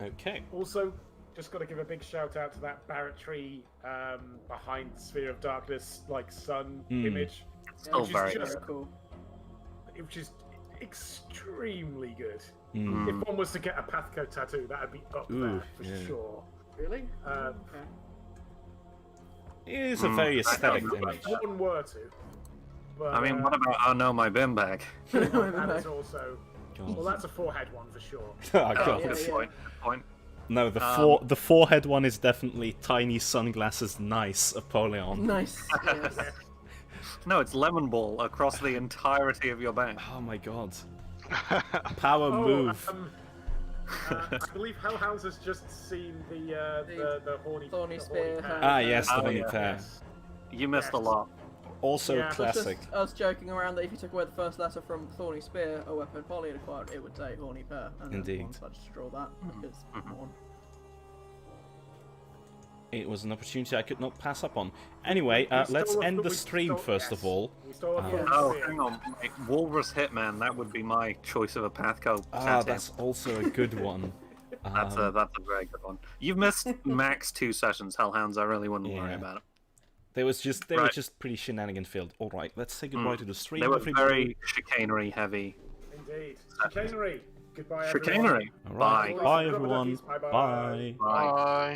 Okay. Also, just got to give a big shout out to that barracktree behind the Sphere of Darkness, like sun image, Still which is very just- good. cool. which is extremely good. Mm. If one was to get a Pathco tattoo, that'd be up Ooh, there for yeah. sure. Really? Um, Okay. It is a very aesthetic image. If one were to. But, I mean, what about Oh No, My Bin Bag? that is also. God. Well, that's a forehead one for sure. Oh, Oh, God. yeah, good yeah. point. Good point. No, the forehead one is definitely tiny sunglasses, nice Apollyon. Nice. Yes. No, it's lemon ball across the entirety of your bank. Oh my god. Power move. I believe Hellhounds has just seen the horny Thorny spear. pair. Ah, yes, the Oh, horny yeah. pair. Yes. You missed a Yes. lot. Also Yeah. It's classic. just us joking around that if you took away the first letter from Thorny Spear, a weapon Polly had acquired, it would say Horny Pear. And then Indeed. one decided to draw that because one. It was an opportunity I could not pass up on. Anyway, let's stole a- end the we stream stole- first yes. of all. We stole a Oh. thorny Oh, spear. hang on. Mate. Walrus Hitman, that would be my choice of a Pathco Ah, tattoo. that's also a good one. That's a very good one. You've missed max 2 sessions, Hellhounds. I really wouldn't worry Yeah. about it. They were Right. just pretty shenanigan filled. All right, let's say goodbye to the stream. They were everybody. very chicanery heavy. Indeed. Chicanery. Goodbye, everyone. Chicanery. All right. Bye. Bye Rubber everyone. duckies, bye-bye. Bye. Bye. Bye.